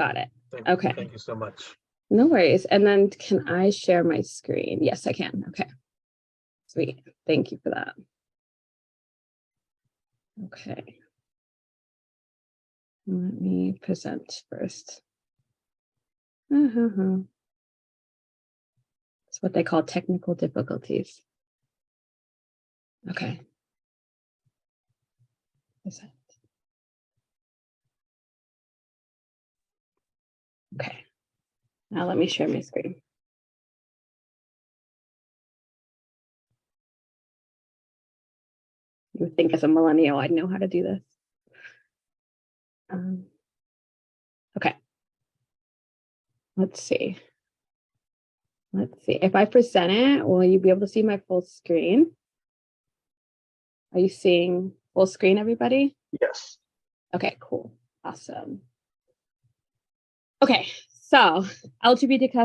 Got it. Okay. Thank you so much. No worries. And then can I share my screen? Yes, I can. Okay. Sweet. Thank you for that. Okay. Let me present first. It's what they call technical difficulties. Okay. Okay. Now let me share my screen. You would think as a millennial, I'd know how to do this. Okay. Let's see. If I present it, will you be able to see my full screen? Are you seeing full screen, everybody? Yes. Okay, cool. Awesome. Okay, so LGBTQ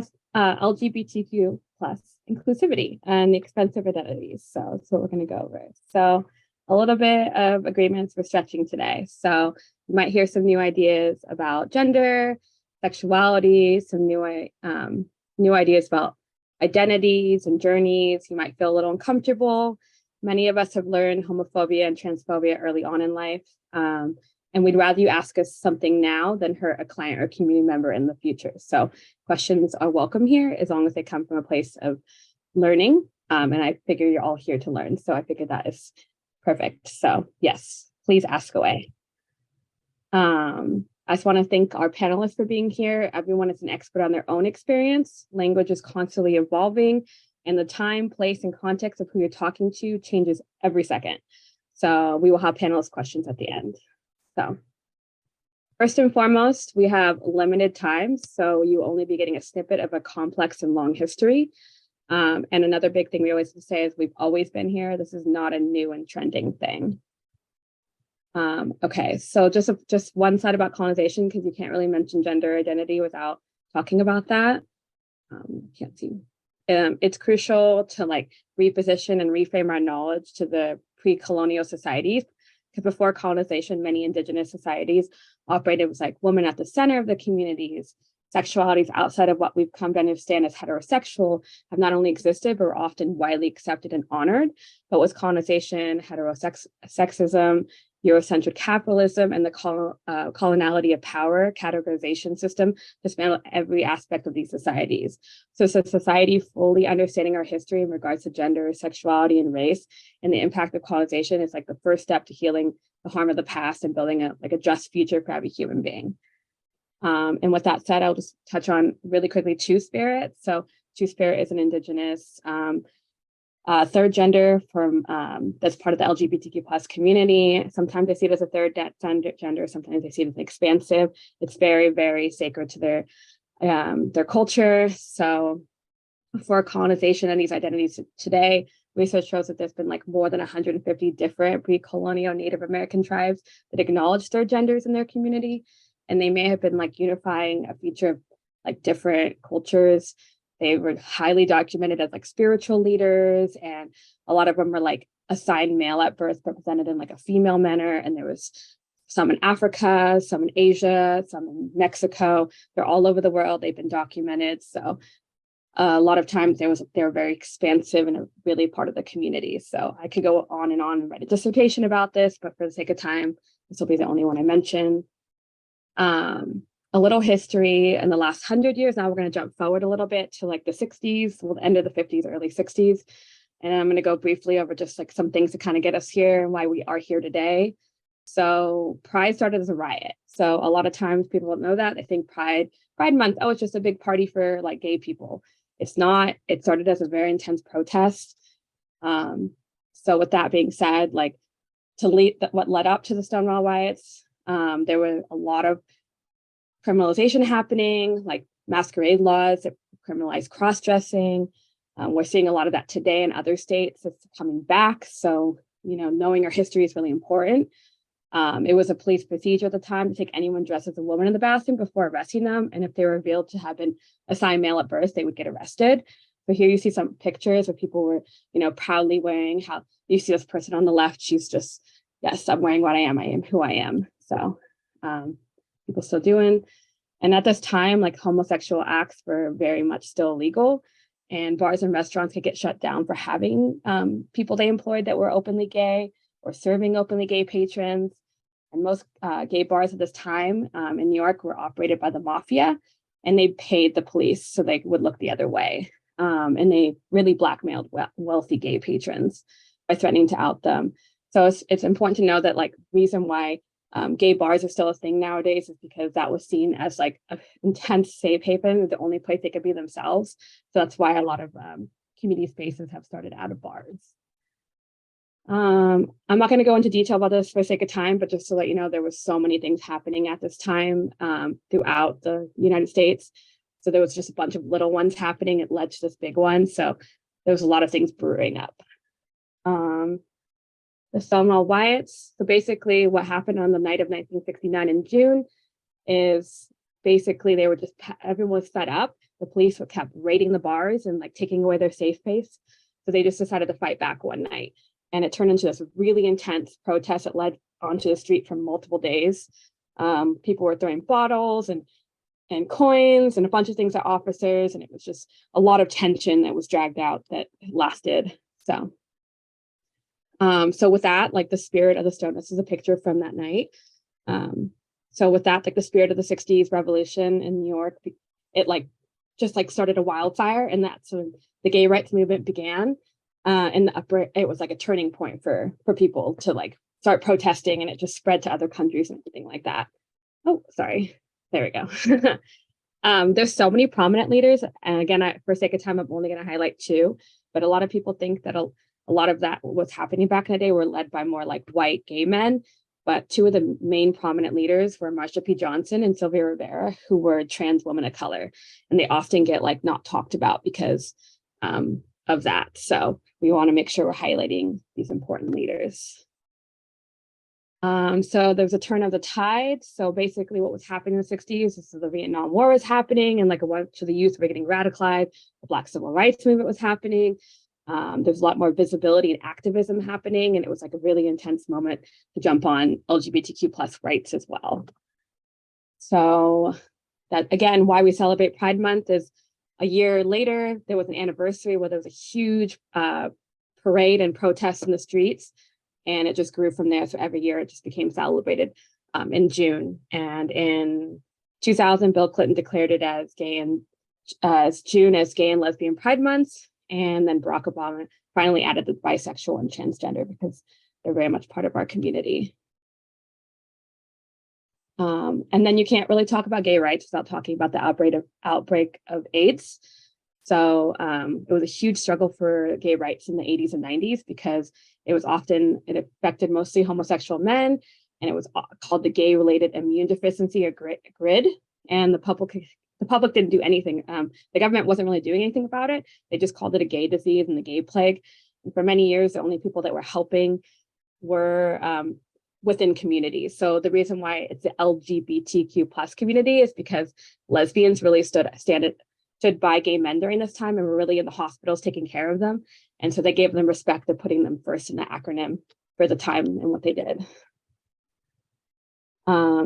plus inclusivity and the expensive identities. So that's what we're going to go over. So a little bit of agreements we're stretching today. So you might hear some new ideas about gender, sexuality, some new ideas about identities and journeys. You might feel a little uncomfortable. Many of us have learned homophobia and transphobia early on in life. And we'd rather you ask us something now than hurt a client or community member in the future. So questions are welcome here as long as they come from a place of learning. And I figure you're all here to learn. So I figured that is perfect. So yes, please ask away. I just want to thank our panelists for being here. Everyone is an expert on their own experience. Language is constantly evolving, and the time, place, and context of who you're talking to changes every second. So we will have panelist questions at the end. So first and foremost, we have limited time. So you will only be getting a snippet of a complex and long history. And another big thing we always say is we've always been here. This is not a new and trending thing. Okay, so just one side about colonization, because you can't really mention gender identity without talking about that. Can't see. It's crucial to like reposition and reframe our knowledge to the pre-colonial societies, because before colonization, many indigenous societies operated as like women at the center of the communities. Sexualities outside of what we've come to understand as heterosexual have not only existed, but were often widely accepted and honored. But with colonization, heterosexism, Eurocentric capitalism, and the coloniality of power categorization system dismantle every aspect of these societies. So society fully understanding our history in regards to gender, sexuality, and race, and the impact of colonization is like the first step to healing the harm of the past and building a just future for every human being. And with that said, I'll just touch on really quickly Two-Spirit. So Two-Spirit is an indigenous third gender from that's part of the LGBTQ plus community. Sometimes they see it as a third gender. Sometimes they see it as expansive. It's very, very sacred to their culture. So for colonization and these identities today, research shows that there's been like more than 150 different pre-colonial Native American tribes that acknowledge third genders in their community. And they may have been like unifying a feature of like different cultures. They were highly documented as like spiritual leaders, and a lot of them were like assigned male at birth, represented in like a female manner. And there was some in Africa, some in Asia, some in Mexico. They're all over the world. They've been documented. So a lot of times they were very expansive and really part of the community. So I could go on and write a dissertation about this, but for the sake of time, this will be the only one I mention. A little history in the last 100 years. Now we're going to jump forward a little bit to like the 60s, well, the end of the 50s, early 60s. And I'm going to go briefly over just like some things to kind of get us here and why we are here today. So Pride started as a riot. So a lot of times people don't know that. They think Pride Month, oh, it's just a big party for like gay people. It's not. It started as a very intense protest. So with that being said, like what led up to the Stonewall riots, there were a lot of criminalization happening, like masquerade laws that criminalize cross-dressing. We're seeing a lot of that today in other states. It's coming back. So, knowing our history is really important. It was a police procedure at the time to take anyone dressed as a woman in the bathroom before arresting them. And if they were revealed to have been assigned male at birth, they would get arrested. So here you see some pictures where people were, proudly wearing how you see this person on the left. She's just, yes, I'm wearing what I am. I am who I am. So people still doing. And at this time, like homosexual acts were very much still illegal, and bars and restaurants could get shut down for having people they employed that were openly gay or serving openly gay patrons. And most gay bars at this time in New York were operated by the mafia, and they paid the police so they would look the other way. And they really blackmailed wealthy gay patrons by threatening to out them. So it's important to know that like reason why gay bars are still a thing nowadays is because that was seen as like an intense safe haven, the only place they could be themselves. So that's why a lot of community spaces have started out of bars. I'm not going to go into detail about this for the sake of time, but just to let you know, there was so many things happening at this time throughout the United States. So there was just a bunch of little ones happening. It led to this big one. So there was a lot of things brewing up. The Stonewall riots. So basically what happened on the night of 1969 in June is basically they were just, everyone was fed up. The police kept raiding the bars and like taking away their safe space. So they just decided to fight back one night. And it turned into this really intense protest that led onto the street for multiple days. People were throwing bottles and coins and a bunch of things at officers. And it was just a lot of tension that was dragged out that lasted. So with that, like the spirit of the Stone, this is a picture from that night. So with that, like the spirit of the 60s revolution in New York, it like just like started a wildfire, and that's when the gay rights movement began. And it was like a turning point for people to like start protesting, and it just spread to other countries and everything like that. Oh, sorry. There we go. There's so many prominent leaders. And again, for sake of time, I'm only going to highlight two, but a lot of people think that a lot of that was happening back in the day were led by more like white gay men. But two of the main prominent leaders were Marsha P. Johnson and Sylvia Rivera, who were trans women of color. And they often get like not talked about because of that. So we want to make sure we're highlighting these important leaders. So there's a turn of the tide. So basically what was happening in the 60s, this is the Vietnam War was happening, and like a bunch of the youth were getting radicalized. The Black Civil Rights Movement was happening. There's a lot more visibility and activism happening, and it was like a really intense moment to jump on LGBTQ plus rights as well. So that, again, why we celebrate Pride Month is a year later, there was an anniversary where there was a huge parade and protest in the streets, and it just grew from there. So every year it just became celebrated in June. And in 2000, Bill Clinton declared it as June as Gay and Lesbian Pride Month. And then Barack Obama finally added the bisexual and transgender because they're very much part of our community. And then you can't really talk about gay rights without talking about the outbreak of AIDS. So it was a huge struggle for gay rights in the 80s and 90s because it affected mostly homosexual men, and it was called the gay-related immune deficiency, or GRID. And the public didn't do anything. The government wasn't really doing anything about it. They just called it a gay disease and the gay plague. And for many years, the only people that were helping were within communities. So the reason why it's the LGBTQ plus community is because lesbians really stood by gay men during this time and were really in the hospitals taking care of them. And so they gave them respect of putting them first in the acronym for the time and what they did.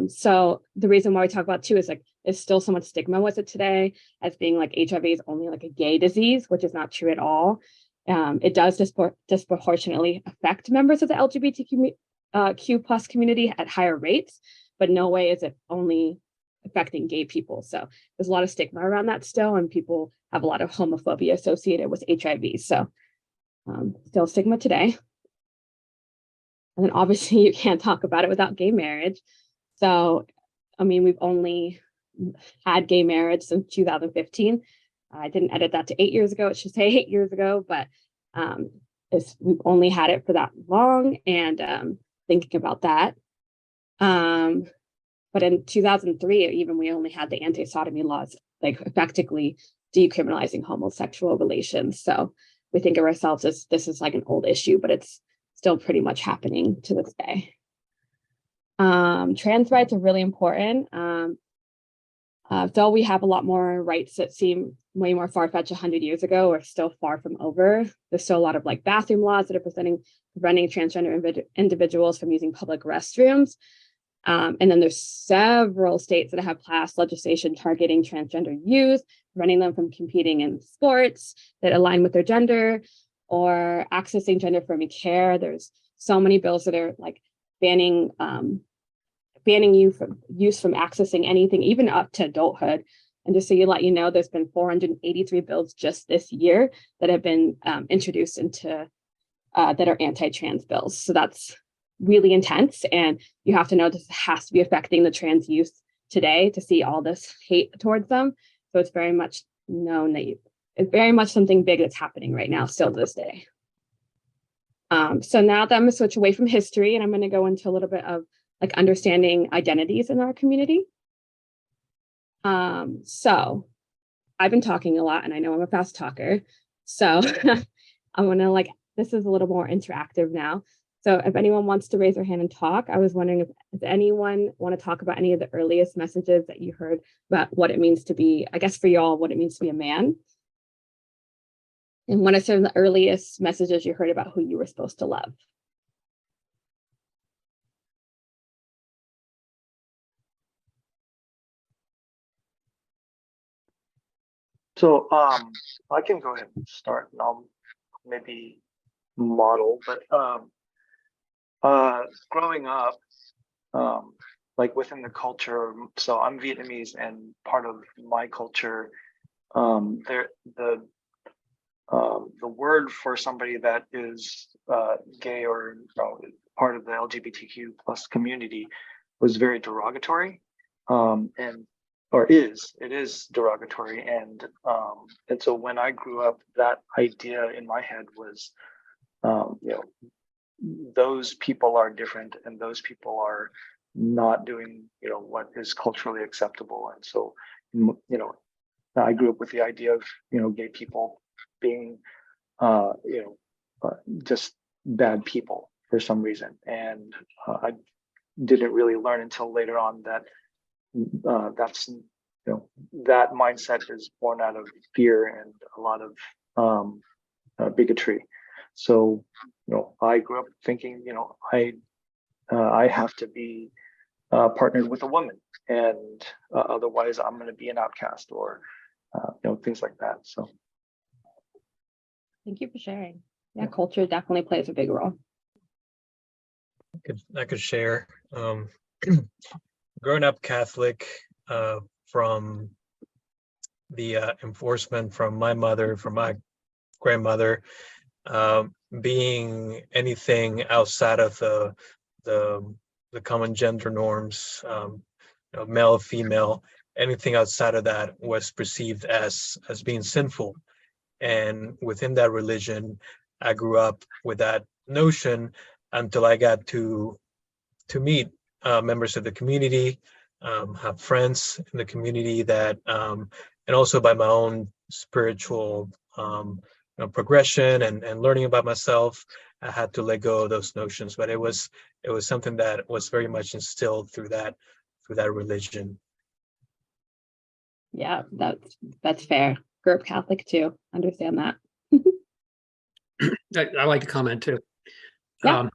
So the reason why we talk about too is like there's still so much stigma with it today as being like HIV is only like a gay disease, which is not true at all. It does disproportionately affect members of the LGBTQ plus community at higher rates, but no way is it only affecting gay people. So there's a lot of stigma around that still, and people have a lot of homophobia associated with HIV. So still stigma today. And then obviously you can't talk about it without gay marriage. So, I mean, we've only had gay marriage since 2015. I didn't edit that to 8 years ago. It should say 8 years ago, but we've only had it for that long, and thinking about that. But in 2003, even we only had the anti-sodomy laws, like effectively decriminalizing homosexual relations. So we think of ourselves as this is like an old issue, but it's still pretty much happening to this day. Trans rights are really important. Though we have a lot more rights that seem way more far-fetched 100 years ago, we're still far from over. There's still a lot of like bathroom laws that are preventing transgender individuals from using public restrooms. And then there's several states that have passed legislation targeting transgender youth, preventing them from competing in sports that align with their gender or accessing gender-affirming care. There's so many bills that are like banning youth from accessing anything, even up to adulthood. And just so you know, there's been 483 bills just this year that have been introduced into that are anti-trans bills. So that's really intense. And you have to know this has to be affecting the trans youth today to see all this hate towards them. So it's very much known that it's very much something big that's happening right now, still to this day. So now that I'm going to switch away from history and I'm going to go into a little bit of like understanding identities in our community. So I've been talking a lot and I know I'm a fast talker. So I'm going to this is a little more interactive now. So if anyone wants to raise their hand and talk, I was wondering if anyone want to talk about any of the earliest messages that you heard about what it means to be, I guess for y'all, what it means to be a man. And what are some of the earliest messages you heard about who you were supposed to love? So I can go ahead and start and I'll maybe model, but growing up, like within the culture, so I'm Vietnamese and part of my culture, the word for somebody that is gay or part of the LGBTQ plus community was very derogatory, it is derogatory, and so when I grew up, that idea in my head was, those people are different, and those people are not doing, what is culturally acceptable, and so, I grew up with the idea of, gay people being, just bad people for some reason, and I didn't really learn until later on that that's that mindset is born out of fear and a lot of bigotry. So I grew up thinking I have to be partnered with a woman, and otherwise I'm going to be an outcast, or things like that. So thank you for sharing. Yeah, culture definitely plays a big role. I could share. Growing up Catholic, from the enforcement from my mother, from my grandmother, being anything outside of the common gender norms, male, female, anything outside of that was perceived as being sinful. And within that religion, I grew up with that notion until I got to meet members of the community, have friends in the community that, and also by my own spiritual progression and learning about myself, I had to let go of those notions. But it was something that was very much instilled through that religion. Yeah, that's fair. Grew up Catholic too. Understand that. I like to comment too. Yeah.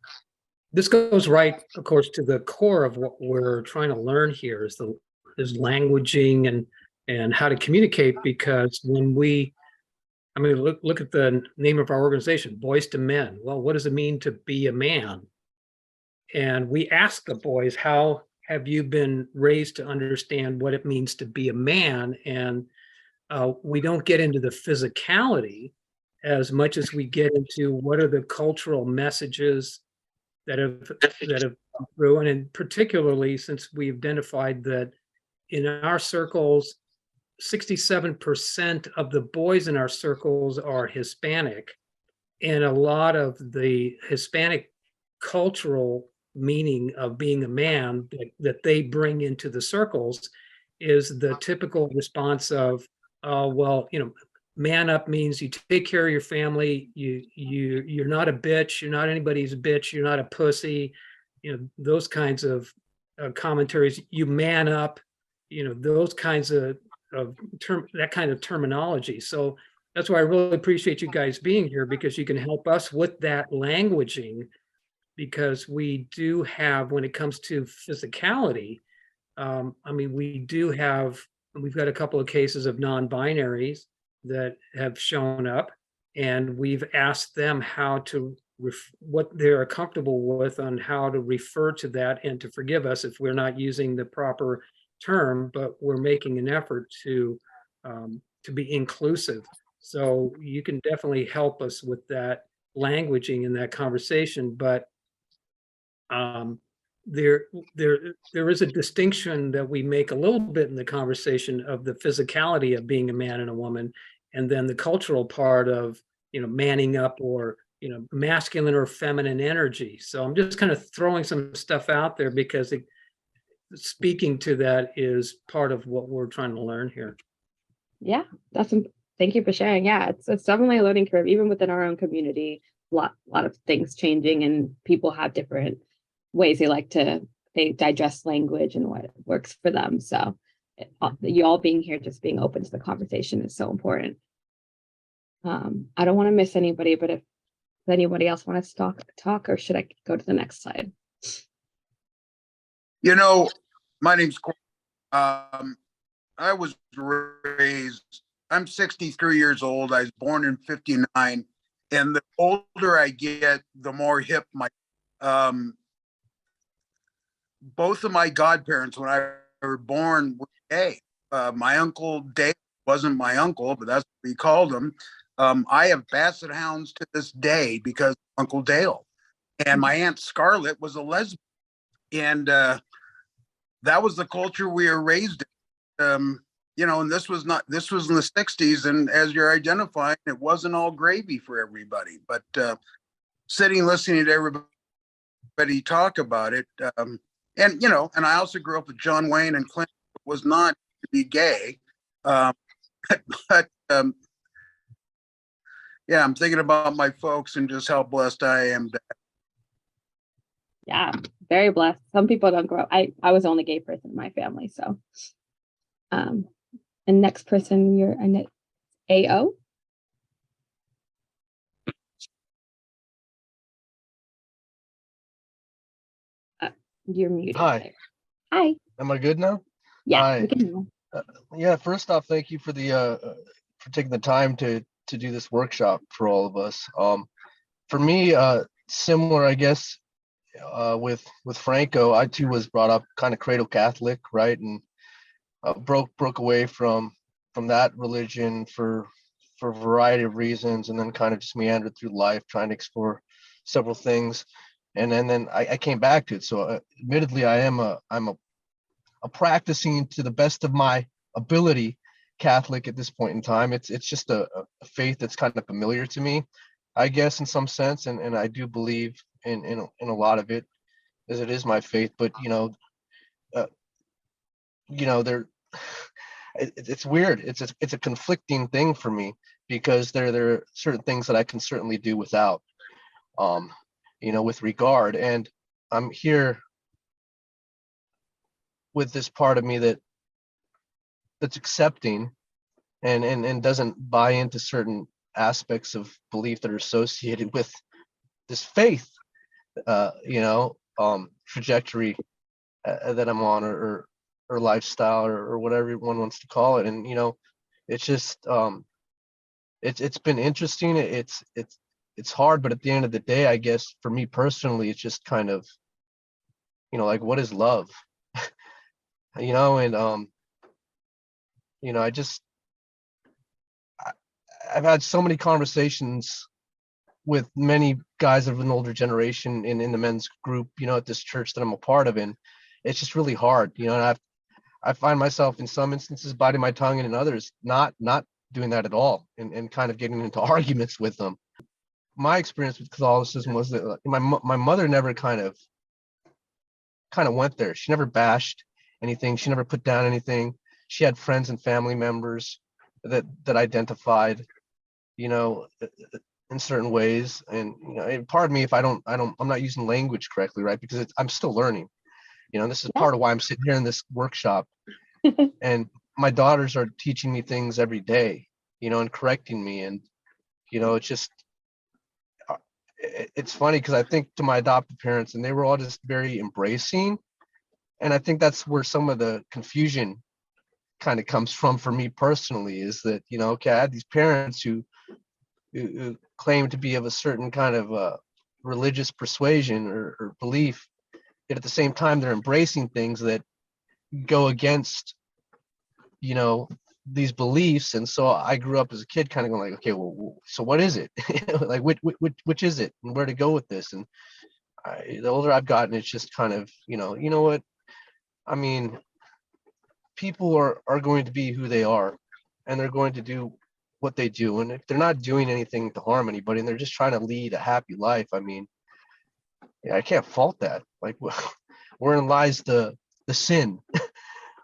This goes right, of course, to the core of what we're trying to learn here is languaging and how to communicate. Because when look at the name of our organization, Boys to Men. Well, what does it mean to be a man? And we ask the boys, how have you been raised to understand what it means to be a man? And we don't get into the physicality as much as we get into what are the cultural messages that have come through, and particularly since we identified that in our circles, 67% of the boys in our circles are Hispanic, and a lot of the Hispanic cultural meaning of being a man that they bring into the circles is the typical response of, well, man up means you take care of your family, you're not a bitch, you're not anybody's bitch, you're not a pussy, those kinds of commentaries. You man up, those kinds of that kind of terminology. So that's why I really appreciate you guys being here, because you can help us with that languaging because we do have, when it comes to physicality, I mean, we've got a couple of cases of non-binaries that have shown up, and we've asked them how to what they're comfortable with on how to refer to that and to forgive us if we're not using the proper term, but we're making an effort to be inclusive. So you can definitely help us with that languaging in that conversation, but um, there, there is a distinction that we make a little bit in the conversation of the physicality of being a man and a woman, and then the cultural part of, manning up, or, masculine or feminine energy. So I'm just kind of throwing some stuff out there because speaking to that is part of what we're trying to learn here. Yeah, thank you for sharing. Yeah, it's definitely a learning curve, even within our own community. Lot of things changing, and people have different ways they digest language and what works for them. So you all being here, just being open to the conversation is so important. I don't want to miss anybody, but if anybody else wants to talk, or should I go to the next slide? My name's Corey. I was raised, I'm 63 years old. I was born in 59. And the older I get, the more hip both of my godparents, when I were born, were gay. My uncle Dave wasn't my uncle, but that's what we called him. I have basset hounds to this day because of Uncle Dale. And my Aunt Scarlett was a lesbian. And that was the culture we were raised in. And this was in the 60s. And as you're identifying, it wasn't all gravy for everybody. But sitting, listening to everybody talk about it, and I also grew up with John Wayne and Clint, was not to be gay. But I'm thinking about my folks and just how blessed I am. Yeah, very blessed. Some people don't grow up. I was the only gay person in my family. So, and next person, you're an AO. You're muted. Hi. Hi. Am I good now? Yeah, Hi. we can hear you. Yeah, first off, thank you for for taking the time to do this workshop for all of us. For me, similar, I guess, with Franco, I too was brought up kind of cradle Catholic, right? And broke away from that religion for a variety of reasons, and then kind of just meandered through life trying to explore several things. And then I came back to it. So admittedly, I'm a practicing, to the best of my ability, Catholic at this point in time. It's just a faith that's kind of familiar to me, I guess, in some sense, and I do believe in a lot of it, as it is my faith. But there, it's weird. It's a conflicting thing for me, because there are certain things that I can certainly do without, with regard. And I'm here with this part of me that's accepting and doesn't buy into certain aspects of belief that are associated with this faith, trajectory that I'm on, or lifestyle, or whatever one wants to call it. And it's just it's been interesting. It's hard, but at the end of the day, I guess for me personally, it's just kind of, like, what is love? And I've had so many conversations with many guys of an older generation in the men's group, at this church that I'm a part of, and it's just really hard, and I find myself in some instances biting my tongue, and in others not doing that at all, and kind of getting into arguments with them. My experience with Catholicism was that my mother never kind of went there. She never bashed anything. She never put down anything. She had friends and family members that identified, in certain ways. And and pardon me if I'm not using language correctly, right? Because I'm still learning. This is part of why I'm sitting here in this workshop. And my daughters are teaching me things every day, and correcting me. And it's just, it's funny because I think to my adopted parents, and they were all just very embracing. And I think that's where some of the confusion kind of comes from for me personally, is that, okay, I had these parents who claim to be of a certain kind of religious persuasion or belief, yet at the same time they're embracing things that go against, these beliefs. And so I grew up as a kid kind of going like, okay, well, so what is it? Like, which is it, and where to go with this? And the older I've gotten, it's just kind of, you know what? I mean, people are going to be who they are, and they're going to do what they do. And if they're not doing anything to harm anybody, and they're just trying to lead a happy life, I mean, yeah, I can't fault that. Like, wherein lies the sin,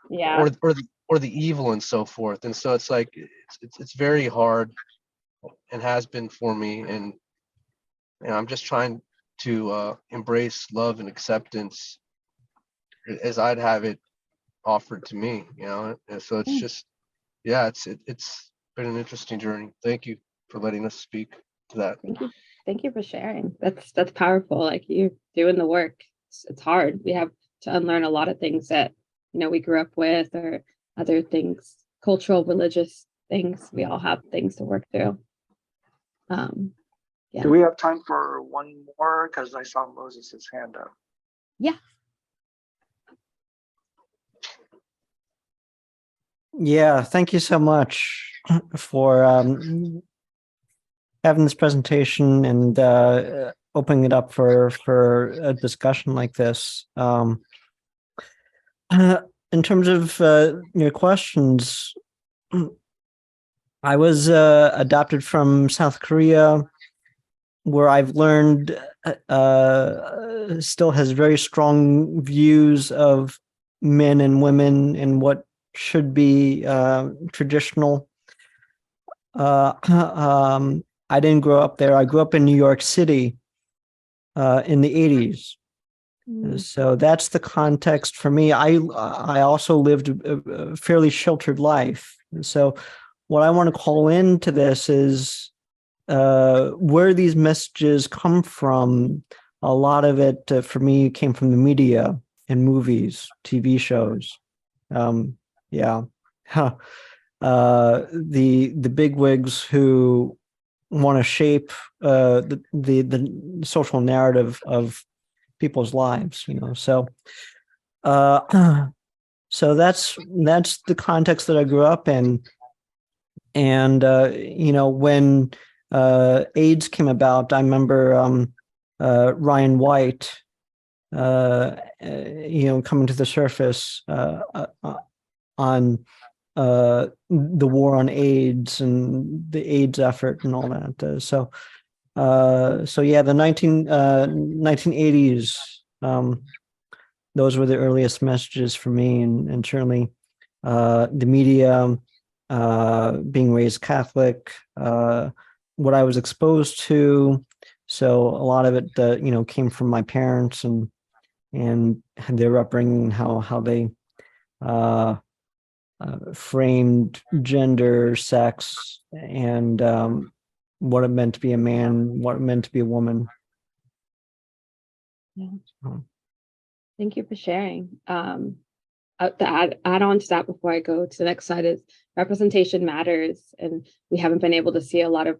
Yeah. or the evil, and so forth. And so it's like it's very hard, and has been for me. And I'm just trying to embrace love and acceptance as I'd have it offered to me. And so it's just, yeah, it's been an interesting journey. Thank you for letting us speak to that. Thank you for sharing. That's powerful. Like, you're doing the work. It's hard. We have to unlearn a lot of things that, we grew up with, or other things, cultural, religious things. We all have things to work through. Yeah. Do we have time for one more? Because I saw Moses's hand up. Yeah. Yeah, thank you so much for having this presentation and opening it up for a discussion like this. In terms of your questions, I was adopted from South Korea, where I've learned still has very strong views of men and women and what should be traditional. I didn't grow up there. I grew up in New York City in the 80s. So that's the context for me. I also lived a fairly sheltered life. So what I want to call into this is where these messages come from. A lot of it for me came from the media and movies, TV shows. Yeah. The bigwigs who want to shape the social narrative of people's lives, so so that's the context that I grew up in. And when AIDS came about, I remember Ryan White coming to the surface on the war on AIDS and the AIDS effort and all that. So yeah, the 1980s, those were the earliest messages for me, and certainly the media, being raised Catholic, what I was exposed to. So a lot of it, came from my parents and their upbringing, how they framed gender, sex, and what it meant to be a man, what it meant to be a woman. Yeah. Thank you for sharing. To add on to that before I go to the next slide is representation matters. And we haven't been able to see a lot of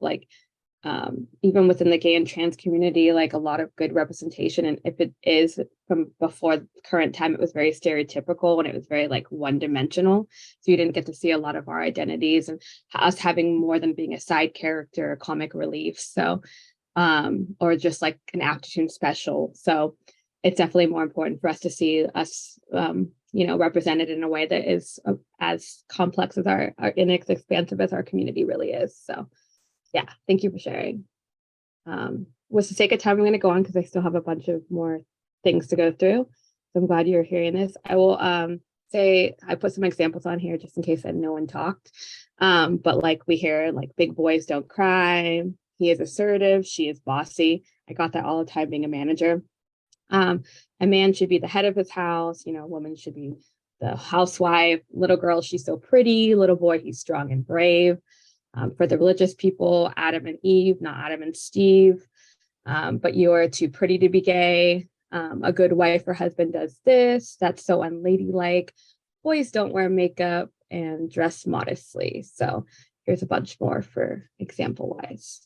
even within the gay and trans community, like a lot of good representation. And if it is from before the current time, it was very stereotypical and it was very one-dimensional. So you didn't get to see a lot of our identities and us having more than being a side character or comic relief. So, or just like an afternoon special. So it's definitely more important for us to see us, represented in a way that is as complex as our and as expansive as our community really is. So yeah, thank you for sharing. With the sake of time, I'm going to go on because I still have a bunch of more things to go through. So I'm glad you're hearing this. I will say I put some examples on here just in case that no one talked. But we hear big boys don't cry. He is assertive. She is bossy. I got that all the time being a manager. A man should be the head of his house. A woman should be the housewife. Little girl, she's so pretty. Little boy, he's strong and brave. For the religious people, Adam and Eve, not Adam and Steve. but you're too pretty to be gay. A good wife or husband does this. That's so unladylike. Boys don't wear makeup and dress modestly. So here's a bunch more for example wise.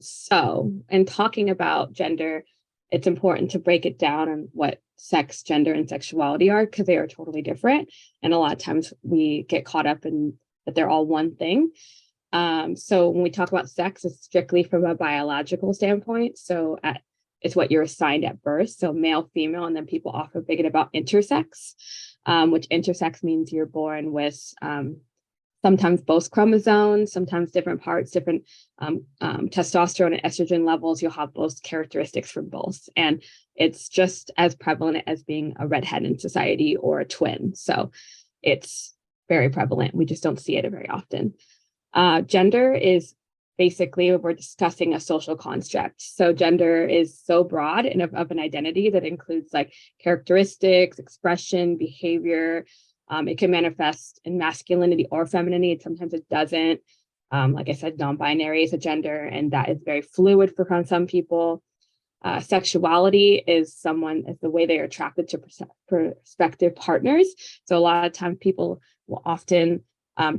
So in talking about gender, it's important to break it down on what sex, gender, and sexuality are, because they are totally different. And a lot of times we get caught up in that they're all one thing. So when we talk about sex, it's strictly from a biological standpoint. So it's what you're assigned at birth. So male, female, and then people often think about intersex, which intersex means you're born with sometimes both chromosomes, sometimes different parts, different testosterone and estrogen levels. You'll have both characteristics from both. And it's just as prevalent as being a redhead in society or a twin. So it's very prevalent. We just don't see it very often. Gender is basically, we're discussing a social construct. So gender is so broad and of an identity that includes like characteristics, expression, behavior. It can manifest in masculinity or femininity. Sometimes it doesn't. Like I said, non-binary is a gender, and that is very fluid for some people. Sexuality is the way they are attracted to prospective partners. So a lot of times people will often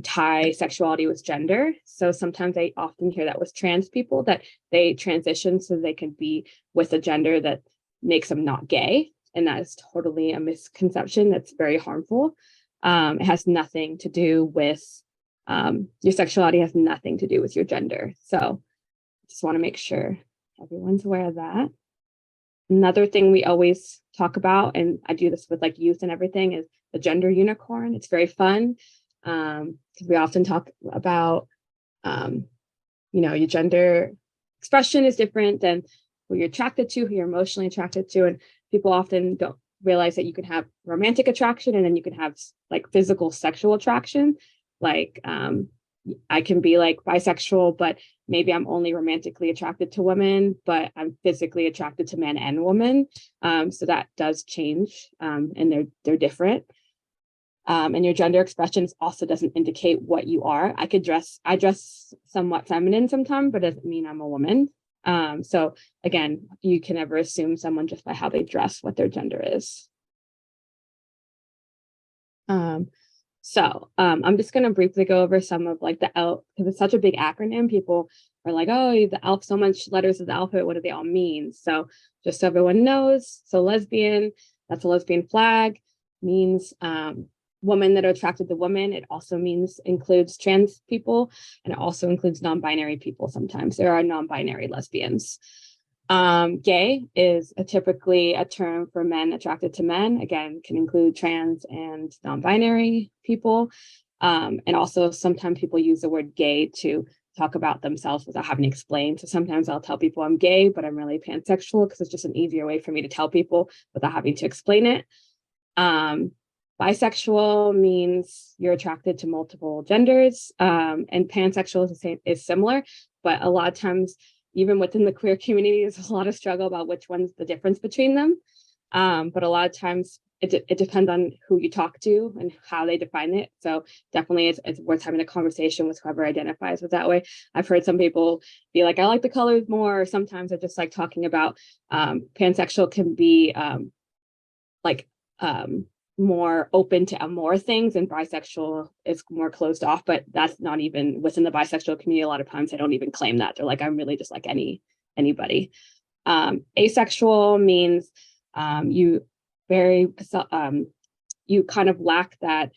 tie sexuality with gender. So sometimes I often hear that with trans people, that they transition so they can be with a gender that makes them not gay. And that is totally a misconception that's very harmful. It has nothing to do with your sexuality, has nothing to do with your gender. So just want to make sure everyone's aware of that. Another thing we always talk about, and I do this with like youth and everything, is the gender unicorn. It's very fun because we often talk about, your gender expression is different than who you're attracted to, who you're emotionally attracted to. And people often don't realize that you can have romantic attraction and then you can have like physical sexual attraction. Like I can be like bisexual, but maybe I'm only romantically attracted to women, but I'm physically attracted to men and women. So that does change, and they're different. And your gender expressions also doesn't indicate what you are. I dress somewhat feminine sometimes, but it doesn't mean I'm a woman. So again, you can never assume someone just by how they dress what their gender is. So I'm just going to briefly go over some of like the ELF, because it's such a big acronym. People are like, oh, the ELF, so much letters of the alphabet, what do they all mean? So just so everyone knows, so lesbian, that's a lesbian flag, means women that are attracted to women. It also includes trans people, and it also includes non-binary people. Sometimes there are non-binary lesbians. Gay is typically a term for men attracted to men. Again, can include trans and non-binary people. And also sometimes people use the word gay to talk about themselves without having to explain. So sometimes I'll tell people I'm gay, but I'm really pansexual, because it's just an easier way for me to tell people without having to explain it. Bisexual means you're attracted to multiple genders, and pansexual is similar, but a lot of times, even within the queer community, there's a lot of struggle about which one's the difference between them. But a lot of times it depends on who you talk to and how they define it. So definitely it's worth having a conversation with whoever identifies with that way. I've heard some people be like, I like the colors more. Or sometimes I just like talking about pansexual can be more open to more things, and bisexual is more closed off, but that's not even within the bisexual community. A lot of times they don't even claim that. They're like, I'm really just like anybody. Asexual means you kind of lack that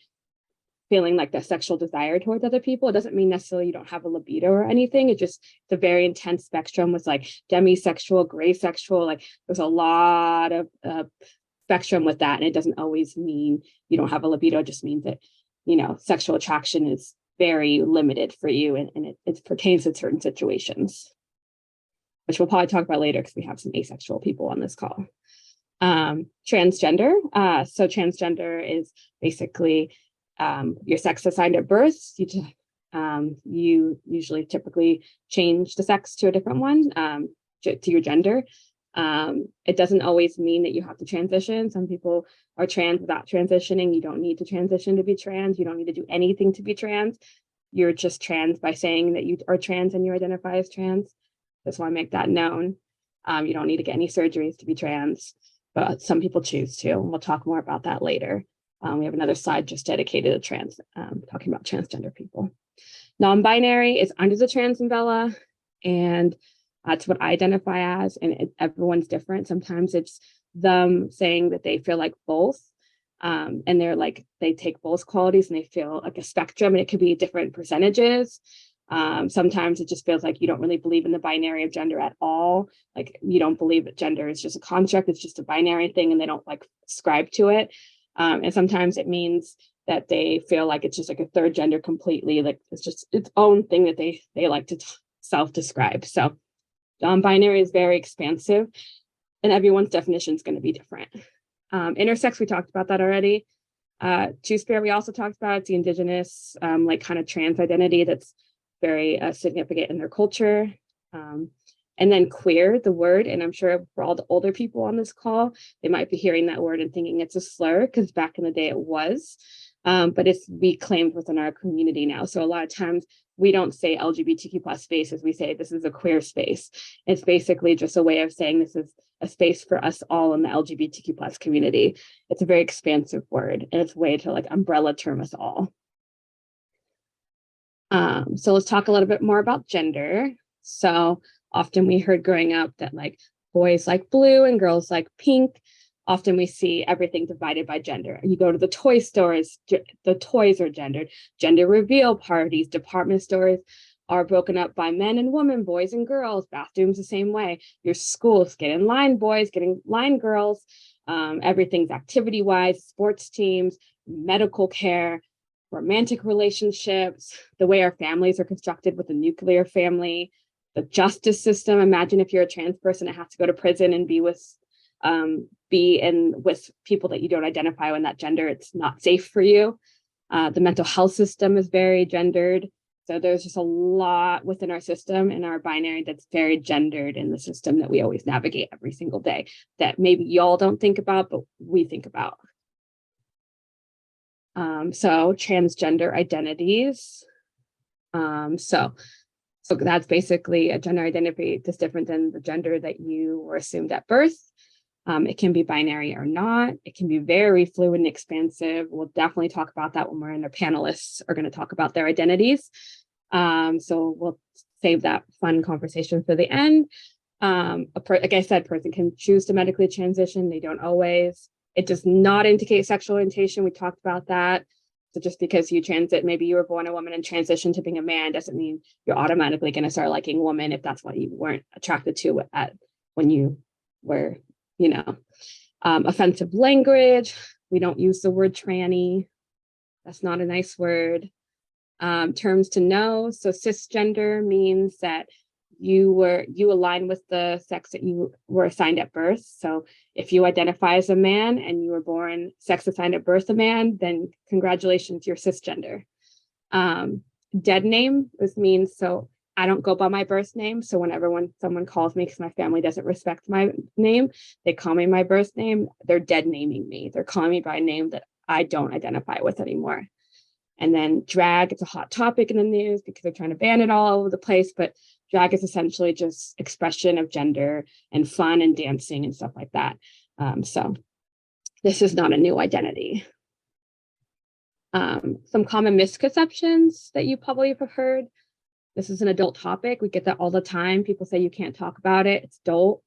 feeling like the sexual desire towards other people. It doesn't mean necessarily you don't have a libido or anything. It's a very intense spectrum with like demisexual, gray sexual. Like there's a lot of spectrum with that, and it doesn't always mean you don't have a libido. It just means that sexual attraction is very limited for you, and it pertains to certain situations, which we'll probably talk about later because we have some asexual people on this call. Transgender. So transgender is basically your sex assigned at birth. You usually typically change the sex to a different one, to your gender. It doesn't always mean that you have to transition. Some people are trans without transitioning. You don't need to transition to be trans. You don't need to do anything to be trans. You're just trans by saying that you are trans and you identify as trans. Just want to make that known. You don't need to get any surgeries to be trans, but some people choose to. And we'll talk more about that later. We have another slide just dedicated to trans, talking about transgender people. Non-binary is under the trans umbrella, and that's what I identify as, and everyone's different. Sometimes it's them saying that they feel like both, and they're like, they take both qualities and they feel like a spectrum, and it could be different percentages. Sometimes it just feels like you don't really believe in the binary of gender at all. Like you don't believe that gender is just a construct, it's just a binary thing, and they don't like ascribe to it. And sometimes it means that they feel like it's just like a third gender completely, like it's just its own thing that they like to self-describe. So non-binary is very expansive, and everyone's definition is going to be different. Intersex, we talked about that already. Two-spirit, we also talked about. It's the indigenous, like kind of trans identity that's very significant in their culture. And then queer, the word, and I'm sure for all the older people on this call, they might be hearing that word and thinking it's a slur, because back in the day it was, but it's reclaimed within our community now. So a lot of times we don't say LGBTQ plus spaces, we say this is a queer space. It's basically just a way of saying this is a space for us all in the LGBTQ plus community. It's a very expansive word, and it's a way to like umbrella term us all. So let's talk a little bit more about gender. So often we heard growing up that like boys like blue and girls like pink. Often we see everything divided by gender. You go to the toy stores, the toys are gendered. Gender reveal parties, department stores are broken up by men and women, boys and girls, bathrooms the same way. Your schools, get in line boys, get in line girls. Everything's activity-wise, sports teams, medical care, romantic relationships, the way our families are constructed with the nuclear family, the justice system. Imagine if you're a trans person and have to go to prison and be with people that you don't identify with that gender. It's not safe for you. The mental health system is very gendered. So there's just a lot within our system and our binary that's very gendered in the system that we always navigate every single day that maybe y'all don't think about, but we think about. So transgender identities. So that's basically a gender identity that's different than the gender that you were assumed at birth. It can be binary or not. It can be very fluid and expansive. We'll definitely talk about that when we're in our panelists are going to talk about their identities. So we'll save that fun conversation for the end. Like I said, person can choose to medically transition. They don't always. It does not indicate sexual orientation. We talked about that. So just because you transit, maybe you were born a woman and transition to being a man doesn't mean you're automatically going to start liking women if that's what you weren't attracted to when you were, offensive language. We don't use the word tranny. That's not a nice word. Terms to know. So cisgender means that you align with the sex that you were assigned at birth. So if you identify as a man and you were born sex assigned at birth a man, then congratulations, you're cisgender. Dead name, this means, so I don't go by my birth name. So whenever someone calls me, because my family doesn't respect my name, they call me my birth name, they're dead naming me. They're calling me by a name that I don't identify with anymore. And then drag, it's a hot topic in the news because they're trying to ban it all over the place, but drag is essentially just expression of gender and fun and dancing and stuff like that. So this is not a new identity. Some common misconceptions that you probably have heard. This is an adult topic. We get that all the time. People say you can't talk about it. It's adult.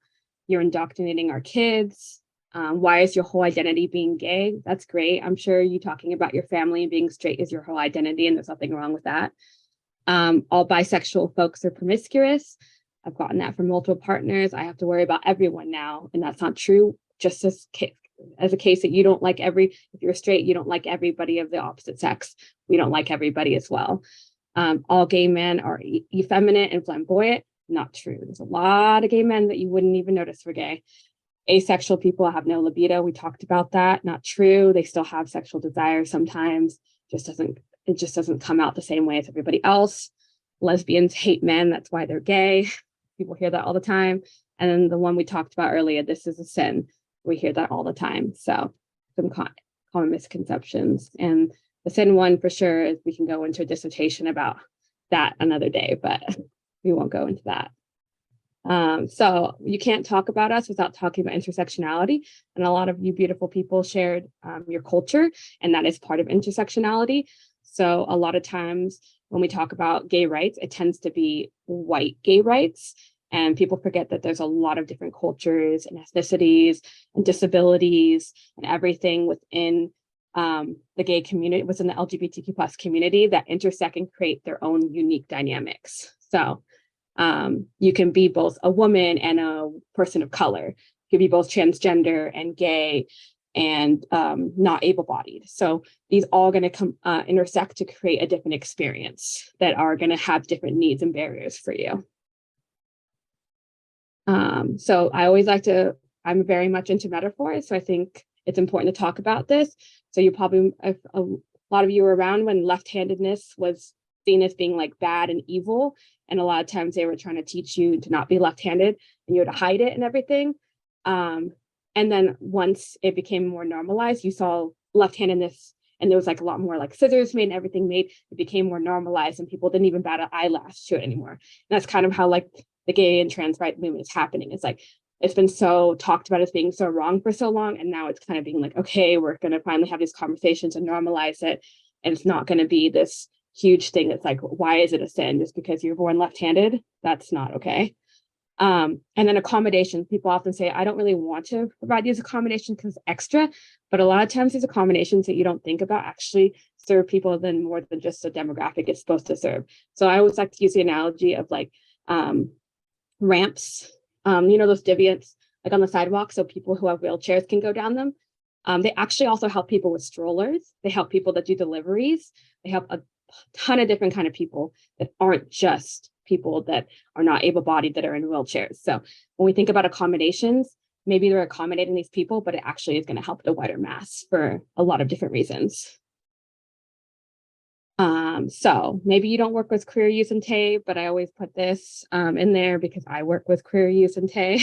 You're indoctrinating our kids. Why is your whole identity being gay? That's great. I'm sure you talking about your family and being straight is your whole identity, and there's nothing wrong with that. All bisexual folks are promiscuous. I've gotten that from multiple partners. I have to worry about everyone now, and that's not true. Just as a case that you don't like if you're straight, you don't like everybody of the opposite sex. We don't like everybody as well. All gay men are effeminate and flamboyant. Not true. There's a lot of gay men that you wouldn't even notice were gay. Asexual people have no libido. We talked about that. Not true. They still have sexual desires sometimes. It just doesn't come out the same way as everybody else. Lesbians hate men. That's why they're gay. People hear that all the time. And then the one we talked about earlier, this is a sin. We hear that all the time. So some common misconceptions. And the sin one for sure is we can go into a dissertation about that another day, but we won't go into that. So you can't talk about us without talking about intersectionality. And a lot of you beautiful people shared your culture, and that is part of intersectionality. So a lot of times when we talk about gay rights, it tends to be white gay rights. And people forget that there's a lot of different cultures and ethnicities and disabilities and everything within the gay community, within the LGBTQ plus community, that intersect and create their own unique dynamics. So you can be both a woman and a person of color. You can be both transgender and gay and not able-bodied. So these all going to intersect to create a different experience that are going to have different needs and barriers for you. So I always like to, I'm very much into metaphors, so I think it's important to talk about this. So you probably, if a lot of you were around when left-handedness was seen as being like bad and evil, and a lot of times they were trying to teach you to not be left-handed and you had to hide it and everything. And then once it became more normalized, you saw left-handedness and there was like a lot more like scissors made and everything made. It became more normalized and people didn't even bat an eyelash to it anymore. And that's kind of how like the gay and trans rights movement is happening. It's like, it's been so talked about as being so wrong for so long. And now it's kind of being like, okay, we're going to finally have these conversations and normalize it. And it's not going to be this huge thing that's like, why is it a sin? Just because you're born left-handed? That's not okay. And then accommodations, people often say, I don't really want to provide these accommodations because it's extra, but a lot of times these accommodations that you don't think about actually serve people than more than just the demographic it's supposed to serve. So I always like to use the analogy of like ramps, you know, those deviants like on the sidewalk, so people who have wheelchairs can go down them. They actually also help people with strollers. They help people that do deliveries. They help a ton of different kind of people that aren't just people that are not able-bodied that are in wheelchairs. So when we think about accommodations, maybe they're accommodating these people, but it actually is going to help the wider mass for a lot of different reasons. So maybe you don't work with queer youth and TAY, but I always put this in there because I work with queer youth and TAY.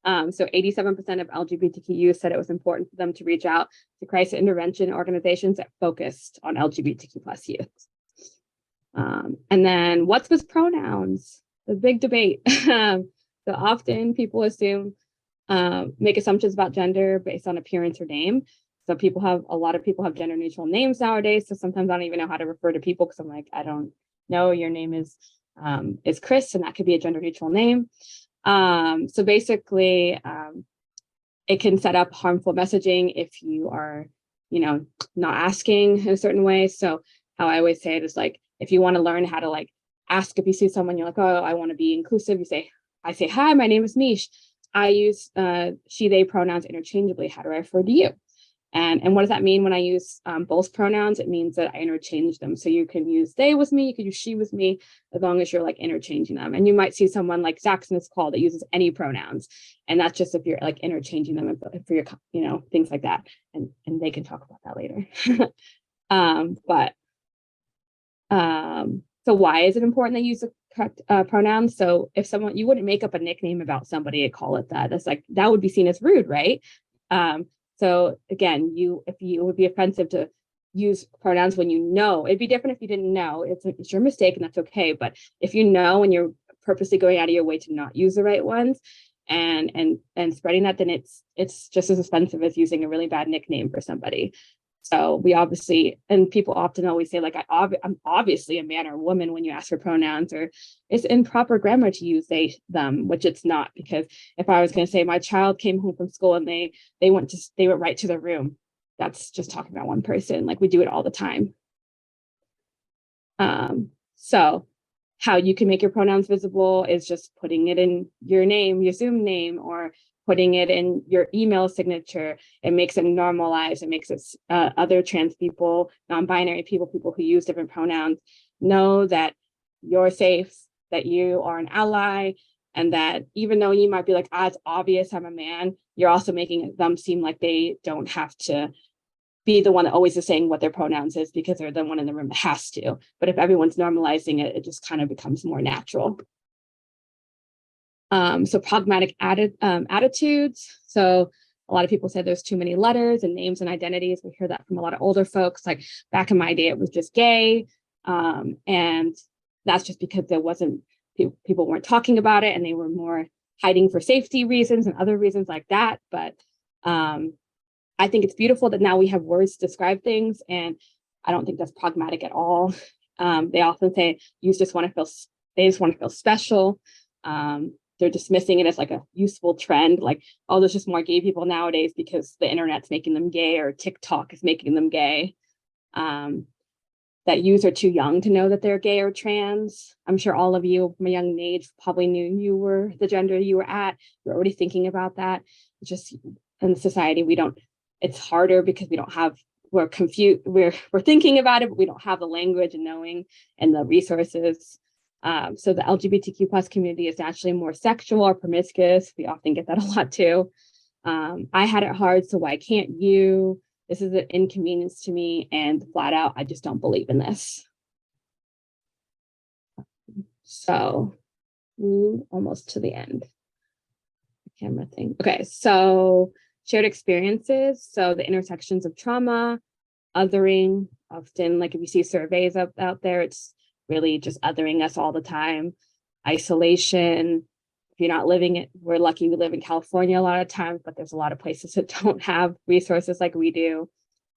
So 87% of LGBTQ youth said it was important for them to reach out to crisis intervention organizations that focused on LGBTQ plus youth. And then what's with pronouns? The big debate. So often people assume, make assumptions about gender based on appearance or name. So a lot of people have gender neutral names nowadays. So sometimes I don't even know how to refer to people because I'm like, I don't know, your name is Chris, and that could be a gender neutral name. So basically, it can set up harmful messaging if you are, you know, not asking in a certain way. So how I always say it is like, if you want to learn how to like ask if you see someone, you're like, oh, I want to be inclusive. I say, hi, my name is Mish. I use she, they pronouns interchangeably. How do I refer to you? And what does that mean when I use both pronouns? It means that I interchange them. So you can use they with me, you can use she with me, as long as you're like interchanging them. And you might see someone like Zach Smith's call that uses any pronouns. And that's just if you're like interchanging them for your, you know, things like that. And they can talk about that later. So why is it important to use the correct pronouns? So if someone, you wouldn't make up a nickname about somebody and call it that. That's like, that would be seen as rude, right? So again, if you would be offensive to use pronouns when you know, it'd be different if you didn't know. It's your mistake and that's okay. But if you know and you're purposely going out of your way to not use the right ones and spreading that, then it's just as offensive as using a really bad nickname for somebody. So we obviously, and people often always say like, I'm obviously a man or a woman when you ask for pronouns, or it's improper grammar to use they, them, which it's not, because if I was going to say my child came home from school and they went right to their room, that's just talking about one person. Like we do it all the time. So how you can make your pronouns visible is just putting it in your name, your Zoom name, or putting it in your email signature. It makes it normalized. It makes it other trans people, non-binary people who use different pronouns know that you're safe, that you are an ally, and that even though you might be like, it's obvious I'm a man, you're also making them seem like they don't have to be the one that always is saying what their pronouns is because they're the one in the room that has to. But if everyone's normalizing it, it just kind of becomes more natural. So problematic attitudes. So a lot of people say there's too many letters and names and identities. We hear that from a lot of older folks. Like back in my day, it was just gay. And that's just because there wasn't people weren't talking about it and they were more hiding for safety reasons and other reasons like that. But I think it's beautiful that now we have words to describe things, and I don't think that's pragmatic at all. They often say they just want to feel special. They're dismissing it as like a useful trend, like, oh, there's just more gay people nowadays because the internet's making them gay or TikTok is making them gay. That youth are too young to know that they're gay or trans. I'm sure all of you from a young age probably knew you were the gender you were at. You're already thinking about that. Just in society, it's harder because we're confused. We're thinking about it, but we don't have the language and knowing and the resources. So the LGBTQ plus community is naturally more sexual or promiscuous. We often get that a lot too. I had it hard, so why can't you? This is an inconvenience to me, and flat out, I just don't believe in this. So, almost to the end. Camera thing. Okay, so shared experiences. So the intersections of trauma, othering. Often, like if you see surveys out there, it's really just othering us all the time. Isolation. If you're not living it, we're lucky we live in California a lot of times, but there's a lot of places that don't have resources like we do.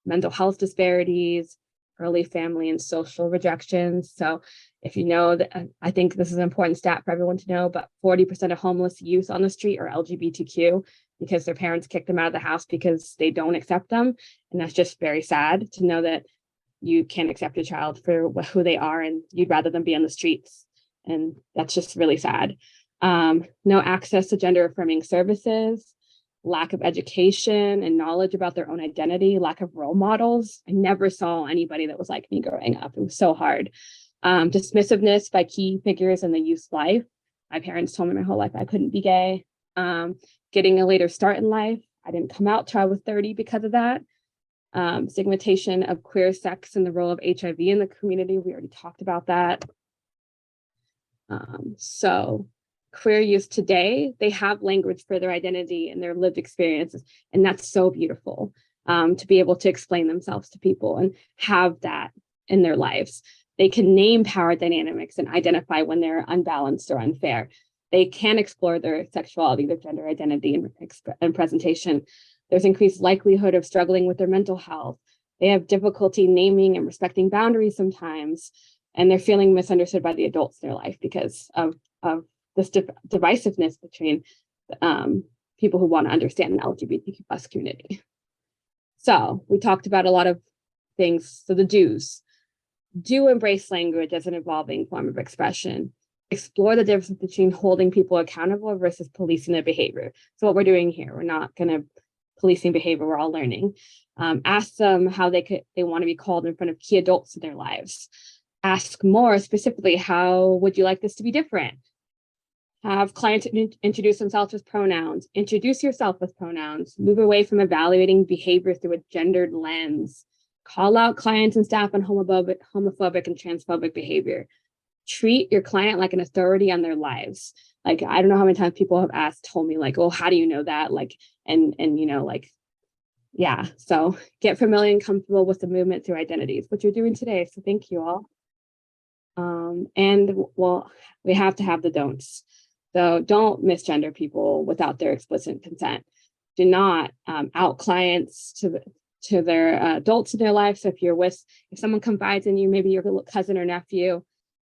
Mental health disparities, early family and social rejections. So if you know that, I think this is an important stat for everyone to know, but 40% of homeless youth on the street are LGBTQ because their parents kicked them out of the house because they don't accept them. And that's just very sad to know that you can't accept your child for who they are and you'd rather them be on the streets. And that's just really sad. No access to gender affirming services, lack of education and knowledge about their own identity, lack of role models. I never saw anybody that was like me growing up. It was so hard. Dismissiveness by key figures in the youth's life. My parents told me my whole life I couldn't be gay. Getting a later start in life. I didn't come out till I was 30 because of that. Stigmatization of queer sex and the role of HIV in the community. We already talked about that. So queer youth today, they have language for their identity and their lived experiences. And that's so beautiful, to be able to explain themselves to people and have that in their lives. They can name power dynamics and identify when they're unbalanced or unfair. They can explore their sexuality, their gender identity and presentation. There's increased likelihood of struggling with their mental health. They have difficulty naming and respecting boundaries sometimes, and they're feeling misunderstood by the adults in their life because of this divisiveness between people who want to understand the LGBTQ plus community. So we talked about a lot of things. So the do's. Do embrace language as an evolving form of expression. Explore the difference between holding people accountable versus policing their behavior. So what we're doing here, we're not going to policing behavior, we're all learning. Ask them how they want to be called in front of key adults in their lives. Ask more specifically, how would you like this to be different? Have clients introduce themselves with pronouns. Introduce yourself with pronouns. Move away from evaluating behavior through a gendered lens. Call out clients and staff on homophobic and transphobic behavior. Treat your client like an authority on their lives. Like, I don't know how many times people have told me like, oh, how do you know that? Like, and you know, like, yeah. So get familiar and comfortable with the movement through identities, what you're doing today. So thank you all. And well, we have to have the don'ts. So don't misgender people without their explicit consent. Do not out clients to their adults in their life. So if someone confides in you, maybe your cousin or nephew,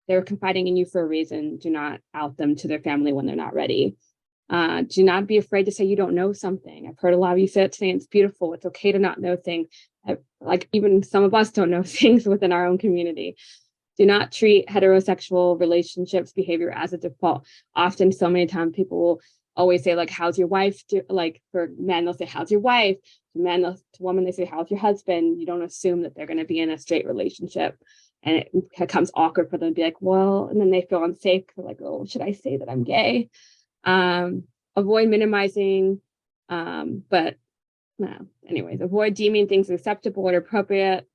they're confiding in you for a reason. Do not out them to their family when they're not ready. Do not be afraid to say you don't know something. I've heard a lot of you say it today. It's beautiful. It's okay to not know things. Like even some of us don't know things within our own community. Do not treat heterosexual relationships behavior as a default. Often, so many times, people will always say, like, how's your wife? Like for men, they'll say, how's your wife? To men, to women, they say, how's your husband? You don't assume that they're going to be in a straight relationship. And it becomes awkward for them to be like, well, and then they feel unsafe. They're like, oh, should I say that I'm gay? Avoid minimizing, but no, anyways, avoid deeming things acceptable or appropriate.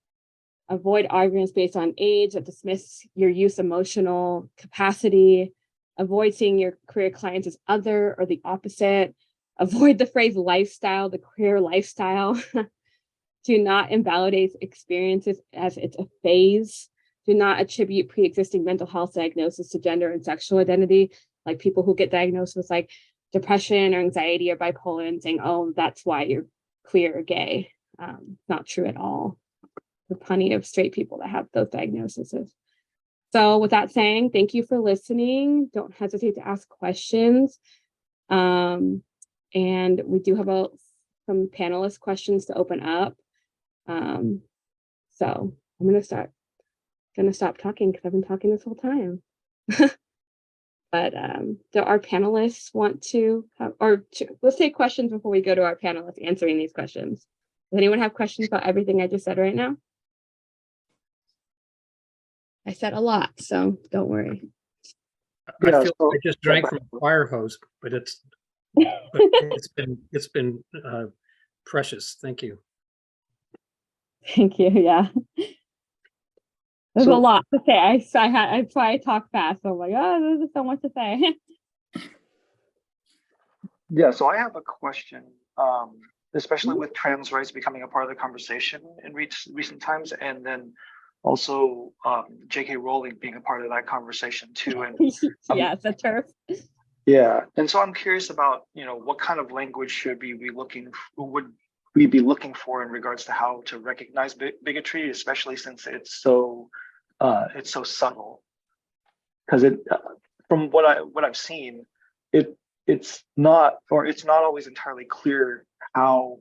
Avoid arguments based on age that dismiss your youth's emotional capacity. Avoid seeing your queer clients as other or the opposite. Avoid the phrase lifestyle, the queer lifestyle. Do not invalidate experiences as it's a phase. do not attribute pre-existing mental health diagnosis to gender and sexual identity. Like people who get diagnosed with like depression or anxiety or bipolar and saying, oh, that's why you're queer or gay. Not true at all. There are plenty of straight people that have those diagnoses. So with that saying, thank you for listening. Don't hesitate to ask questions. And we do have some panelist questions to open up. So I'm gonna stop talking because I've been talking this whole time. But do our panelists want to have, let's take questions before we go to our panelists answering these questions. Does anyone have questions about everything I just said right now? I said a lot, so don't worry. I Yeah, feel so- I just drank from a fire hose, but it's been precious. Thank you. Thank you. Yeah. There's So- a lot to say. That's why I talk fast. So I'm like, oh, there's just so much to say. Yeah, so I have a question, especially with trans rights becoming a part of the conversation in recent times, and then also J.K. Rowling being a part of that conversation too. And Yeah, it's a turf. yeah, and so I'm curious about, what kind of language would we be looking for in regards to how to recognize bigotry, especially since it's so subtle. Because from what I've seen, it's not always entirely clear how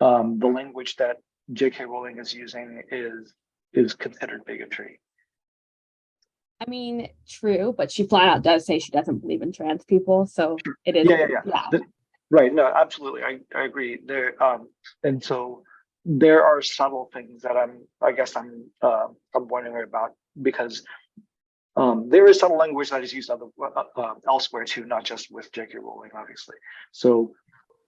the language that J.K. Rowling is using is considered bigotry. I mean, true, but she flat out does say she doesn't believe in trans people. So it is. Yeah. Right. No, absolutely. I agree there. And so there are subtle things that I'm wondering about, because there is subtle language that is used elsewhere too, not just with J.K. Rowling, obviously. So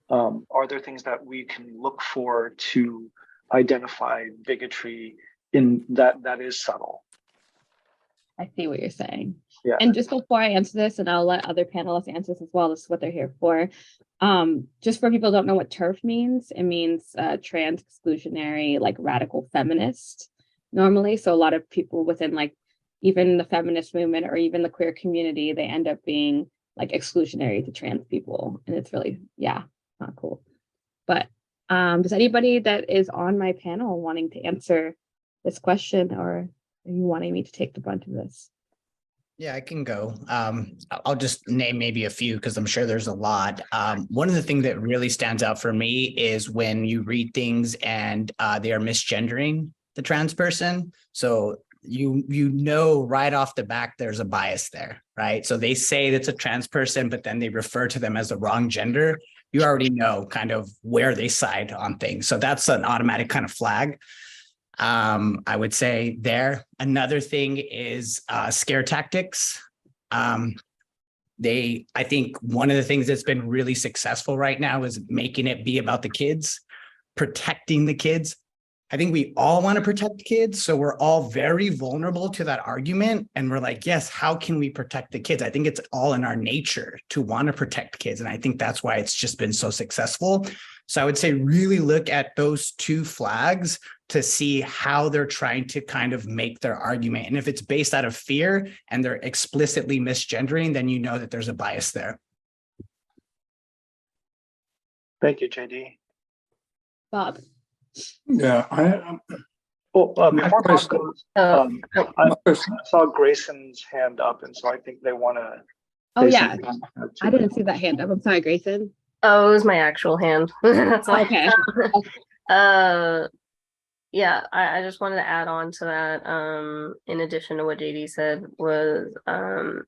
are there things that we can look for to identify bigotry in that is subtle? I see what you're saying. Yeah. And just before I answer this, and I'll let other panelists answer this as well, this is what they're here for. Just for people who don't know what TERF means, it means trans exclusionary, like radical feminist normally. So a lot of people within like even the feminist movement or even the queer community, they end up being like exclusionary to trans people. And it's really, not cool. But does anybody that is on my panel wanting to answer this question, or are you wanting me to take the brunt of this? Yeah, I can go. I'll just name maybe a few because I'm sure there's a lot. One of the things that really stands out for me is when you read things and they are misgendering the trans person. So you know right off the back there's a bias there, right? So they say it's a trans person, but then they refer to them as the wrong gender. You already know kind of where they side on things. So that's an automatic kind of flag. I would say there. Another thing is scare tactics. I think one of the things that's been really successful right now is making it be about the kids, protecting the kids. I think we all want to protect kids. So we're all very vulnerable to that argument. And we're like, yes, how can we protect the kids? I think it's all in our nature to want to protect kids. And I think that's why it's just been so successful. So I would say really look at those two flags to see how they're trying to kind of make their argument. And if it's based out of fear and they're explicitly misgendering, then you know that there's a bias there. Thank you, JD. Bob. Yeah, Well, My before Bob question- goes, my question- I saw Grayson's hand up, and so I think they want to. Oh yeah, I didn't see that hand up. I'm sorry, Grayson. Oh, it was my actual hand. That's why. Okay. Yeah, I just wanted to add on to that. In addition to what JD said, was a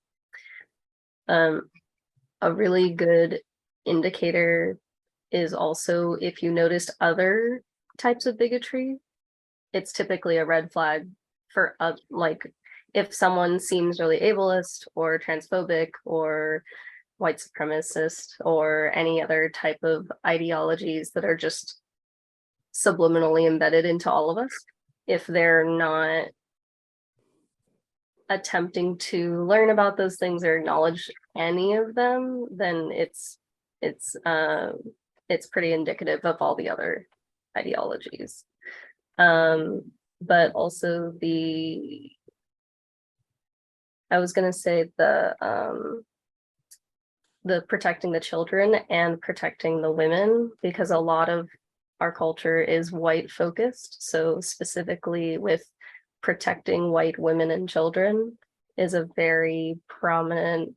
really good indicator is also if you noticed other types of bigotry, it's typically a red flag for like if someone seems really ableist or transphobic or white supremacist or any other type of ideologies that are just subliminally embedded into all of us. If they're not attempting to learn about those things or acknowledge any of them, then it's pretty indicative of all the other ideologies. But also the I was gonna say the protecting the children and protecting the women, because a lot of our culture is white focused. So specifically with protecting white women and children is a very prominent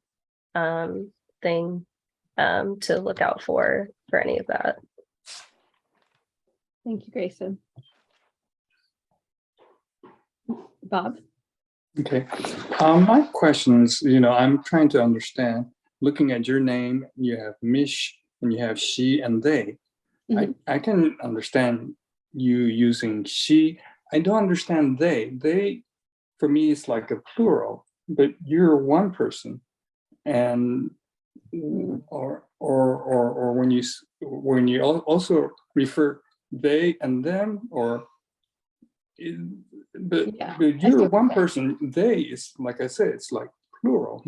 thing to look out for any of that. Thank you, Grayson. Bob? Okay. My question is, I'm trying to understand, looking at your name, you have Mish and you have she and they. I can understand you using she. I don't understand they. They, for me, is like a plural, but you're one person. And or when you also refer they and them, or but you're one person. They is, like I said, it's like plural.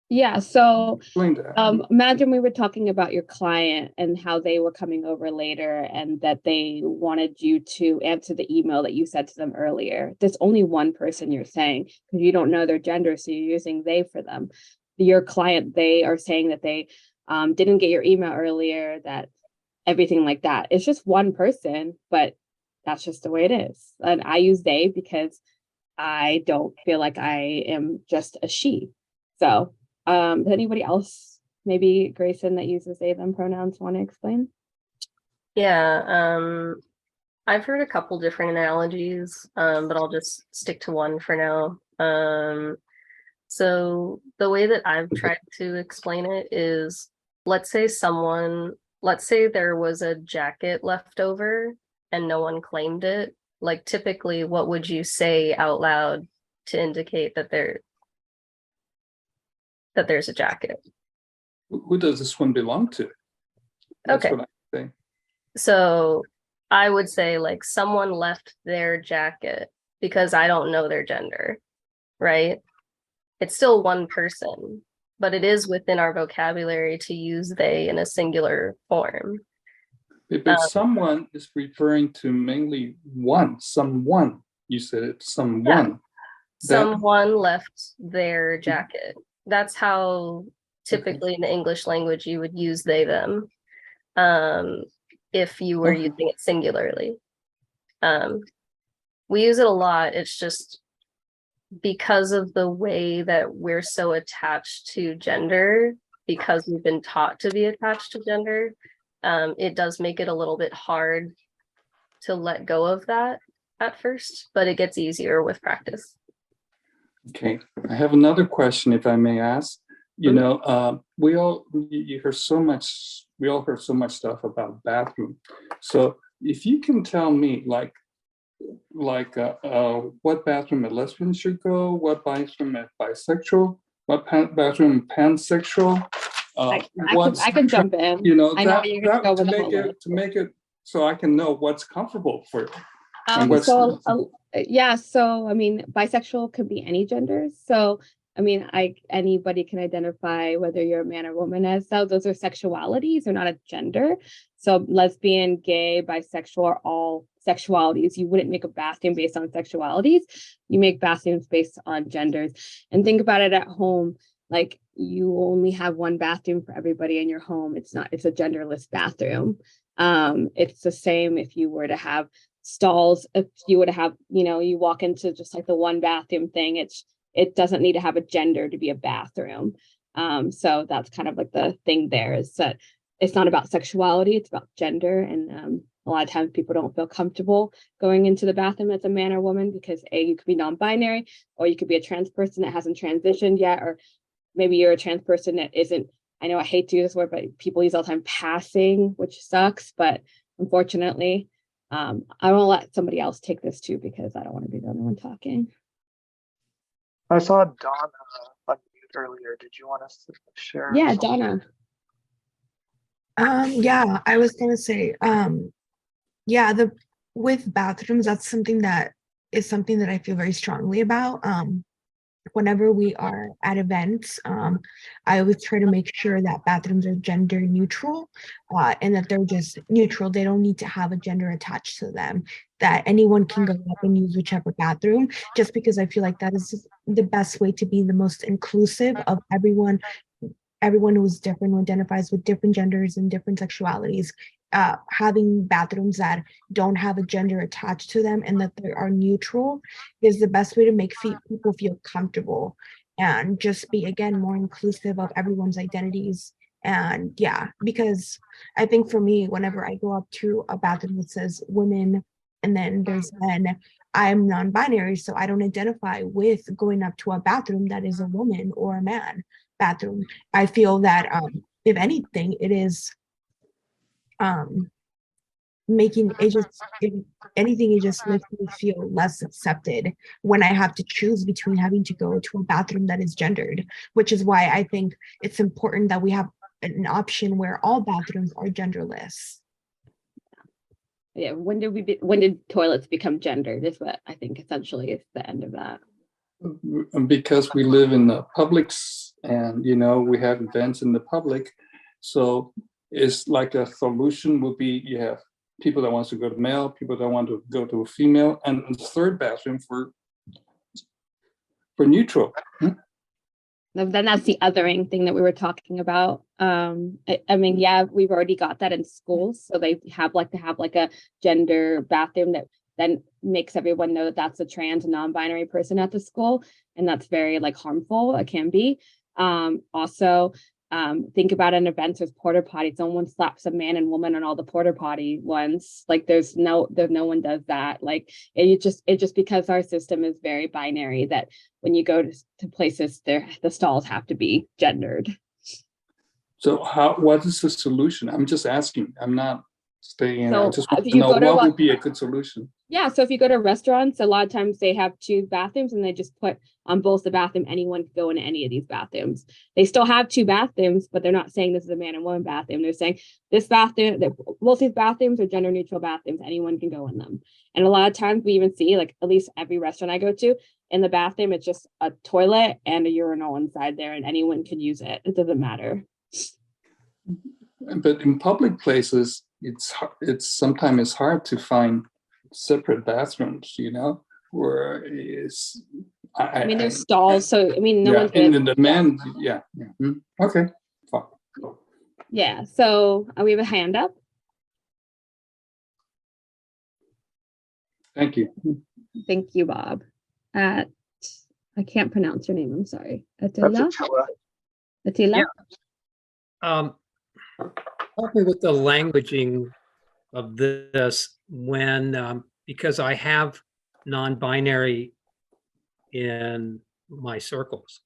Yeah, so Explain that. imagine we were talking about your client and how they were coming over later and that they wanted you to answer the email that you said to them earlier. There's only one person you're saying because you don't know their gender, so you're using they for them. Your client, they are saying that they didn't get your email earlier, that everything like that. It's just one person, but that's just the way it is. And I use they because I don't feel like I am just a she. So anybody else, maybe Grayson, that uses they them pronouns, want to explain? Yeah, I've heard a couple different analogies, but I'll just stick to one for now. So the way that I've tried to explain it is, let's say there was a jacket left over and no one claimed it. Like typically, what would you say out loud to indicate that there's a jacket? Who does this one belong to? That's Okay. what I think. So I would say like someone left their jacket because I don't know their gender, right? It's still one person, but it is within our vocabulary to use they in a singular form. But someone is referring to mainly someone. You said it, someone. Yeah. Someone left their jacket. That's how typically in the English language you would use they them if you were using it singularly. We use it a lot. It's just because of the way that we're so attached to gender, because we've been taught to be attached to gender, it does make it a little bit hard to let go of that at first, but it gets easier with practice. Okay, I have another question, if I may ask. We all heard so much stuff about bathroom. So if you can tell me, like what bathroom a lesbian should go, what bathroom a bisexual, what bathroom pansexual. I can jump in. I know you're gonna go with to make it so I can know what's comfortable for. So I mean, bisexual could be any gender. So I mean, anybody can identify whether you're a man or woman as so. Those are sexualities, they're not a gender. So lesbian, gay, bisexual are all sexualities. You wouldn't make a bathroom based on sexualities. You make bathrooms based on genders. And think about it at home. Like you only have one bathroom for everybody in your home. It's a genderless bathroom. It's the same if you were to have stalls. If you were to have, you walk into just like the one bathroom thing, it doesn't need to have a gender to be a bathroom. So that's kind of like the thing there, is that it's not about sexuality, it's about gender. And a lot of times people don't feel comfortable going into the bathroom as a man or woman because you could be non-binary, or you could be a trans person that hasn't transitioned yet, or maybe you're a trans person that isn't, I know I hate to use this word, but people use all the time, passing, which sucks. But unfortunately, I want to let somebody else take this too, because I don't want to be the only one talking. I saw Donna unmute earlier. Did you want us to share? Yeah, Donna. Yeah, I was gonna say, with bathrooms, that's something that I feel very strongly about. whenever we are at events, I always try to make sure that bathrooms are gender neutral, and that they're just neutral. They don't need to have a gender attached to them, that anyone can go up and use whichever bathroom, just because I feel like that is the best way to be the most inclusive of everyone who's different, who identifies with different genders and different sexualities. Having bathrooms that don't have a gender attached to them and that they are neutral is the best way to make people feel comfortable and just be, again, more inclusive of everyone's identities. And yeah, because I think for me, whenever I go up to a bathroom that says women and then there's men, I'm non-binary, so I don't identify with going up to a bathroom that is a woman or a man bathroom. I feel that if anything, it is making it just, if anything, it just makes me feel less accepted when I have to choose between having to go to a bathroom that is gendered, which is why I think it's important that we have an option where all bathrooms are genderless. Yeah, when did toilets become gendered is what I think essentially is the end of that. Because we live in the publics and, we have events in the public. So it's like a solution would be, you have people that wants to go to male, people that want to go to a female, and the third bathroom for neutral. Then that's the othering thing that we were talking about. I mean, yeah, we've already got that in schools. So they have to have a gender bathroom that then makes everyone know that that's a trans and non-binary person at the school. And that's very harmful. It can be. Also, think about an event with porta potties. Someone slaps a man and woman on all the porta potty ones. There's no one does that. It just because our system is very binary that when you go to places, the stalls have to be gendered. So what is the solution? I'm just asking. I'm not staying. So I just want to know what would be a good solution. Yeah, so if you go to restaurants, a lot of times they have 2 bathrooms and they just put on both the bathroom, anyone can go into any of these bathrooms. They still have 2 bathrooms, but they're not saying this is a man and woman bathroom. They're saying this bathroom, both these bathrooms are gender neutral bathrooms. Anyone can go in them. And a lot of times we even see, at least every restaurant I go to, in the bathroom, it's just a toilet and a urinal inside there and anyone can use it. It doesn't matter. But in public places, it's sometimes hard to find separate bathrooms, where is. I mean, there's stalls, so I mean, no one's in the demand. Yeah. Okay. Fine. Yeah. So we have a hand up. Thank you. Thank you, Bob. I can't pronounce your name. I'm sorry. Attila. Attila. Yeah. Help me with the languaging of this when, because I have non-binary in my circles.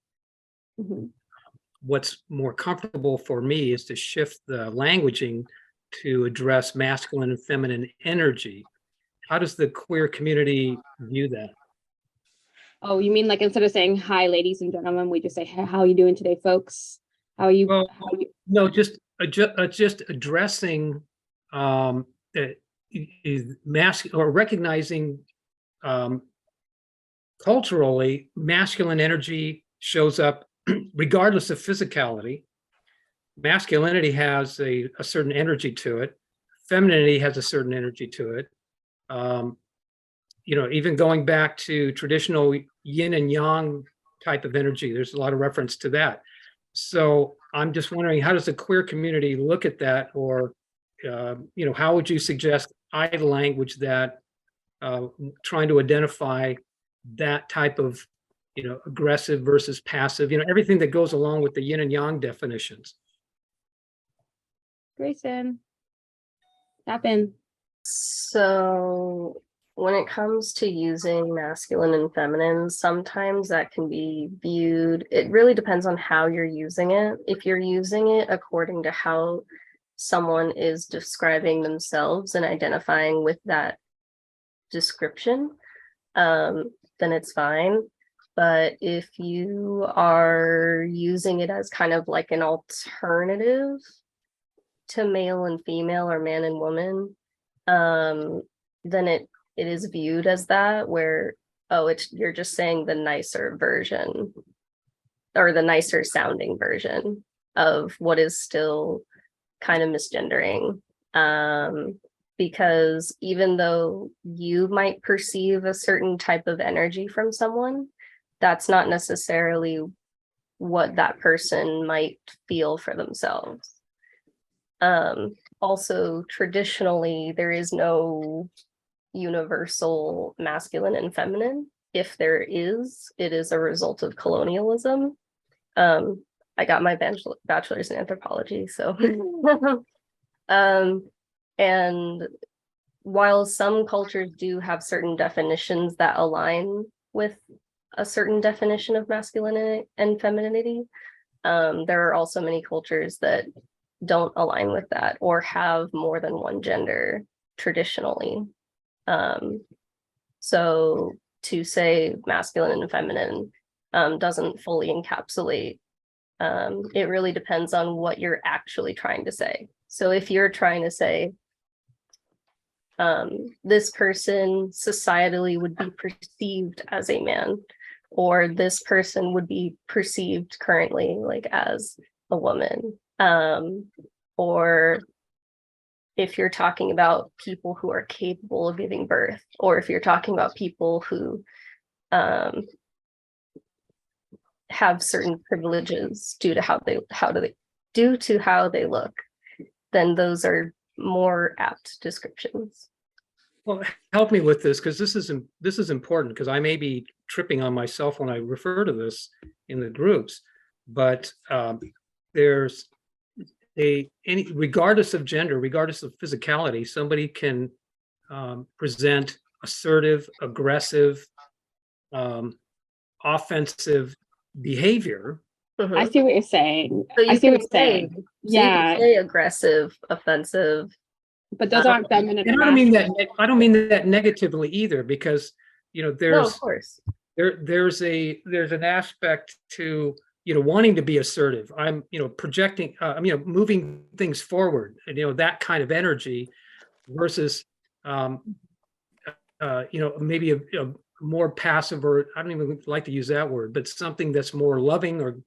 Mm-hmm. What's more comfortable for me is to shift the languaging to address masculine and feminine energy. How does the queer community view that? Oh, you mean instead of saying hi, ladies and gentlemen, we just say, how are you doing today, folks? How are you? Well, no, just addressing or recognizing culturally masculine energy shows up regardless of physicality. Masculinity has a certain energy to it. Femininity has a certain energy to it. Even going back to traditional yin and yang type of energy, there's a lot of reference to that. So I'm just wondering, how does the queer community look at that? Or, how would you suggest I language that, trying to identify that type of, aggressive versus passive, everything that goes along with the yin and yang definitions? Grayson, tap in. So when it comes to using masculine and feminine, sometimes that can be viewed, it really depends on how you're using it. If you're using it according to how someone is describing themselves and identifying with that description, then it's fine. But if you are using it as kind of like an alternative to male and female or man and woman, then it is viewed as that, where oh, you're just saying the nicer version or the nicer sounding version of what is still kind of misgendering. Because even though you might perceive a certain type of energy from someone, that's not necessarily what that person might feel for themselves. Also, traditionally, there is no universal masculine and feminine. If there is, it is a result of colonialism. I got my bachelor's in anthropology, so and while some cultures do have certain definitions that align with a certain definition of masculinity and femininity, there are also many cultures that don't align with that or have more than one gender traditionally. So to say masculine and feminine doesn't fully encapsulate. It really depends on what you're actually trying to say. So if you're trying to say, this person societally would be perceived as a man, or this person would be perceived currently like as a woman, or if you're talking about people who are capable of giving birth, or if you're talking about people who have certain privileges due to how they look, then those are more apt descriptions. Well, help me with this, because this is important, because I may be tripping on myself when I refer to this in the groups, but there's regardless of gender, regardless of physicality, somebody can present assertive, aggressive, offensive behavior. I see what you're saying. So I see what you're saying. So Yeah, you can say aggressive, offensive, but those aren't feminine. And I don't mean that. I don't mean that negatively either, because no, there's of course. there's an aspect to wanting to be assertive. I'm projecting. I'm moving things forward. And, that kind of energy versus maybe a more passive, or I don't even like to use that word, but something that's more loving or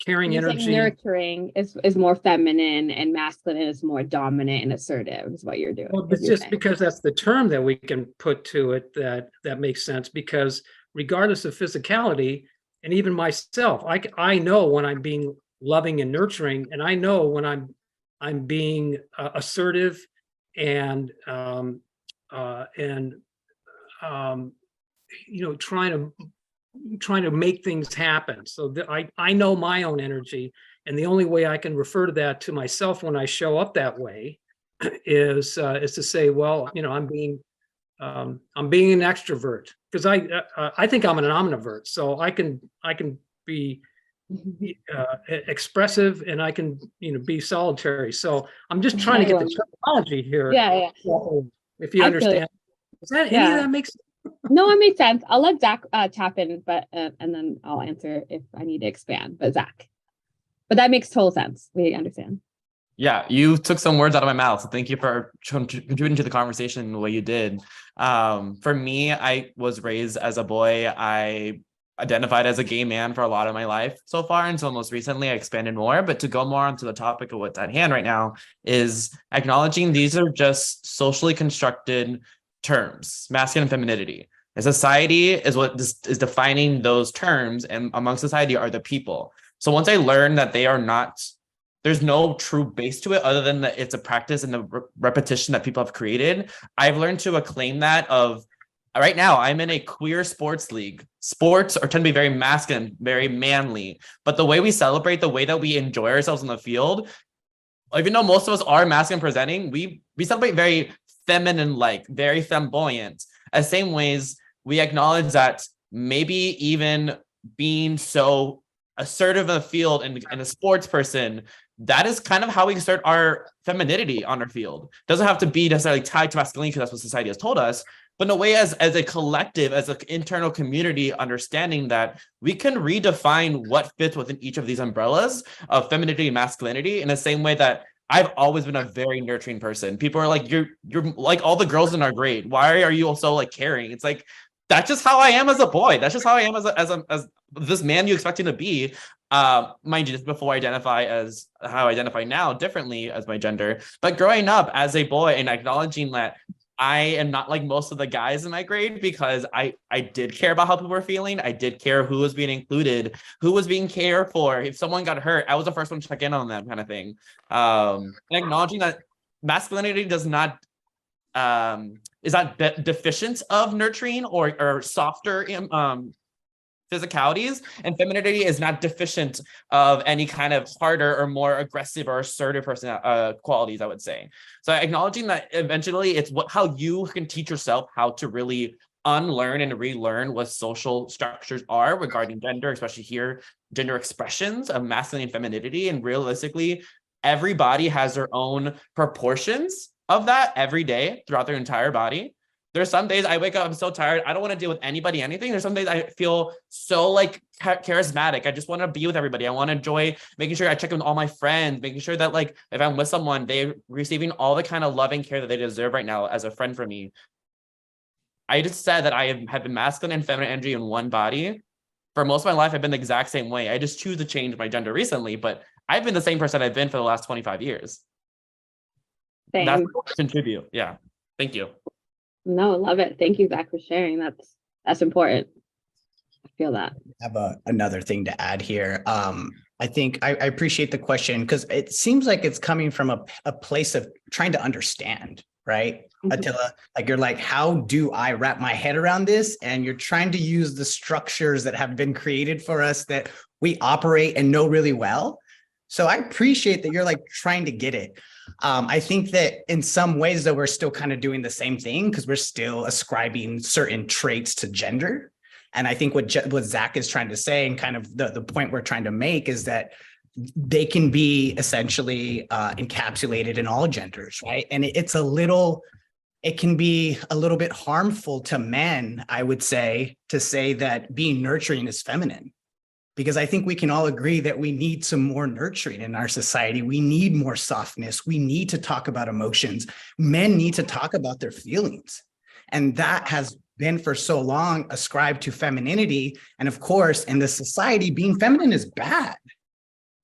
caring energy. Nurturing is more feminine, and masculine is more dominant and assertive, is what you're doing. Well, it's just because that's the term that we can put to it that makes sense, because regardless of physicality, and even myself, I know when I'm being loving and nurturing, and I know when I'm being assertive and trying to make things happen. So I know my own energy, and the only way I can refer to that to myself when I show up that way is to say, well, I'm being an extrovert, because I think I'm an omnivert, so I can be expressive, and I can be solitary. So I'm just trying to get the terminology here. Yeah. If you understand, does that any of that makes sense? No, it makes sense. I'll let Zach tap in, but and then I'll answer if I need to expand. But Zach, that makes total sense. We understand. Yeah, you took some words out of my mouth. So thank you for contributing to the conversation the way you did. For me, I was raised as a boy. I identified as a gay man for a lot of my life so far. Until most recently, I expanded more. But to go more onto the topic of what's at hand right now is acknowledging these are just socially constructed terms, masculine and femininity. And society is what is defining those terms, and among society are the people. So once I learned that they are not, there's no true base to it other than that it's a practice and the repetition that people have created, I've learned to acclaim that of, right now, I'm in a queer sports league. Sports are tend to be very masculine, very manly, but the way we celebrate, the way that we enjoy ourselves on the field, even though most of us are masculine presenting, we celebrate very feminine-like, very flamboyant. As same ways, we acknowledge that maybe even being so assertive in the field and a sports person, that is kind of how we assert our femininity on our field. Doesn't have to be necessarily tied to masculinity, because that's what society has told us, but in a way as a collective, as an internal community, understanding that we can redefine what fits within each of these umbrellas of femininity and masculinity in the same way that I've always been a very nurturing person. People are like, you're like all the girls in our grade. Why are you also like caring? It's like, that's just how I am as a boy. That's just how I am as this man you expect me to be. Mind you, just before I identify as how I identify now differently as my gender, but growing up as a boy and acknowledging that I am not like most of the guys in my grade, because I did care about how people were feeling. I did care who was being included, who was being cared for. If someone got hurt, I was the first one to check in on them, kind of thing. And acknowledging that masculinity does not is not deficient of nurturing or softer physicalities, and femininity is not deficient of any kind of harder or more aggressive or assertive qualities, I would say. So acknowledging that eventually it's how you can teach yourself how to really unlearn and relearn what social structures are regarding gender, especially here, gender expressions of masculinity and femininity. And realistically, everybody has their own proportions of that every day throughout their entire body. There's some days I wake up, I'm so tired, I don't want to deal with anybody, anything. There's some days I feel so like charismatic. I just want to be with everybody. I want to enjoy making sure I check in with all my friends, making sure that like if I'm with someone, they're receiving all the kind of love and care that they deserve right now as a friend for me. I just said that I have been masculine and feminine energy in one body. For most of my life, I've been the exact same way. I just choose to change my gender recently, but I've been the same person I've been for the last 25 years. Same. That's contribute. Yeah. Thank you. No, love it. Thank you, Zach, for sharing. That's important. I feel that. I have another thing to add here. I think I appreciate the question because it seems like it's coming from a place of trying to understand, right? Attila, like you're like, how do I wrap my head around this? And you're trying to use the structures that have been created for us that we operate and know really well. So I appreciate that you're like trying to get it. I think that in some ways, though, we're still kind of doing the same thing because we're still ascribing certain traits to gender. And I think what Zach is trying to say, and kind of the point we're trying to make, is that they can be essentially encapsulated in all genders, right? And it can be a little bit harmful to men, I would say, to say that being nurturing is feminine. Because I think we can all agree that we need some more nurturing in our society. We need more softness. We need to talk about emotions. Men need to talk about their feelings. And that has been for so long ascribed to femininity. And of course, in this society, being feminine is bad.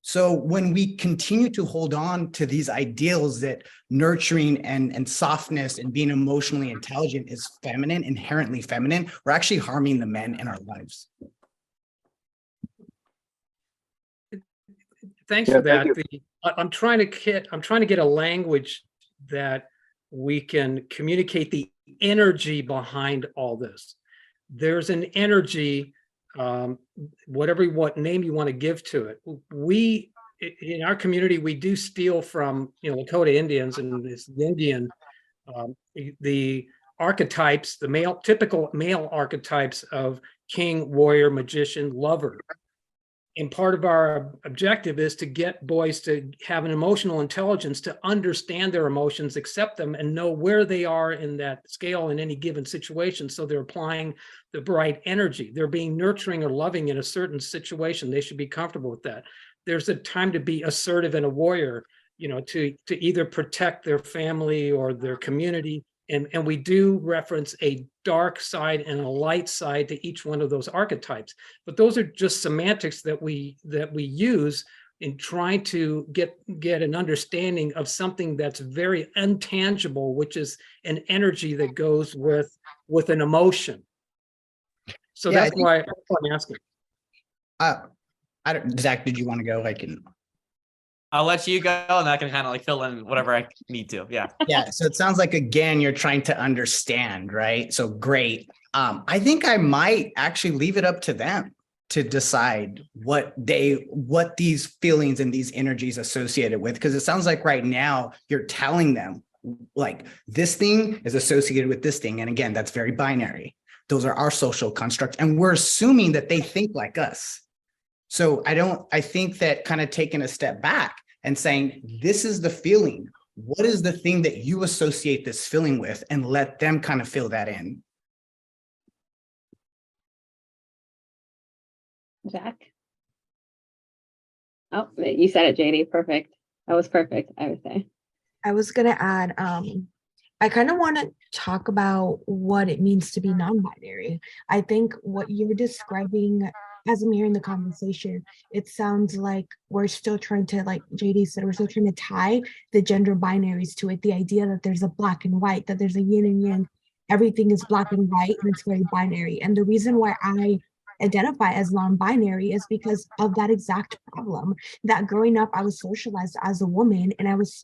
So when we continue to hold on to these ideals that nurturing and softness and being emotionally intelligent is feminine, inherently feminine, we're actually harming the men in our lives. Thanks for that. I'm trying to get a language that we can communicate the energy behind all this. There's an energy, what name you want to give to it. We in our community, we do steal from Lakota Indians and this Indian the archetypes, the typical male archetypes of king, warrior, magician, lover. And part of our objective is to get boys to have an emotional intelligence, to understand their emotions, accept them, and know where they are in that scale in any given situation. So they're applying the right energy. They're being nurturing or loving in a certain situation. They should be comfortable with that. There's a time to be assertive and a warrior, to either protect their family or their community. And we do reference a dark side and a light side to each one of those archetypes. But those are just semantics that we use in trying to get an understanding of something that's very intangible, which is an energy that goes with an emotion. So yeah, that's why I'm asking. Zach, did you want to go? I'll let you go, and I can kind of fill in whatever I need to. Yeah. Yeah. So it sounds like, again, you're trying to understand, right? So great. I think I might actually leave it up to them to decide what these feelings and these energies associated with, because it sounds like right now you're telling them like this thing is associated with this thing. And again, that's very binary. Those are our social constructs. And we're assuming that they think like us. So I think that kind of taking a step back and saying, this is the feeling. What is the thing that you associate this feeling with? And let them kind of fill that in. Zach? Oh, you said it, JD. Perfect. That was perfect, I would say. I was going to add, I kind of want to talk about what it means to be non-binary. I think what you're describing as I'm hearing the conversation, it sounds like we're still trying to, like JD said, we're still trying to tie the gender binaries to it. The idea that there's a black and white, that there's a yin and yang, everything is black and white and it's very binary. And the reason why I identify as non-binary is because of that exact problem, that growing up I was socialized as a woman, and I was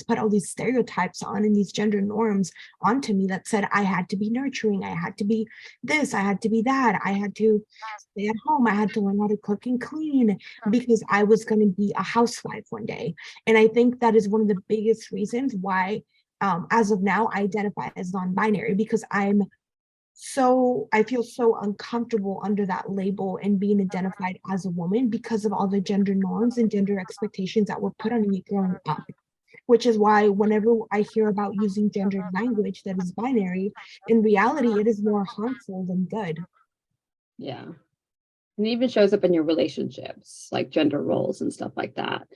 put all these stereotypes on and these gender norms onto me that said I had to be nurturing, I had to be this, I had to be that, I had to stay at home, I had to learn how to cook and clean because I was going to be a housewife one day. And I think that is one of the biggest reasons why as of now I identify as non-binary, because I feel so uncomfortable under that label and being identified as a woman because of all the gender norms and gender expectations that were put on me growing up. Which is why whenever I hear about using gendered language that is binary, in reality, it is more harmful than good. Yeah. And it even shows up in your relationships, like gender roles and stuff like that.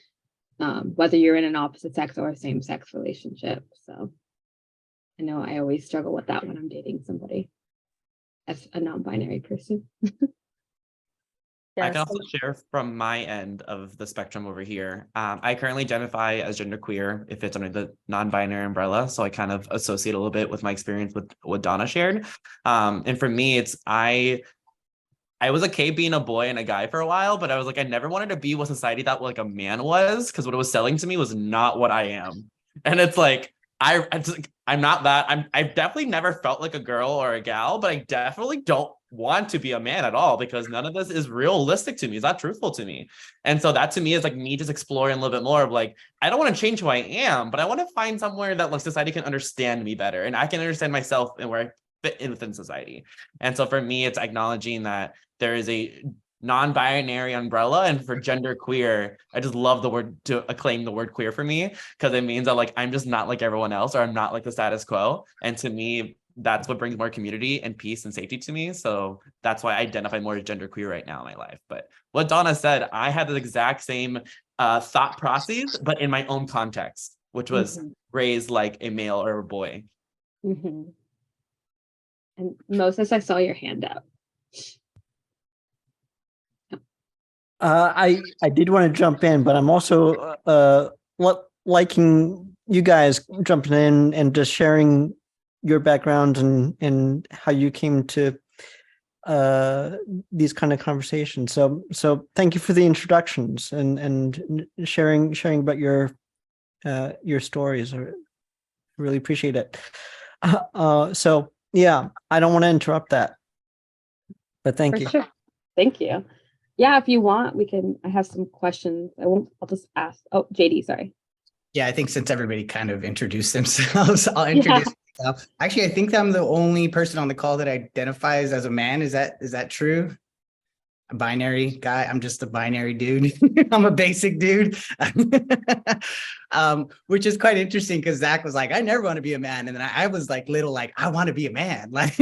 Whether you're in an opposite sex or a same sex relationship. So I know I always struggle with that when I'm dating somebody as a non-binary person. I can also share from my end of the spectrum over here. I currently identify as genderqueer if it's under the non-binary umbrella. So I kind of associate a little bit with my experience with what Donna shared. And for me, I was okay being a boy and a guy for a while, but I was like, I never wanted to be what society thought like a man was, because what it was selling to me was not what I am. And it's like, I'm not that. I've definitely never felt like a girl or a gal, but I definitely don't want to be a man at all, because none of this is realistic to me. It's not truthful to me. And so that to me is like me just exploring a little bit more of like, I don't want to change who I am, but I want to find somewhere that like society can understand me better and I can understand myself and where I fit in within society. And so for me, it's acknowledging that there is a non-binary umbrella, and for gender queer, I just love the word, to acclaim the word queer for me, because it means that like I'm just not like everyone else, or I'm not like the status quo. And to me, that's what brings more community and peace and safety to me. So that's why I identify more as gender queer right now in my life. But what Donna said, I had the exact same thought process, but in my own context, which was raised like a male or a boy. And Moses, I saw your hand up. I did want to jump in, but I'm also liking you guys jumping in and just sharing your background and how you came to these kind of conversations. So thank you for the introductions and sharing about your stories. I really appreciate it. So yeah, I don't want to interrupt that, but thank you. Sure. Thank you. Yeah, if you want, I have some questions. I'll just ask. Oh, JD, sorry. Yeah, I think since everybody kind of introduced themselves, I'll introduce myself. Actually, I think I'm the only person on the call that identifies as a man. Is that true? A binary guy. I'm just a binary dude. I'm a basic dude. Which is quite interesting because Zach was like, I never want to be a man. And then I was like, I want to be a man. Like,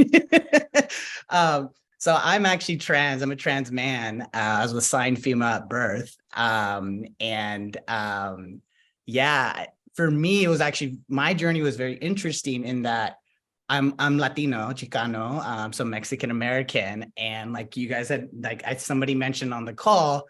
so I'm actually trans. I'm a trans man. I was assigned female at birth. Yeah, for me, it was actually, my journey was very interesting in that I'm Latino, Chicano, so Mexican American. And like you guys had, somebody mentioned on the call,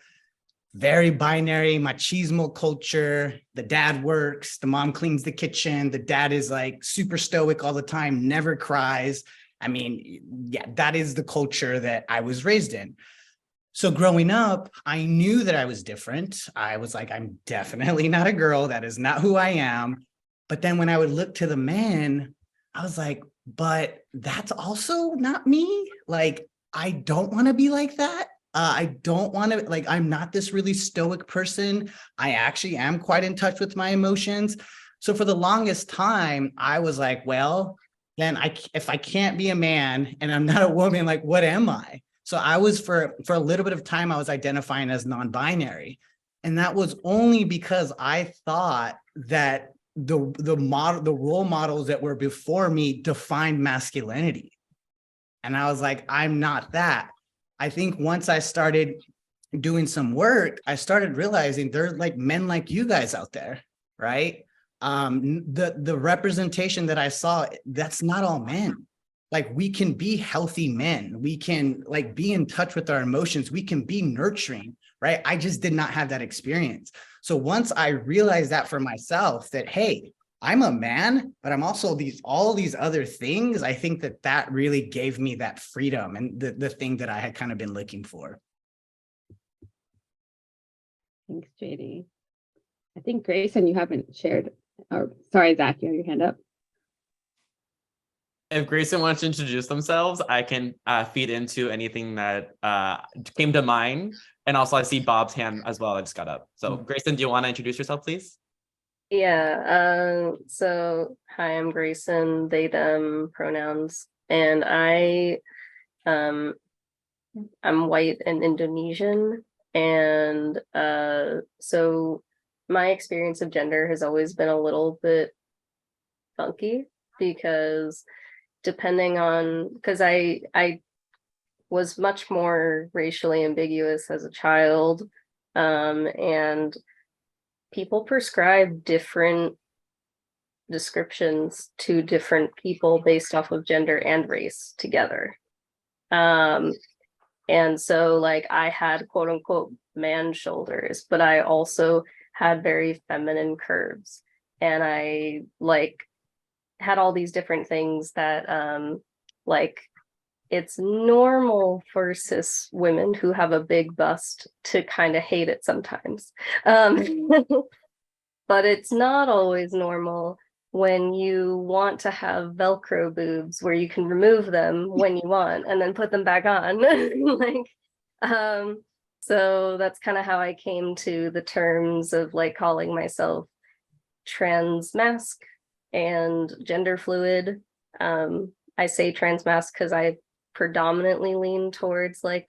very binary, machismo culture. The dad works, the mom cleans the kitchen. The dad is like super stoic all the time, never cries. I mean, yeah, that is the culture that I was raised in. So growing up, I knew that I was different. I was like, I'm definitely not a girl. That is not who I am. But then when I would look to the men, I was like, but that's also not me. Like, I don't want to be like that. I don't want to, like, I'm not this really stoic person. I actually am quite in touch with my emotions. So for the longest time, I was like, well, then if I can't be a man and I'm not a woman, like, what am I? So I was for a little bit of time, I was identifying as non-binary. And that was only because I thought that the role models that were before me defined masculinity. And I was like, I'm not that. I think once I started doing some work, I started realizing there's like men like you guys out there, right? The representation that I saw, that's not all men. Like, we can be healthy men. We can like be in touch with our emotions. We can be nurturing, right? I just did not have that experience. So once I realized that for myself, that, hey, I'm a man, but I'm also all these other things, I think that really gave me that freedom and the thing that I had kind of been looking for. Thanks, JD. I think Grayson, you haven't shared, or sorry, Zach, you have your hand up. If Grayson wants to introduce themselves, I can feed into anything that came to mind. And also I see Bob's hand as well. I just got up. So Grayson, do you want to introduce yourself, please? Yeah, so hi, I'm Grayson, they, them pronouns, and I'm white and Indonesian, and so my experience of gender has always been a little bit funky, because depending on, because I was much more racially ambiguous as a child, and people prescribe different descriptions to different people based off of gender and race together. And so like I had quote unquote man shoulders, but I also had very feminine curves. And I like had all these different things that like it's normal for cis women who have a big bust to kind of hate it sometimes. But it's not always normal when you want to have Velcro boobs where you can remove them when you want and then put them back on. So that's kind of how I came to the terms of like calling myself trans mask and gender fluid. I say trans mask because I predominantly lean towards like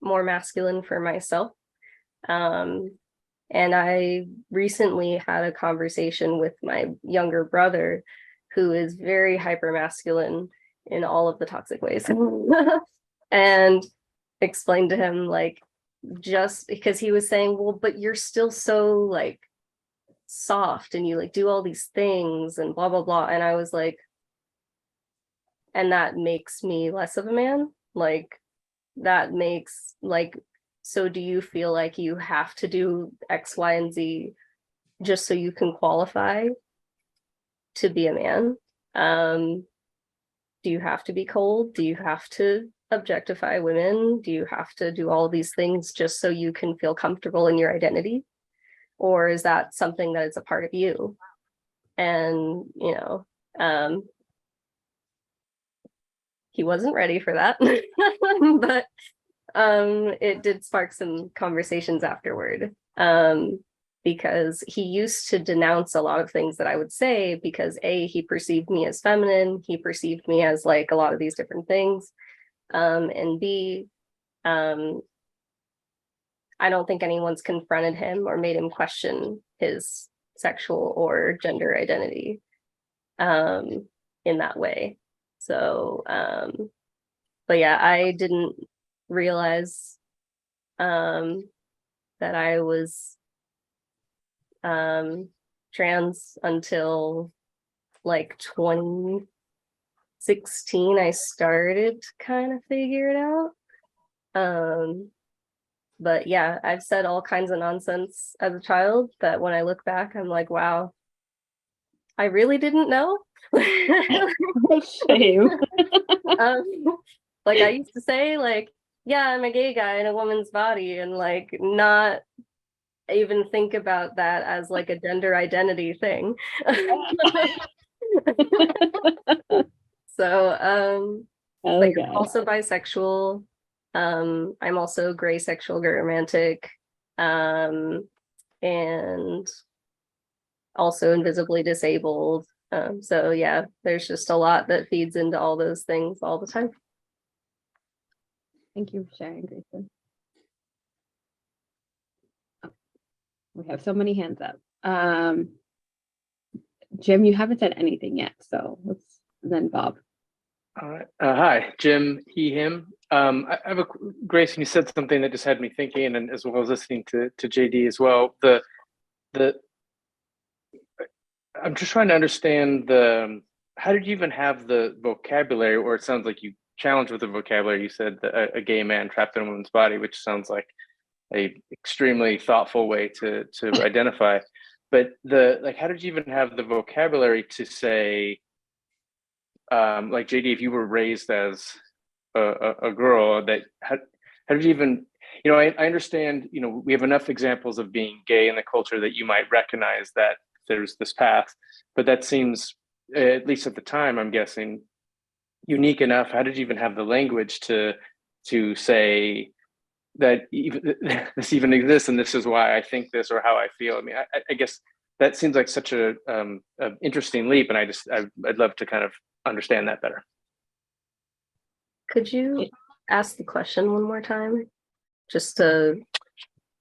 more masculine for myself. And I recently had a conversation with my younger brother, who is very hyper masculine in all of the toxic ways, and explained to him like, just because he was saying, well, but you're still so like soft and you like do all these things and blah blah blah, and I was like, and that makes me less of a man? Like, that makes like, so do you feel like you have to do X, Y, and Z just so you can qualify to be a man? Do you have to be cold? Do you have to objectify women? Do you have to do all these things just so you can feel comfortable in your identity? Or is that something that is a part of you? And, you know, he wasn't ready for that, but it did spark some conversations afterward, because he used to denounce a lot of things that I would say, because A, he perceived me as feminine, he perceived me as like a lot of these different things, and B, I don't think anyone's confronted him or made him question his sexual or gender identity in that way. So, but yeah, I didn't realize that I was trans until like 2016. I started to kind of figure it out. But yeah, I've said all kinds of nonsense as a child that when I look back, I'm like, wow, I really didn't know. Shame. Like I used to say like, yeah, I'm a gay guy in a woman's body, and like not even think about that as like a gender identity thing. So like I'm also bisexual. I'm also gray sexual romantic, and also invisibly disabled. So yeah, there's just a lot that feeds into all those things all the time. Thank you for sharing, Grayson. Oh, we have so many hands up. Jim, you haven't said anything yet, so let's then Bob. All right. Hi, Jim, he, him. I have a Grayson, you said something that just had me thinking, and as well as listening to JD as well. I'm just trying to understand how did you even have the vocabulary, or it sounds like you challenged with the vocabulary. You said a gay man trapped in a woman's body, which sounds like a extremely thoughtful way to identify. But how did you even have the vocabulary to say, like JD, if you were raised as a girl, how did you even, I understand, we have enough examples of being gay in the culture that you might recognize that there's this path, but that seems, at least at the time, I'm guessing, unique enough. How did you even have the language to say that this even exists and this is why I think this or how I feel? I mean, I guess that seems like such a interesting leap, and I'd love to kind of understand that better. Could you ask the question one more time? Just to.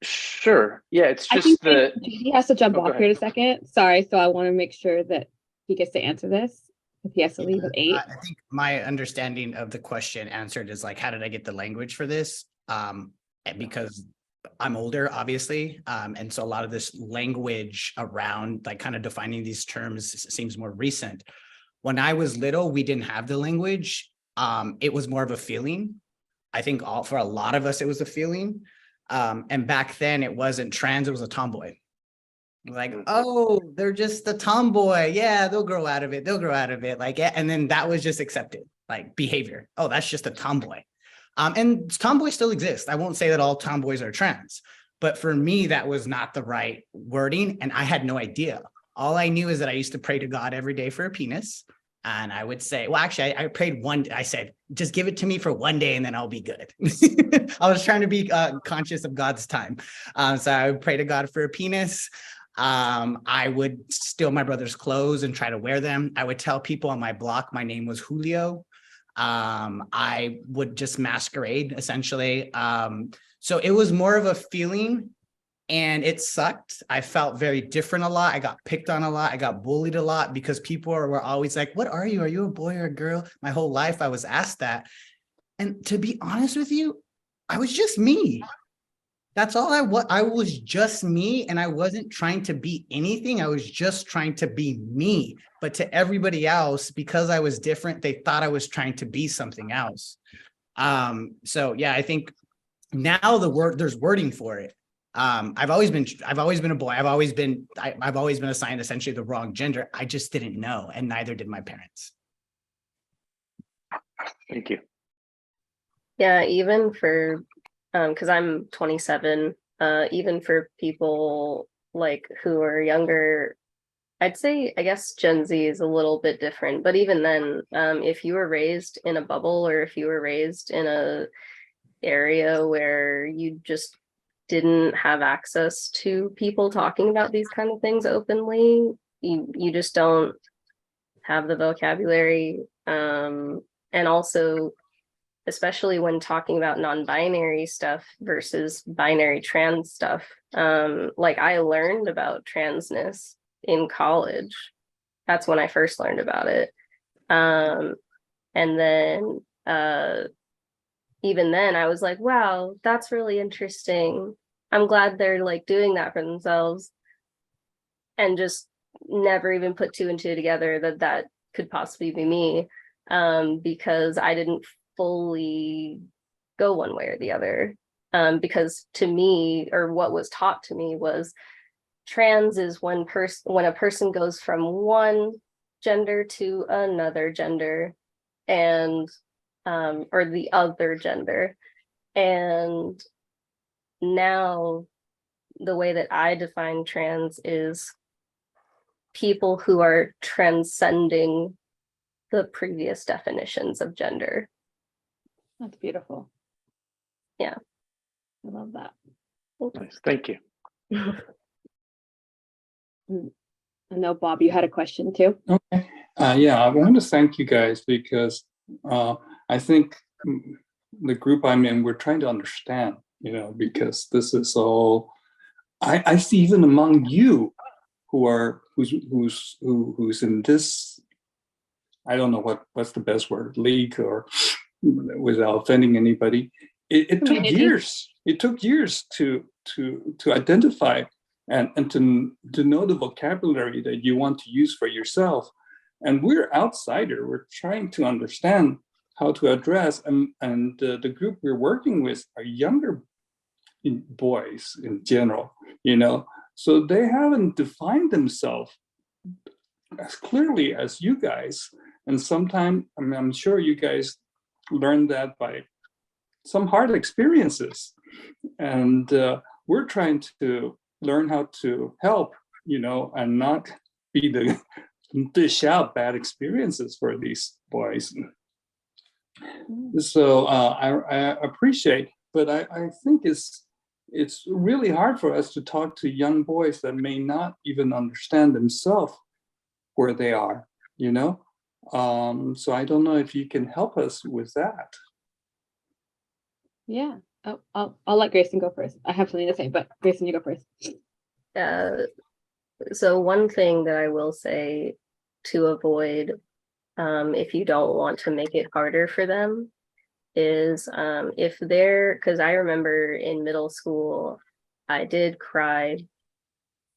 Sure. Yeah, it's I just think he has to jump off go here in a second. Sorry, so I want to make sure that he gets to answer this if he has to leave at 8. I think my understanding of the question answered is like, how did I get the language for this? Because I'm older, obviously. And so a lot of this language around like kind of defining these terms seems more recent. When I was little, we didn't have the language. It was more of a feeling. I think for a lot of us, it was a feeling. And back then it wasn't trans, it was a tomboy. Like, oh, they're just a tomboy. Yeah, they'll grow out of it. They'll grow out of it. Like, yeah. And then that was just accepted, like behavior. Oh, that's just a tomboy. And tomboys still exist. I won't say that all tomboys are trans, but for me, that was not the right wording. And I had no idea. All I knew is that I used to pray to God every day for a penis. And I would say, well, actually, I prayed I said, just give it to me for one day and then I'll be good. I was trying to be conscious of God's time. So I would pray to God for a penis. I would steal my brother's clothes and try to wear them. I would tell people on my block my name was Julio. I would just masquerade, essentially. So it was more of a feeling. And it sucked. I felt very different a lot. I got picked on a lot. I got bullied a lot because people were always like, what are you? Are you a boy or a girl? My whole life I was asked that. And to be honest with you, I was just me. That's all I was just me. And I wasn't trying to be anything. I was just trying to be me. But to everybody else, because I was different, they thought I was trying to be something else. So yeah, I think now there's wording for it. I've always been a boy. I've always been assigned essentially the wrong gender. I just didn't know, and neither did my parents. Thank you. Yeah, even for, because I'm 27, even for people like who are younger, I'd say, I guess Gen Z is a little bit different, but even then, if you were raised in a bubble or if you were raised in a area where you just didn't have access to people talking about these kind of things openly, you just don't have the vocabulary. And also, especially when talking about non-binary stuff versus binary trans stuff, like I learned about transness in college. That's when I first learned about it. And then even then I was like, wow, that's really interesting. I'm glad they're like doing that for themselves, and just never even put 2 and 2 together that could possibly be me, because I didn't fully go one way or the other. Because to me, or what was taught to me, was trans is when a person goes from one gender to another gender, and or the other gender. And now the way that I define trans is people who are transcending the previous definitions of gender. That's beautiful. Yeah. I love that. Nice. Thank you. I know, Bob, you had a question too. Okay. Yeah, I want to thank you guys because I think the group I'm in, we're trying to understand, because this is all, I see even among you who's in this, I don't know what's the best word, league, or without offending anybody. It took years. It took years to identify and to know the vocabulary that you want to use for yourself. And we're outsider. We're trying to understand how to address, and the group we're working with are younger boys in general, so they haven't defined themselves as clearly as you guys. And sometimes, I'm sure you guys learned that by some hard experiences. And we're trying to learn how to help, and not be the dish out bad experiences for these boys. So I appreciate, but I think it's really hard for us to talk to young boys that may not even understand themselves where they are, so I don't know if you can help us with that. Yeah. Oh, I'll let Grayson go first. I have something to say, but Grayson, you go first. So one thing that I will say to avoid, if you don't want to make it harder for them, is if they're, because I remember in middle school, I did cry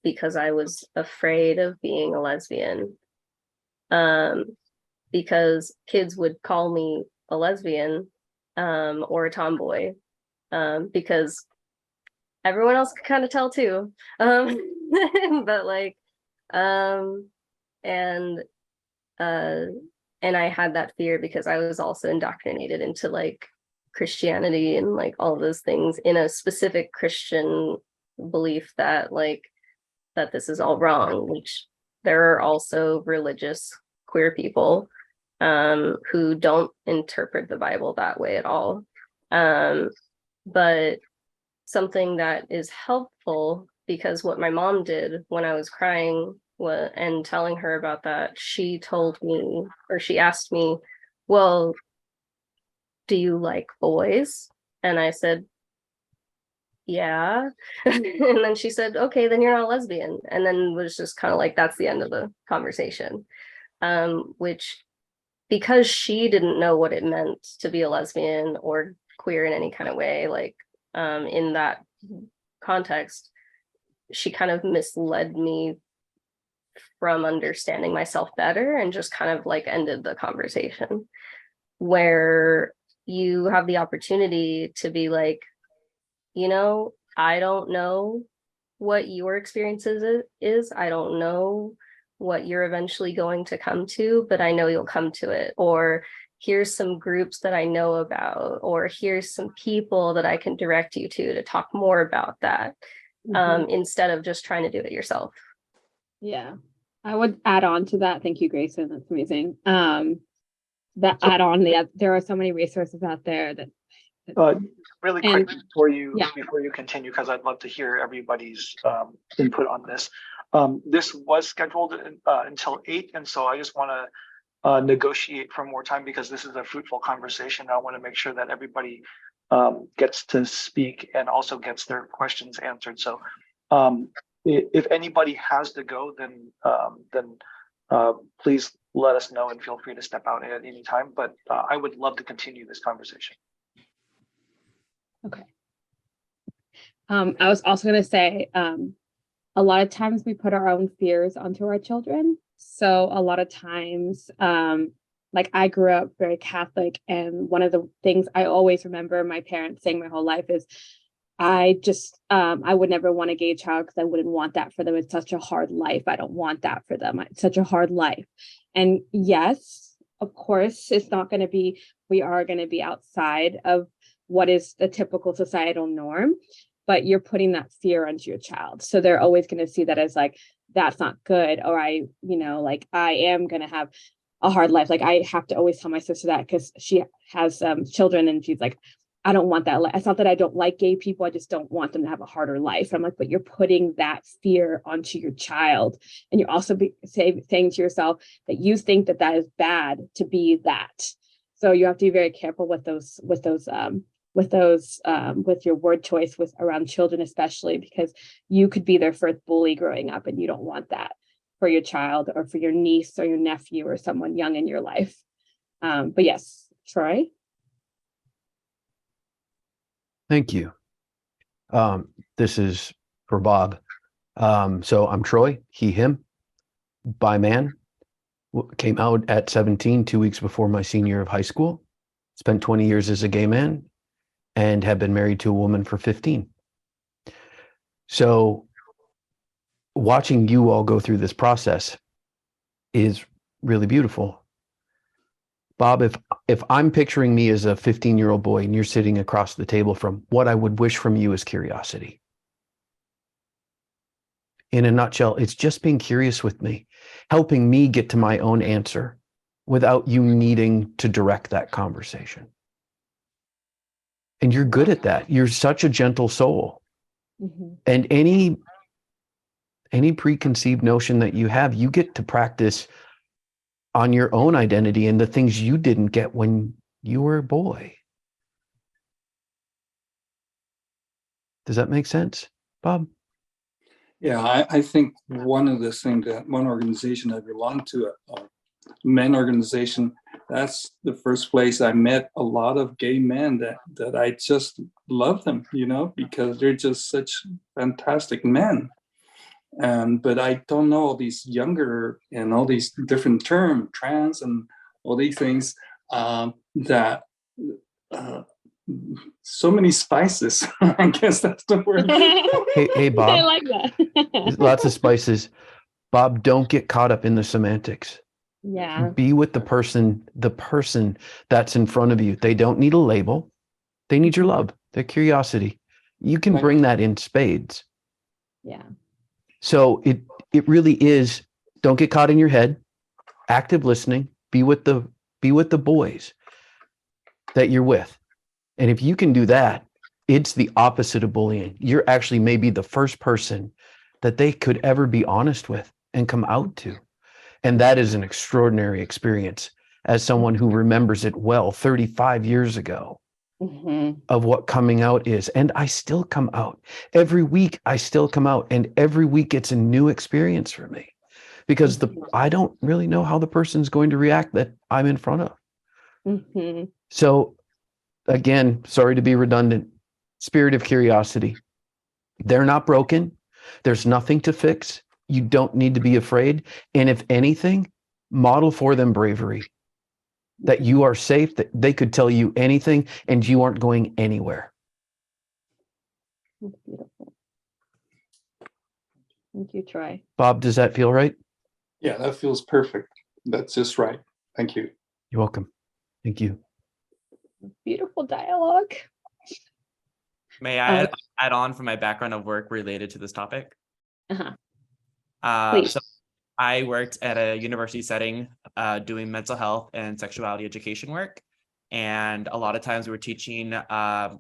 because I was afraid of being a lesbian. Because kids would call me a lesbian or a tomboy, because everyone else could kind of tell too. But like, and I had that fear because I was also indoctrinated into like Christianity and like all those things in a specific Christian belief that like that this is all wrong, which there are also religious queer people who don't interpret the Bible that way at all. But something that is helpful, because what my mom did when I was crying and telling her about that, she told me, or she asked me, well, do you like boys? And I said, yeah. And then she said, okay, then you're not a lesbian. And then was just kind of like, that's the end of the conversation. Which, because she didn't know what it meant to be a lesbian or queer in any kind of way, like in that context, she kind of misled me from understanding myself better and just kind of like ended the conversation, where you have the opportunity to be like, I don't know what your experiences is. I don't know what you're eventually going to come to, but I know you'll come to it. Or here's some groups that I know about, or here's some people that I can direct you to talk more about that, instead of just trying to do it yourself. Yeah, I would add on to that. Thank you, Grayson. That's amazing. Add on, there are so many resources out there that really quick before you continue, because I'd love to hear everybody's input on this. This was scheduled until 8, and so I just want to negotiate for more time, because this is a fruitful conversation. I want to make sure that everybody gets to speak and also gets their questions answered. So if anybody has to go, then please let us know and feel free to step out at any time. But I would love to continue this conversation. Okay. I was also going to say, a lot of times we put our own fears onto our children. So a lot of times, like I grew up very Catholic, and one of the things I always remember my parents saying my whole life is, I would never want a gay child because I wouldn't want that for them. It's such a hard life. I don't want that for them. It's such a hard life. And yes, of course, it's not going to be, we are going to be outside of what is the typical societal norm, but you're putting that fear onto your child. So they're always going to see that as like, that's not good. Or I am going to have a hard life. Like I have to always tell my sister that, because she has children, and she's like, I don't want that. It's not that I don't like gay people. I just don't want them to have a harder life. I'm like, but you're putting that fear onto your child. And you're also saying to yourself that you think that is bad to be that. So you have to be very careful with your word choice around children, especially because you could be their first bully growing up, and you don't want that for your child or for your niece or your nephew or someone young in your life. But yes, Troy. Thank you. This is for Bob. So I'm Troy, he, him, bi man, came out at 17, 2 weeks before my senior year of high school, spent 20 years as a gay man, and have been married to a woman for 15. So watching you all go through this process is really beautiful. Bob, if I'm picturing me as a 15-year-old boy and you're sitting across the table from, what I would wish from you is curiosity. In a nutshell, it's just being curious with me, helping me get to my own answer without you needing to direct that conversation. And you're good at that. You're such a gentle soul. Mm-hmm. And any preconceived notion that you have, you get to practice on your own identity and the things you didn't get when you were a boy. Does that make sense, Bob? Yeah, I think one of the things that one organization I belong to, a men organization, that's the first place I met a lot of gay men that I just love them, because they're just such fantastic men. But I don't know all these younger and all these different terms, trans and all these things, that so many spices. I guess that's the word. Hey, Bob. I like that. Lots of spices. Bob, don't get caught up in the semantics. Yeah. Be with the person that's in front of you. They don't need a label. They need your love, their curiosity. You can bring that in spades. Yeah. So it really is, don't get caught in your head, active listening, be with the boys that you're with. And if you can do that, it's the opposite of bullying. You're actually maybe the first person that they could ever be honest with and come out to. And that is an extraordinary experience as someone who remembers it well 35 years ago. Mm-hmm. Of what coming out is. And I still come out. Every week I still come out, and every week it's a new experience for me because I don't really know how the person's going to react that I'm in front of. Mm-hmm. So again, sorry to be redundant, spirit of curiosity. They're not broken. There's nothing to fix. You don't need to be afraid. And if anything, model for them bravery. That you are safe, that they could tell you anything and you aren't going anywhere. That's beautiful. Thank you, Troy. Bob, does that feel right? Yeah, that feels perfect. That's just right. Thank you. You're welcome. Thank you. Beautiful dialogue. May I add on from my background of work related to this topic? Please. So I worked at a university setting doing mental health and sexuality education work. And a lot of times we were teaching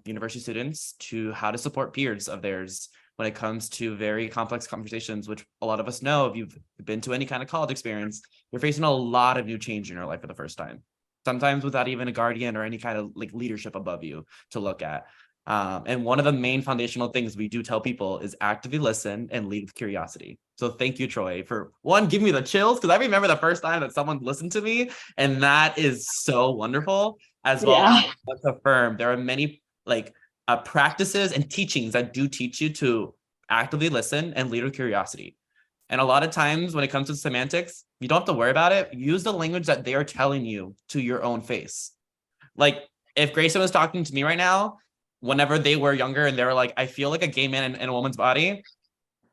university students to how to support peers of theirs when it comes to very complex conversations, which a lot of us know if you've been to any kind of college experience, you're facing a lot of new change in your life for the first time. Sometimes without even a guardian or any kind of like leadership above you to look at. And one of the main foundational things we do tell people is actively listen and lead with curiosity. So thank you, Troy, for one, giving me the chills, because I remember the first time that someone listened to me, and that is so wonderful. As well as affirm, there are many practices and teachings that do teach you to actively listen and lead with curiosity. And a lot of times when it comes to semantics, you don't have to worry about it. Use the language that they are telling you to your own face. Like if Grayson was talking to me right now, whenever they were younger and they were like, I feel like a gay man in a woman's body.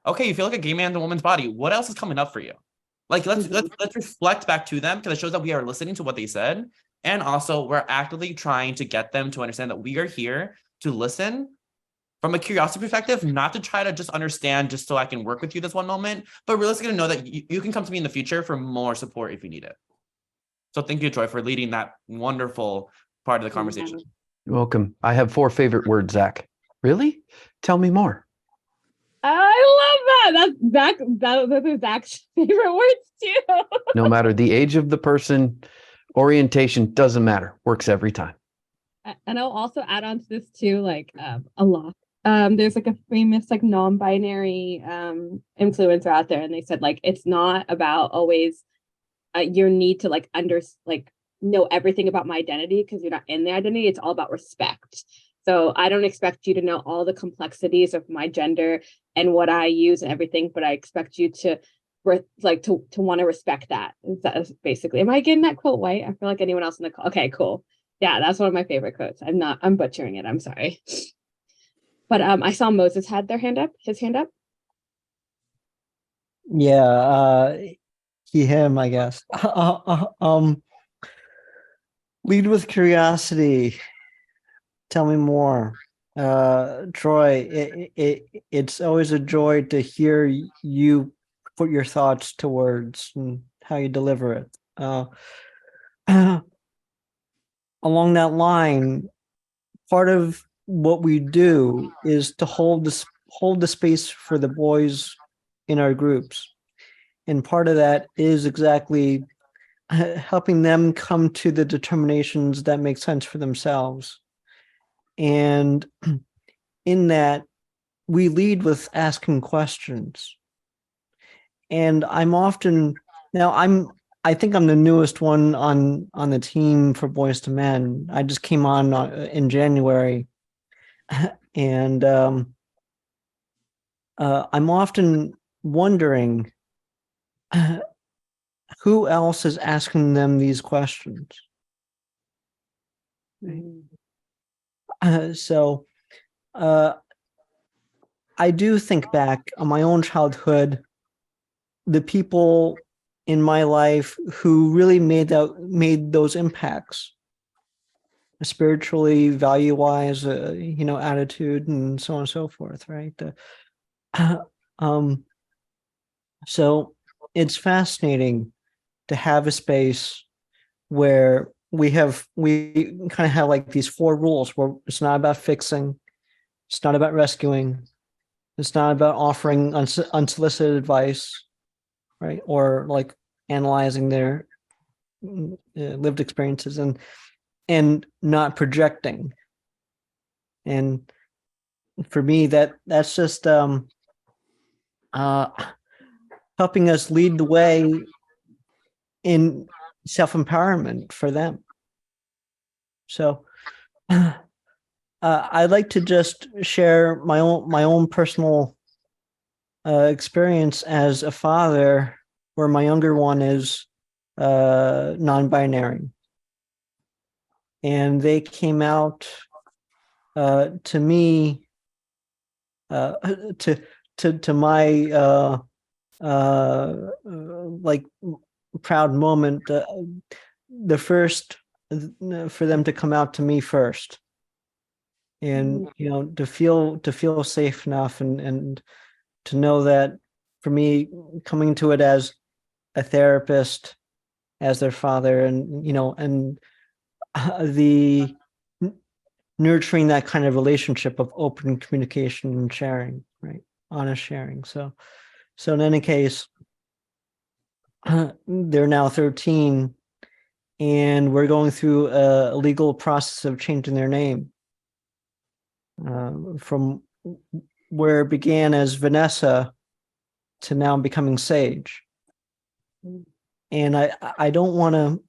Okay, you feel like a gay man in a woman's body. What else is coming up for you? Like let's reflect back to them, because it shows that we are listening to what they said. And also we're actively trying to get them to understand that we are here to listen from a curiosity perspective, not to try to just understand just so I can work with you this one moment, but realistically to know that you can come to me in the future for more support if you need it. So thank you, Troy, for leading that wonderful part of the conversation. You're welcome. I have 4 favorite words, Zach. Really? Tell me more. I love that. Those are Zach's favorite words too. No matter the age of the person, orientation doesn't matter. Works every time. And I'll also add on to this too, a lot. There's a famous non-binary influencer out there, and they said it's not about always your need to know everything about my identity because you're not in the identity. It's all about respect. So I don't expect you to know all the complexities of my gender and what I use and everything, but I expect you to to want to respect that. That's basically, am I getting that quote right? I feel like anyone else in the call. Okay, cool. Yeah, that's one of my favorite quotes. I'm butchering it. I'm sorry. But I saw Moses had his hand up. Yeah, him, I guess. Lead with curiosity. Tell me more. Troy, it's always a joy to hear you put your thoughts to words and how you deliver it. Along that line, part of what we do is to hold the space for the boys in our groups. And part of that is exactly helping them come to the determinations that make sense for themselves. And in that, we lead with asking questions. And I think I'm the newest one on the team for Boys to Men. I just came on in January. And I'm often wondering who else is asking them these questions. So I do think back on my own childhood, the people in my life who really made those impacts, spiritually, value-wise, attitude, and so on and so forth, right? So it's fascinating to have a space where we kind of have like these 4 rules where it's not about fixing, it's not about rescuing, it's not about offering unsolicited advice, right? Or like analyzing their lived experiences and not projecting. And for me, that's just helping us lead the way in self-empowerment for them. So I'd like to just share my own personal experience as a father, where my younger one is non-binary, and they came out to me to my like proud moment, the first for them to come out to me first, and to feel safe enough and to know that for me, coming to it as a therapist, as their father, and and the nurturing that kind of relationship of open communication and sharing, right? Honest sharing. So in any case, they're now 13, and we're going through a legal process of changing their name from where it began as Vanessa to now becoming Sage. And I don't want to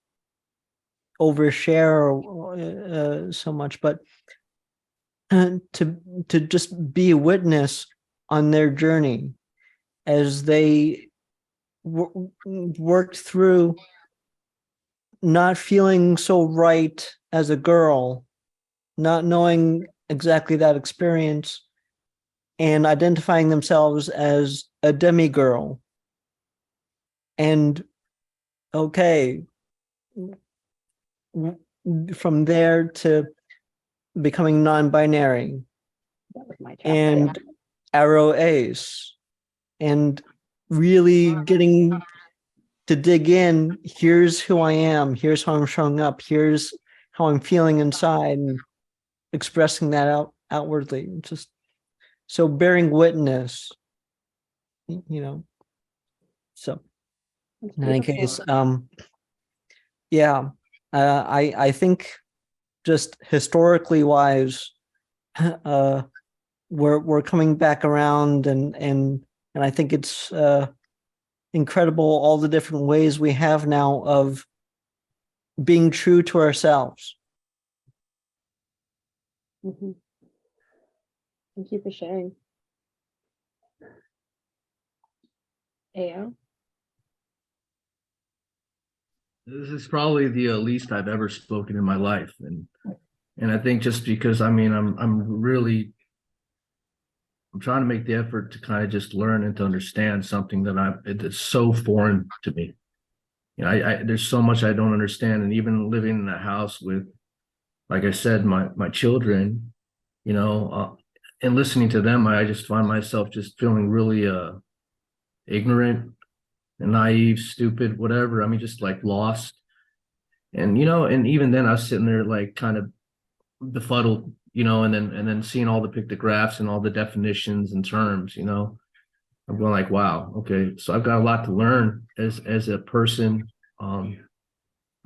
overshare so much, but to just be a witness on their journey as they worked through not feeling so right as a girl, not knowing exactly that experience, and identifying themselves as a demigirl. And okay, from there to becoming non-binary and arrow ace, and really getting to dig in. Here's who I am, here's how I'm showing up, here's how I'm feeling inside, and expressing that outwardly. Just so bearing witness, so in any case, I think just historically wise, we're coming back around, and I think it's incredible all the different ways we have now of being true to ourselves. Thank you for sharing. AO? This is probably the least I've ever spoken in my life, and I think just because I'm really trying to make the effort to kind of just learn and to understand something that it's so foreign to me. You know, I there's so much I don't understand, and even living in a house with, like I said, my children, you know, and listening to them, I just find myself just feeling really ignorant and naive, stupid, whatever. I mean, just like lost. And and even then I was sitting there like kind of befuddled, and then seeing all the pictographs and all the definitions and terms, I'm going like, wow, okay, so I've got a lot to learn as a person. And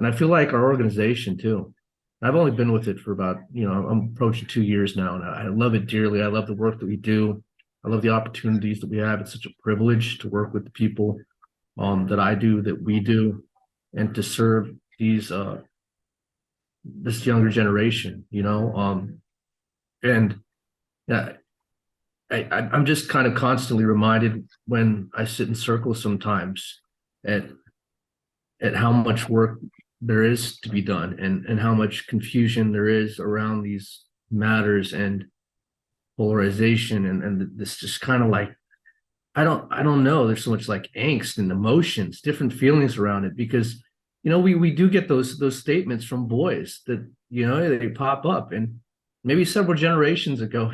I feel like our organization too. I've only been with it for about, I'm approaching 2 years now, and I love it dearly. I love the work that we do. I love the opportunities that we have. It's such a privilege to work with the people that I do, that we do, and to serve this younger generation, and yeah, I'm just kind of constantly reminded when I sit in circles sometimes at how much work there is to be done, and how much confusion there is around these matters, and polarization, and this just kind of like, I don't know, there's so much like angst and emotions, different feelings around it, because we do get those statements from boys that they pop up, and maybe several generations ago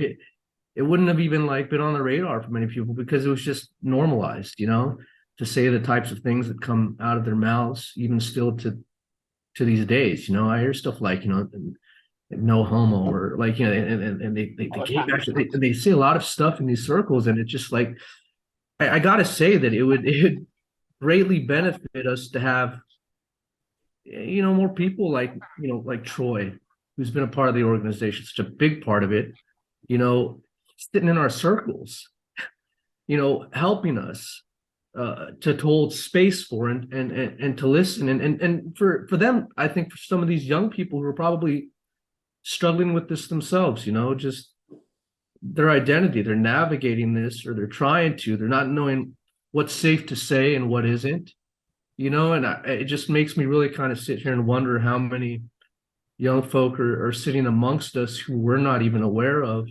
it wouldn't have even like been on the radar for many people, because it was just normalized, to say the types of things that come out of their mouths, even still to these days. I hear stuff like, no homo, or like, and they say a lot of stuff in these circles, and it's just like, I gotta say that it would greatly benefit us to have more people like like Troy, who's been a part of the organization, such a big part of it, sitting in our circles, helping us to hold space for, and to listen, and for them, I think for some of these young people who are probably struggling with this themselves, just their identity, they're navigating this, or they're not knowing what's safe to say and what isn't, and it just makes me really kind of sit here and wonder how many young folk are sitting amongst us who we're not even aware of,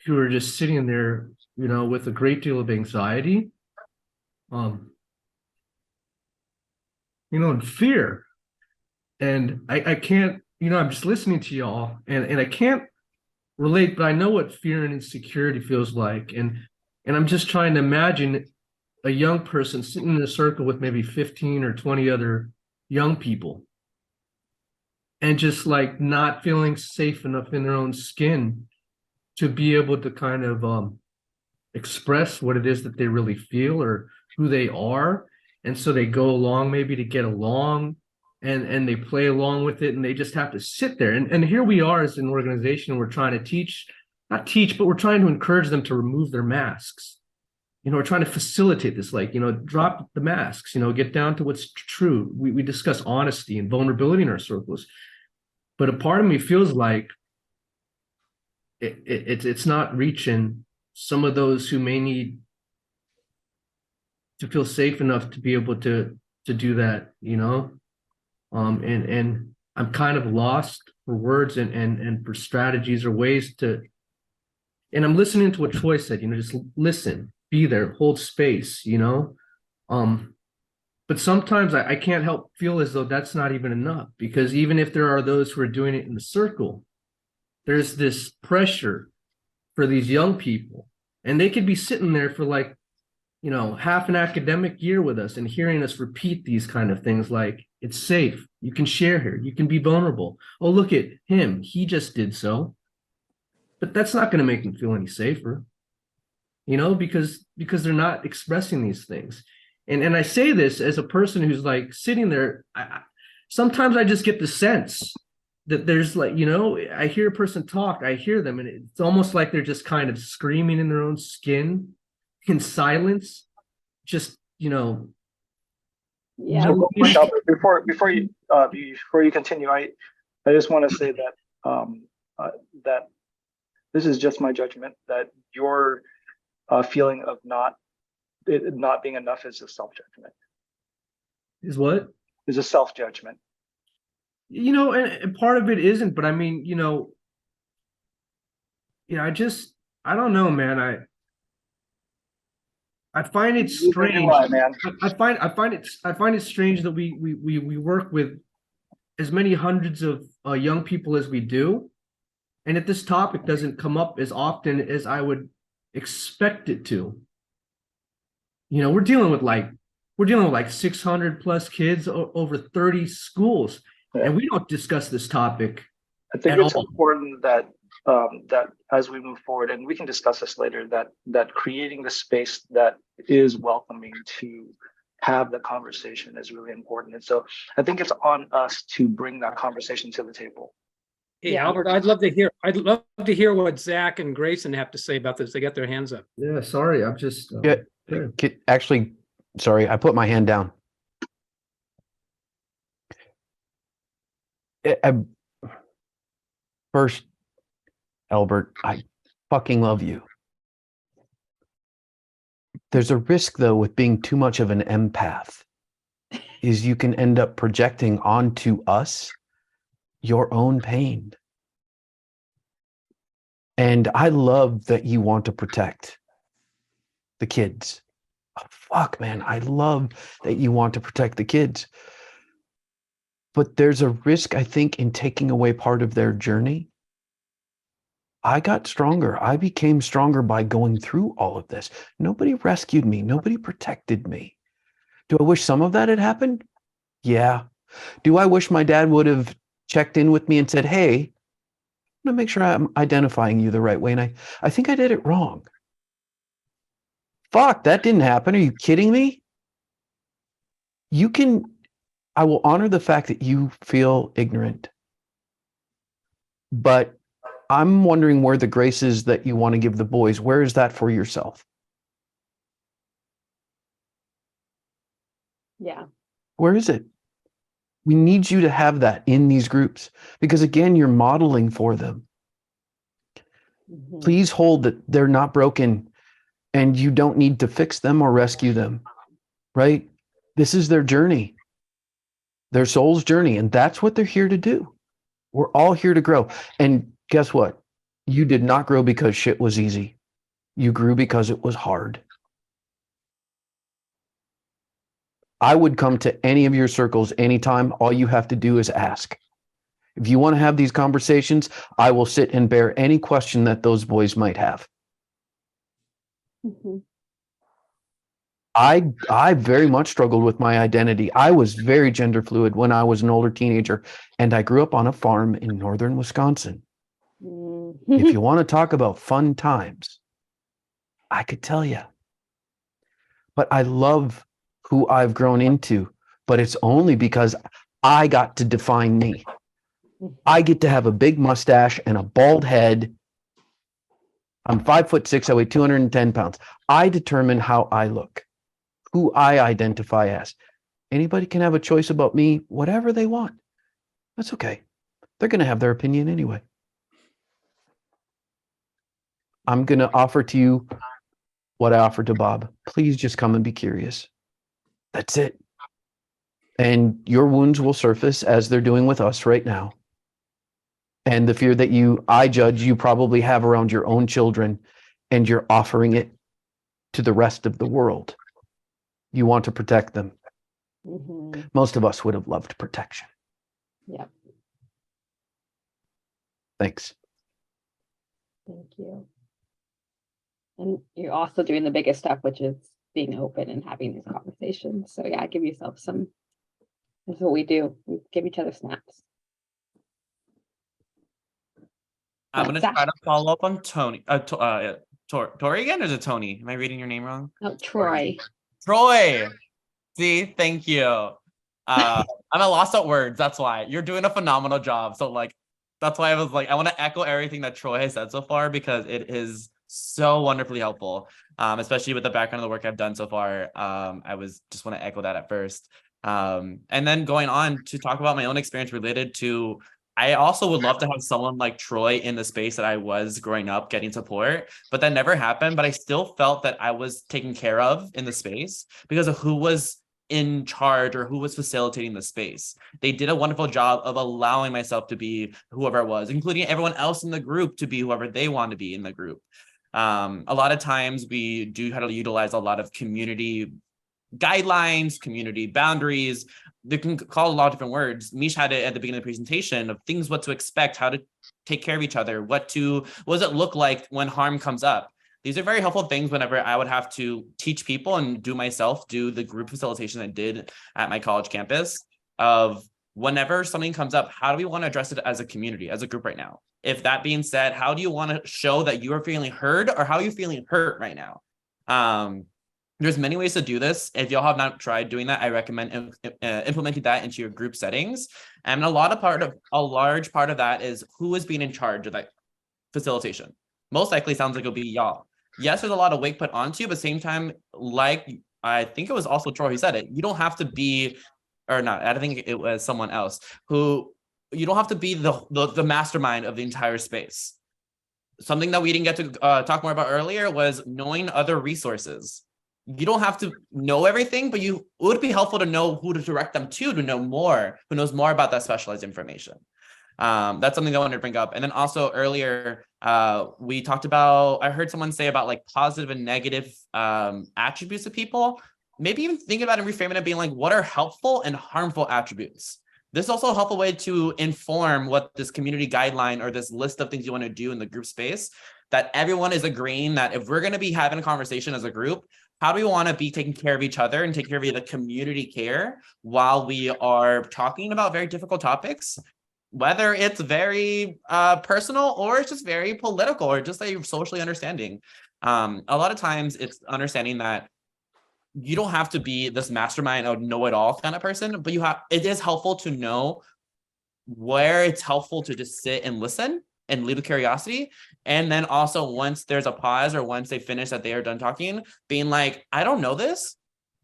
who are just sitting there, with a great deal of anxiety, and fear. And I can't, I'm just listening to y'all, and I can't relate, but I know what fear and insecurity feels like. And I'm just trying to imagine a young person sitting in a circle with maybe 15 or 20 other young people, and just like not feeling safe enough in their own skin to be able to kind of express what it is that they really feel, or who they are. And so they go along maybe to get along, and they play along with it, and they just have to sit there. And here we are as an organization, we're trying to not teach, but we're trying to encourage them to remove their masks. We're trying to facilitate this, like, drop the masks, get down to what's true. We discuss honesty and vulnerability in our circles. But a part of me feels like it's not reaching some of those who may need to feel safe enough to be able to do that, and I'm kind of lost for words, and for strategies or ways to, and I'm listening to what Troy said, just listen, be there, hold space, but sometimes I can't help feel as though that's not even enough, because even if there are those who are doing it in the circle, there's this pressure for these young people, and they could be sitting there for like, half an academic year with us, and hearing us repeat these kind of things like, it's safe, you can share here, you can be vulnerable. Oh, look at him, he just did so. But that's not going to make them feel any safer, because they're not expressing these things. And I say this as a person who's like sitting there. Sometimes I just get the sense that there's like, I hear a person talk, I hear them, and it's almost like they're just kind of screaming in their own skin in silence, just Yeah. So, Michelle, before you continue, I just want to say that that this is just my judgment, that your feeling of it not being enough is a self-judgment. Is what? Is a self-judgment. You know, and part of it isn't, but I mean, I don't know, man. I find it strange. Man. I find it strange that we work with as many hundreds of young people as we do, and that this topic doesn't come up as often as I would expect it to. We're dealing with like 600 plus kids over 30 schools, and we don't discuss this topic. I think it's important that that as we move forward, and we can discuss this later, that creating the space that is welcoming to have the conversation is really important. And so I think it's on us to bring that conversation to the table. Hey, Albert, I'd love to hear what Zach and Grayson have to say about this. They got their hands up. Yeah, sorry, I'm just Actually, sorry, I put my hand down. First, Albert, I fucking love you. There's a risk, though, with being too much of an empath, is you can end up projecting onto us your own pain. And I love that you want to protect the kids. Oh, fuck, man, I love that you want to protect the kids. But there's a risk, I think, in taking away part of their journey. I got stronger. I became stronger by going through all of this. Nobody rescued me. Nobody protected me. Do I wish some of that had happened? Yeah. Do I wish my dad would have checked in with me and said, hey, I'm going to make sure I'm identifying you the right way. And I think I did it wrong. Fuck, that didn't happen. Are you kidding me? I will honor the fact that you feel ignorant. But I'm wondering where the grace is that you want to give the boys. Where is that for yourself? Yeah. Where is it? We need you to have that in these groups because, again, you're modeling for them. Mm-hmm. Please hold that they're not broken and you don't need to fix them or rescue them, right? This is their journey, their soul's journey, and that's what they're here to do. We're all here to grow. And guess what? You did not grow because shit was easy. You grew because it was hard. I would come to any of your circles anytime. All you have to do is ask. If you want to have these conversations, I will sit and bear any question that those boys might have. Mm-hmm. I very much struggled with my identity. I was very gender fluid when I was an older teenager, and I grew up on a farm in northern Wisconsin. Mm-hmm. If you want to talk about fun times, I could tell you. But I love who I've grown into, but it's only because I got to define me. I get to have a big mustache and a bald head. I'm 5'6", I weigh 210 pounds. I determine how I look, who I identify as. Anybody can have a choice about me, whatever they want. That's okay. They're going to have their opinion anyway. I'm going to offer to you what I offered to Bob. Please just come and be curious. That's it. And your wounds will surface as they're doing with us right now. And the fear that I judge you probably have around your own children, and you're offering it to the rest of the world. You want to protect them. Mm-hmm. Most of us would have loved protection. Yeah. Thanks. Thank you. And you're also doing the biggest step, which is being open and having these conversations. So yeah, give yourself some. That's what we do. We give each other snaps. I'm gonna try to follow up on Tony. Tori again, or is it Tony? Am I reading your name wrong? Oh, Troy. Troy. See, thank you. I'm a loss at words. That's why you're doing a phenomenal job. So that's why I was I want to echo everything that Troy has said so far because it is so wonderfully helpful. Especially with the background of the work I've done so far. I just want to echo that at first. And then going on to talk about my own experience related to I also would love to have someone like Troy in the space that I was growing up getting support, but that never happened. But I still felt that I was taken care of in the space because of who was in charge or who was facilitating the space. They did a wonderful job of allowing myself to be whoever I was, including everyone else in the group to be whoever they want to be in the group. A lot of times we do have to utilize a lot of community guidelines, community boundaries. They can call a lot of different words. Mish had it at the beginning of the presentation of things, what to expect, how to take care of each other, what does it look like when harm comes up. These are very helpful things whenever I would have to teach people and do the group facilitation I did at my college campus of whenever something comes up, how do we want to address it as a community, as a group right now? If that being said, how do you want to show that you are feeling heard or how are you feeling hurt right now? There's many ways to do this. If y'all have not tried doing that, I recommend implementing that into your group settings. And a large part of that is who is being in charge of that facilitation. Most likely sounds like it'll be y'all. Yes, there's a lot of weight put onto you, but at the same time, like I think it was also Troy who said it, you don't have to be, or not, I think it was someone else, who you don't have to be the mastermind of the entire space. Something that we didn't get to talk more about earlier was knowing other resources. You don't have to know everything, but it would be helpful to know who to direct them to know more, who knows more about that specialized information. That's something I wanted to bring up. And then also earlier, we talked about, I heard someone say about like positive and negative attributes of people. Maybe even think about it and reframing it being like, what are helpful and harmful attributes? This is also a helpful way to inform what this community guideline or this list of things you want to do in the group space, that everyone is agreeing that if we're going to be having a conversation as a group, how do we want to be taking care of each other and take care of the community care while we are talking about very difficult topics, whether it's very personal or it's just very political or just like socially understanding. A lot of times it's understanding that you don't have to be this mastermind or know-it-all kind of person, but it is helpful to know where it's helpful to just sit and listen and lead with curiosity. And then also once there's a pause or once they finish that they are done talking, being like, I don't know this,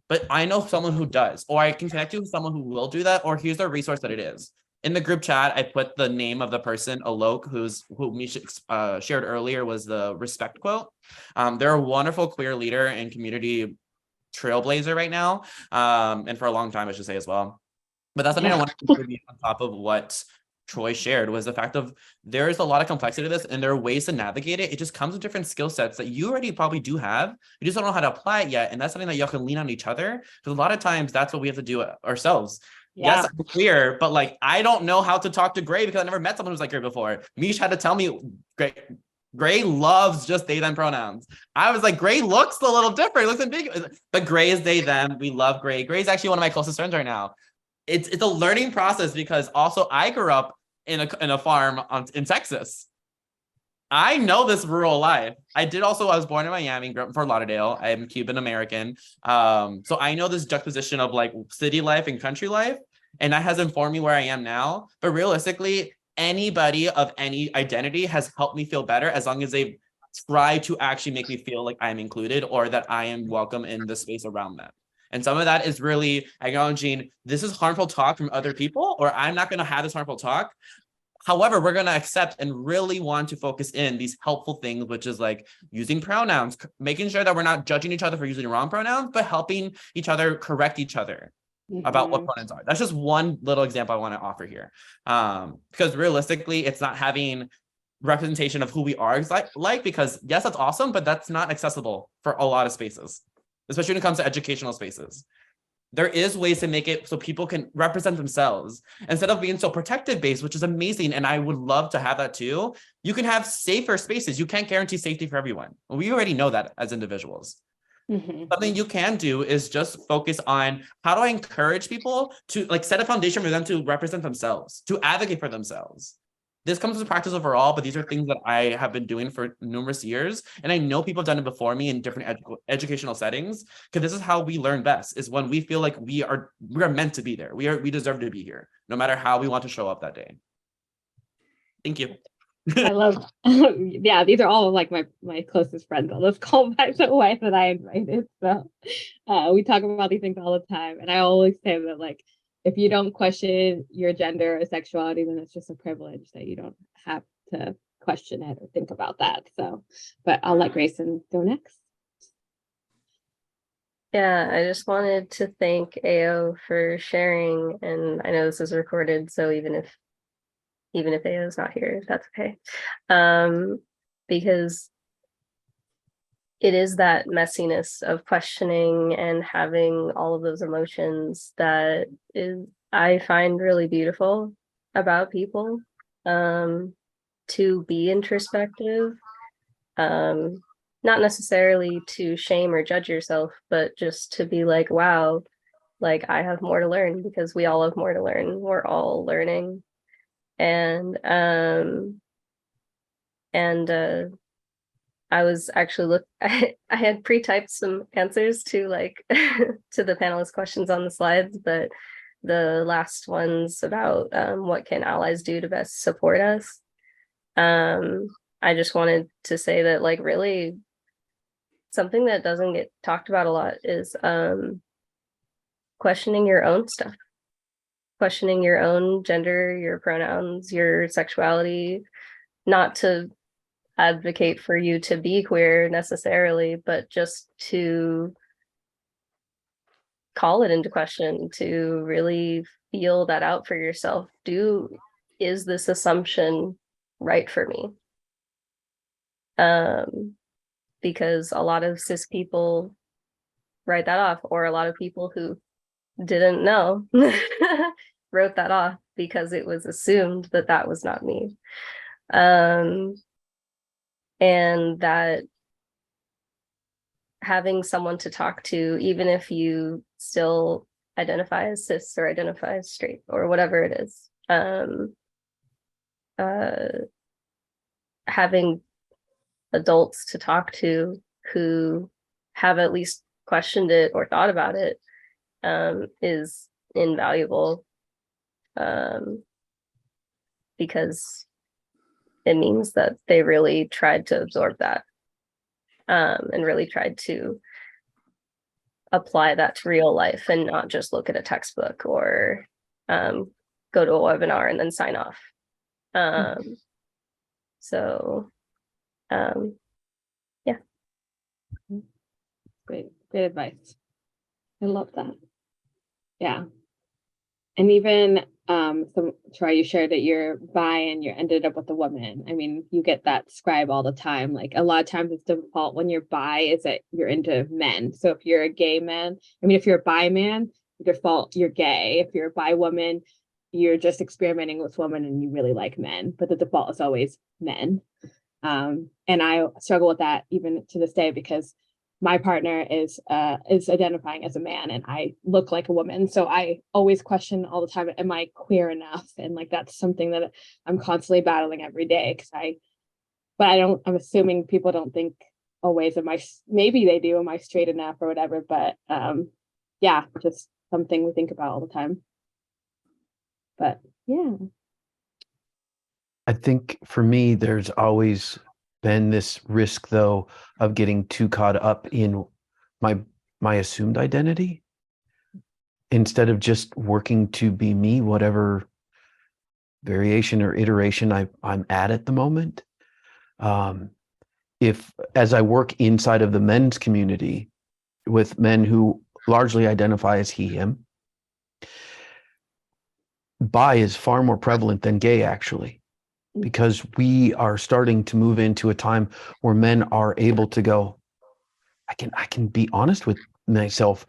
but I know someone who does, or I can connect you with someone who will do that, or here's the resource that it is. In the group chat, I put the name of the person, Alok, who Misha shared earlier was the respect quote. They're a wonderful queer leader and community trailblazer right now, and for a long time, I should say as well. But that's something I want to contribute on top of what Troy shared, was the fact of there is a lot of complexity to this and there are ways to navigate it. It just comes with different skill sets that you already probably do have. You just don't know how to apply it yet. And that's something that y'all can lean on each other. Because a lot of times that's what we have to do ourselves. Yeah. Yes, I'm queer, but like, I don't know how to talk to Gray because I never met someone who's like queer before. Mish had to tell me, Gray loves just they, them pronouns. I was like, Gray looks a little different. It looks ambiguous, but Gray is they, them. We love Gray. Gray's actually one of my closest friends right now. It's a learning process because also I grew up in a farm in Texas. I know this rural life. I was born in Miami, grew up in Fort Lauderdale. I'm Cuban American. So I know this juxtaposition of like city life and country life. And that has informed me where I am now. But realistically, anybody of any identity has helped me feel better as long as they try to actually make me feel like I'm included or that I am welcome in the space around them. And some of that is really acknowledging this is harmful talk from other people, or I'm not going to have this harmful talk. However, we're going to accept and really want to focus in these helpful things, which is like using pronouns, making sure that we're not judging each other for using wrong pronouns, but helping each other correct each other about what pronouns are. That's just one little example I want to offer here. Because realistically, it's not having representation of who we are like because yes, that's awesome, but that's not accessible for a lot of spaces, especially when it comes to educational spaces. There is ways to make it so people can represent themselves instead of being so protective based, which is amazing. And I would love to have that too. You can have safer spaces. You can't guarantee safety for everyone. We already know that as individuals. Something you can do is just focus on how do I encourage people to like set a foundation for them to represent themselves, to advocate for themselves. This comes with practice overall, but these are things that I have been doing for numerous years. And I know people have done it before me in different educational settings, because this is how we learn best, is when we feel like we are meant to be there. We deserve to be here, no matter how we want to show up that day. Thank you. I love, yeah, these are all like my closest friends. I'll just call back the wife that I invited. So we talk about these things all the time. And I always say that like, if you don't question your gender or sexuality, then it's just a privilege that you don't have to question it or think about that. So, but I'll let Grayson go next. Yeah, I just wanted to thank AO for sharing, and I know this is recorded, so even if AO is not here, that's okay. Because it is that messiness of questioning and having all of those emotions that is I find really beautiful about people. To be introspective, not necessarily to shame or judge yourself, but just to be like, wow, like I have more to learn, because we all have more to learn. We're all learning. And I was actually I had pre-typed some answers to like to the panelist questions on the slides, but the last ones about what can allies do to best support us. I just wanted to say that, like, really something that doesn't get talked about a lot is questioning your own stuff, questioning your own gender, your pronouns, your sexuality, not to advocate for you to be queer necessarily, but just to call it into question, to really feel that out for yourself. Is this assumption right for me? Because a lot of cis people write that off, or a lot of people who didn't know wrote that off because it was assumed that that was not me. And that having someone to talk to, even if you still identify as cis or identify as straight or whatever it is, having adults to talk to who have at least questioned it or thought about it, is invaluable, because it means that they really tried to absorb that, and really tried to apply that to real life and not just look at a textbook or go to a webinar and then sign off. So yeah. Great advice. I love that. Yeah. And even so Troy, you shared that you're bi and you ended up with a woman. I mean, you get that scribe all the time. Like, a lot of times it's default when you're bi is that you're into men. So if you're a gay man, I mean, if you're a bi man, default you're gay. If you're a bi woman, you're just experimenting with women and you really like men, but the default is always men. And I struggle with that even to this day, because my partner is identifying as a man and I look like a woman. So I always question all the time, am I queer enough? And like, that's something that I'm constantly battling every day. I'm assuming people don't think always, maybe they do, am I straight enough or whatever, but yeah, just something we think about all the time. But yeah. I think for me, there's always been this risk, though, of getting too caught up in my assumed identity instead of just working to be me, whatever variation or iteration I'm at the moment. If as I work inside of the men's community with men who largely identify as he, him, bi is far more prevalent than gay, actually, because we are starting to move into a time where men are able to go, I can be honest with myself.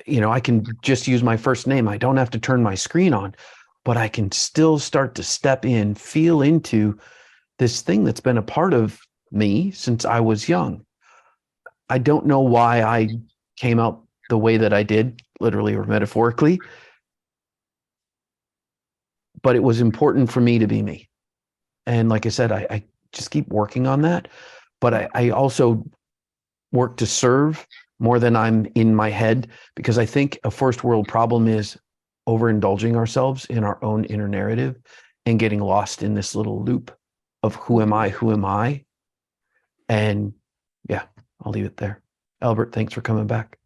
You know, I can just use my first name. I don't have to turn my screen on, but I can still start to step in, feel into this thing that's been a part of me since I was young. I don't know why I came out the way that I did, literally or metaphorically, but it was important for me to be me. And like I said, I just keep working on that. But I also work to serve more than I'm in my head, because I think a first world problem is overindulging ourselves in our own inner narrative and getting lost in this little loop of who am I? Who am I? And yeah, I'll leave it there. Albert, thanks for coming back.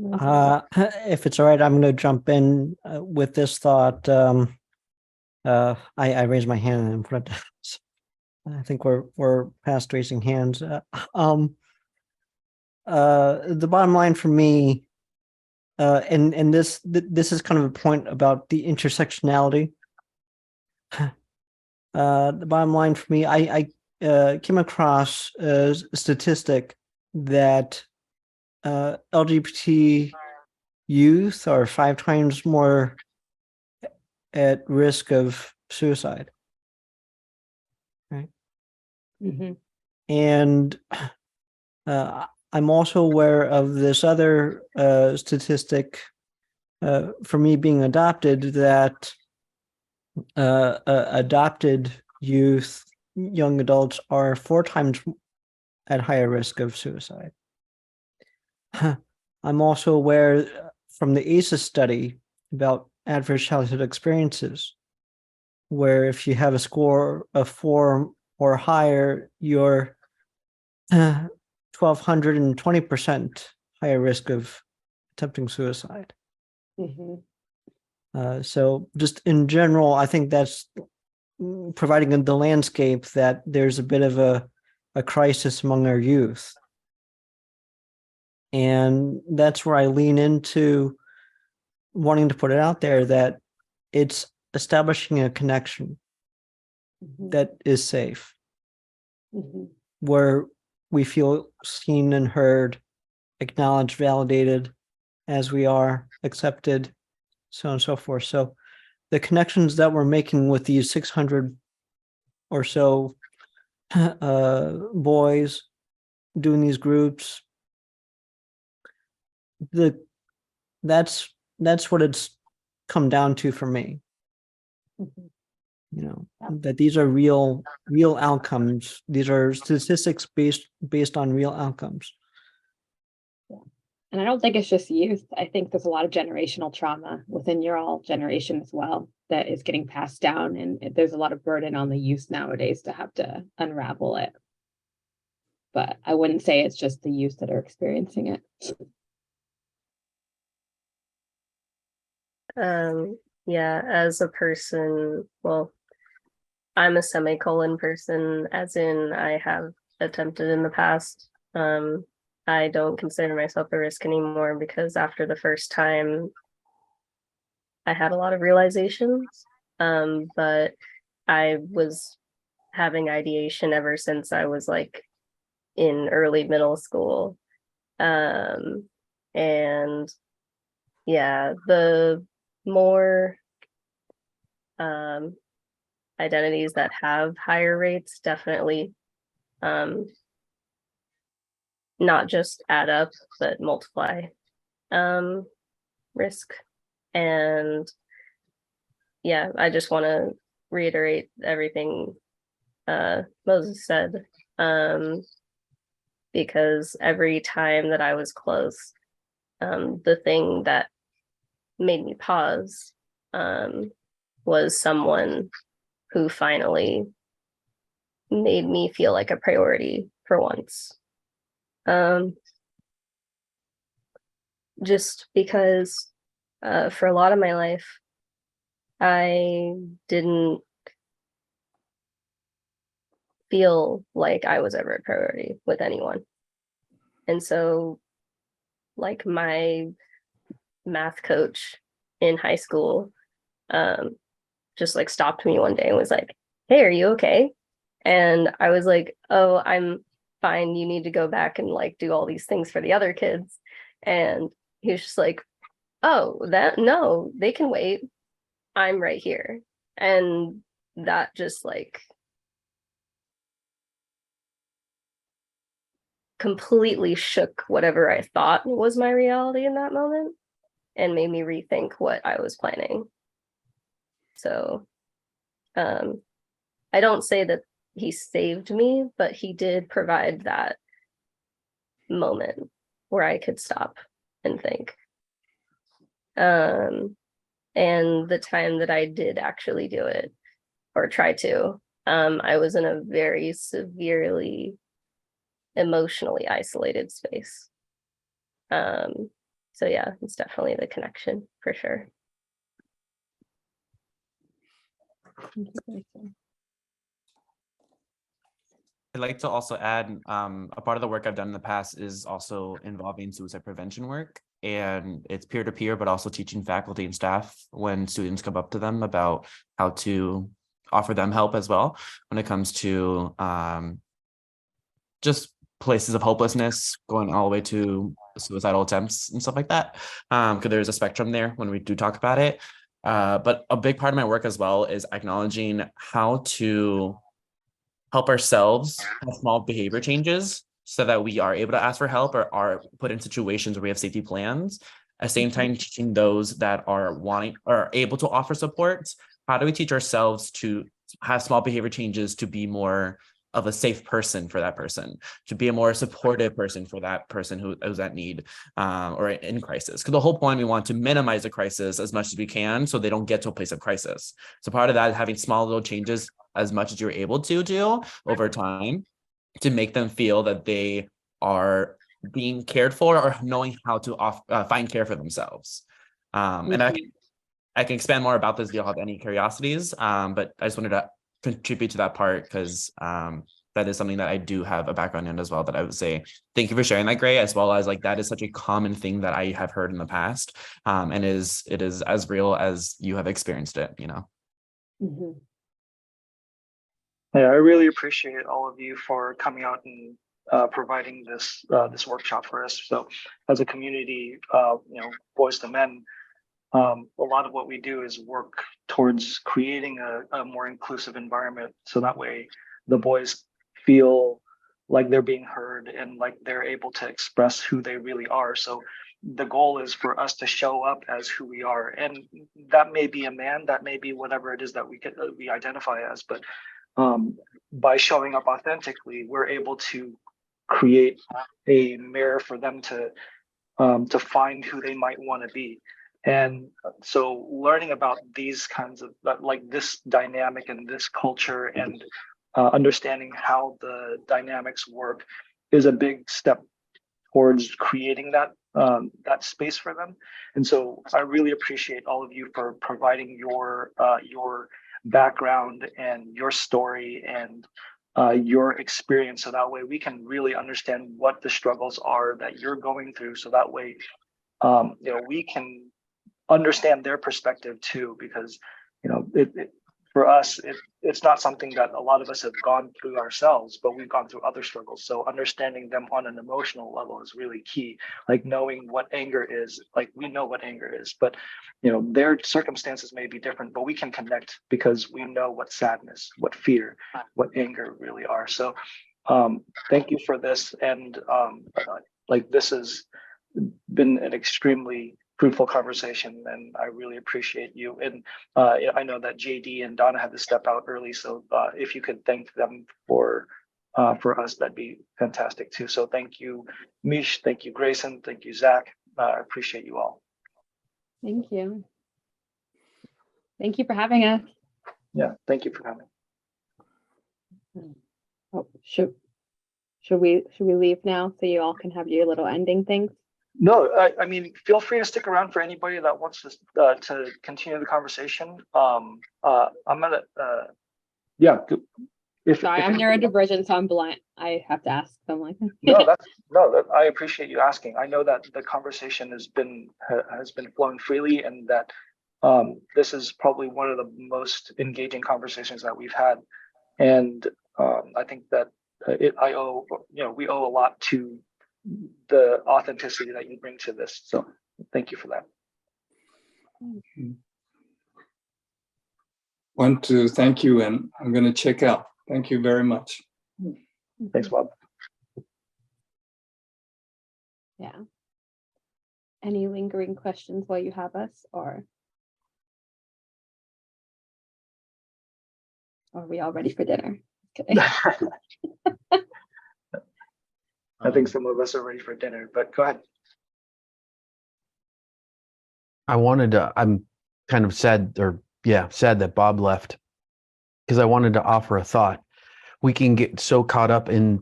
If it's all right, I'm going to jump in with this thought. I raised my hand and put it. I think we're past raising hands. The bottom line for me, and this is kind of a point about the intersectionality. The bottom line for me, I came across a statistic that LGBT youth are 5 times more at risk of suicide. Right. And I'm also aware of this other statistic for me being adopted, that adopted youth, young adults are 4 times at higher risk of suicide. I'm also aware from the ACEs study about adverse childhood experiences, where if you have a score of 4 or higher, you're 1,220% higher risk of attempting suicide. So just in general, I think that's providing the landscape that there's a bit of a crisis among our youth. And that's where I lean into wanting to put it out there that it's establishing a connection that is safe, where we feel seen and heard, acknowledged, validated as we are, accepted, so on and so forth. So the connections that we're making with these 600 or so boys doing these groups, that's what it's come down to for me. That these are real outcomes. These are statistics based on real outcomes. And I don't think it's just youth. I think there's a lot of generational trauma within your all generation as well that is getting passed down. And there's a lot of burden on the youth nowadays to have to unravel it. But I wouldn't say it's just the youth that are experiencing it. Yeah, as a person, well, I'm a semicolon person, as in I have attempted in the past. I don't consider myself a risk anymore because after the first time, I had a lot of realizations. But I was having ideation ever since I was like in early middle school. And yeah, the more identities that have higher rates definitely not just add up but multiply risk. And yeah, I just want to reiterate everything Moses said, because every time that I was close, the thing that made me pause was someone who finally made me feel like a priority for once. Just because for a lot of my life, I didn't feel like I was ever a priority with anyone. And so, like, my math coach in high school just like stopped me one day and was like, "Hey, are you okay?" And I was like, "Oh, I'm fine. You need to go back and like do all these things for the other kids." And he was just like, "Oh, that no, they can wait. I'm right here." And that just like completely shook whatever I thought was my reality in that moment and made me rethink what I was planning. So I don't say that he saved me, but he did provide that moment where I could stop and think. And the time that I did actually do it or try to, I was in a very severely emotionally isolated space. So yeah, it's definitely the connection for sure. Thank you, Rachel. I'd like to also add, a part of the work I've done in the past is also involving suicide prevention work. And it's peer-to-peer, but also teaching faculty and staff when students come up to them about how to offer them help as well when it comes to just places of hopelessness, going all the way to suicidal attempts and stuff like that. Because there's a spectrum there when we do talk about it. But a big part of my work as well is acknowledging how to help ourselves have small behavior changes so that we are able to ask for help or are put in situations where we have safety plans. At the same time, teaching those that are wanting or able to offer support, how do we teach ourselves to have small behavior changes to be more of a safe person for that person, to be a more supportive person for that person who is at need or in crisis. Because the whole point, we want to minimize the crisis as much as we can so they don't get to a place of crisis. So part of that is having small little changes as much as you're able to do over time to make them feel that they are being cared for or knowing how to find care for themselves. And I can expand more about this if you have any curiosities, but I just wanted to contribute to that part because that is something that I do have a background in as well, that I would say, thank you for sharing that, Gray, as well as like, that is such a common thing that I have heard in the past. And it is as real as you have experienced it, you know? Mhm. Yeah, I really appreciate all of you for coming out and providing this workshop for us. So as a community, boys to men, a lot of what we do is work towards creating a more inclusive environment. So that way the boys feel like they're being heard and like they're able to express who they really are. So the goal is for us to show up as who we are. And that may be a man, that may be whatever it is that we identify as, but by showing up authentically, we're able to create a mirror for them to find who they might want to be. And so learning about these kinds of like this dynamic and this culture and understanding how the dynamics work is a big step towards creating that space for them. And so I really appreciate all of you for providing your background and your story and your experience, so that way we can really understand what the struggles are that you're going through, so that way we can understand their perspective too, because for us it's not something that a lot of us have gone through ourselves, but we've gone through other struggles. So understanding them on an emotional level is really key. Like knowing what anger is, like we know what anger is, but their circumstances may be different, but we can connect because we know what sadness, what fear, what anger really are. So thank you for this. And this has been an extremely fruitful conversation, and I really appreciate you. And I know that JD and Donna had to step out early, so if you could thank them for us, that'd be fantastic too. So thank you, Mish, thank you, Grayson, thank you, Zach. I appreciate you all. Thank you. Thank you for having us. Yeah, thank you for coming. Oh, should we leave now so you all can have your little ending things? No, I mean, feel free to stick around for anybody that wants to continue the conversation. I'm gonna, yeah. Sorry, I'm neurodivergent, so I'm blind. I have to ask them like. I appreciate you asking. I know that the conversation has been flowing freely, and that this is probably one of the most engaging conversations that we've had, and I think that we owe a lot to the authenticity that you bring to this. So thank you for that. Want to thank you, and I'm going to check out. Thank you very much. Thanks, Bob. Yeah. Any lingering questions while you have us, or are we all ready for dinner? Kidding. I think some of us are ready for dinner, but go ahead. I'm kind of sad that Bob left, because I wanted to offer a thought. We can get so caught up in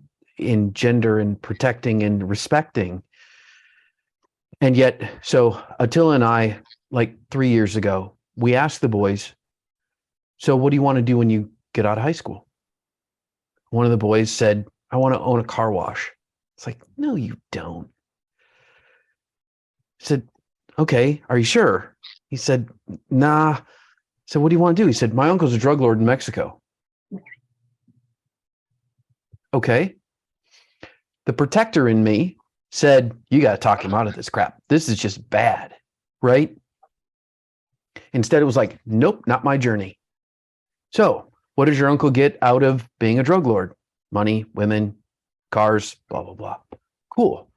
gender and protecting and respecting And yet, so Attila and I, like 3 years ago, we asked the boys, so what do you want to do when you get out of high school? One of the boys said, I want to own a car wash. It's like, no, you don't. I said, okay, are you sure? He said, nah. I said, what do you want to do? He said, my uncle's a drug lord in Mexico. Okay. The protector in me said, you got to talk him out of this crap. This is just bad, right? Instead, it was like, nope, not my journey. So what does your uncle get out of being a drug lord? Money, women, cars, blah, blah, blah. Cool.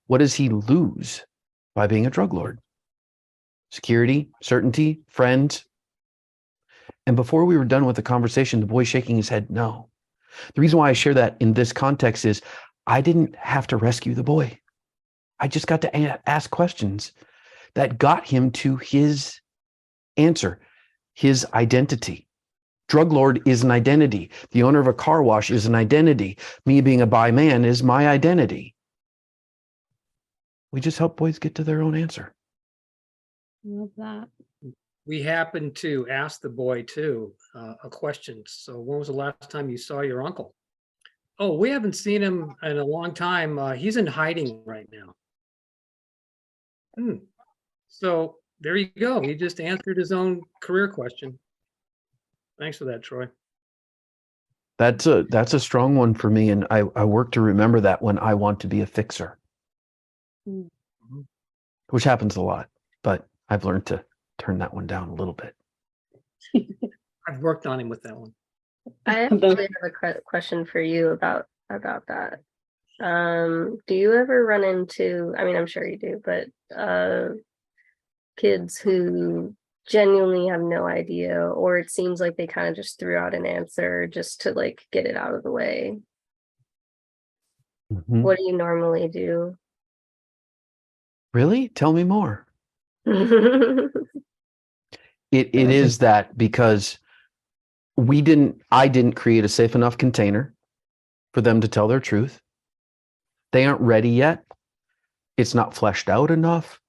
What does he lose by being a drug lord? Security, certainty, friends. And before we were done with the conversation, the boy shaking his head, no. The reason why I share that in this context is I didn't have to rescue the boy. I just got to ask questions that got him to his answer, his identity. Drug lord is an identity. The owner of a car wash is an identity. Me being a bi man is my identity. We just help boys get to their own answer. Love that. We happened to ask the boy too a question. So when was the last time you saw your uncle? Oh, we haven't seen him in a long time. He's in hiding right now. So there you go. He just answered his own career question. Thanks for that, Troy. That's a strong one for me. And I work to remember that when I want to be a fixer, which happens a lot, but I've learned to turn that one down a little bit. I've worked on him with that one. I actually have a question for you about that. Do you ever run into, I mean, I'm sure you do, but kids who genuinely have no idea, or it seems like they kind of just threw out an answer just to like get it out of the way? What do you normally do? Really? Tell me more. It is that because I didn't create a safe enough container for them to tell their truth. They aren't ready yet. It's not fleshed out enough.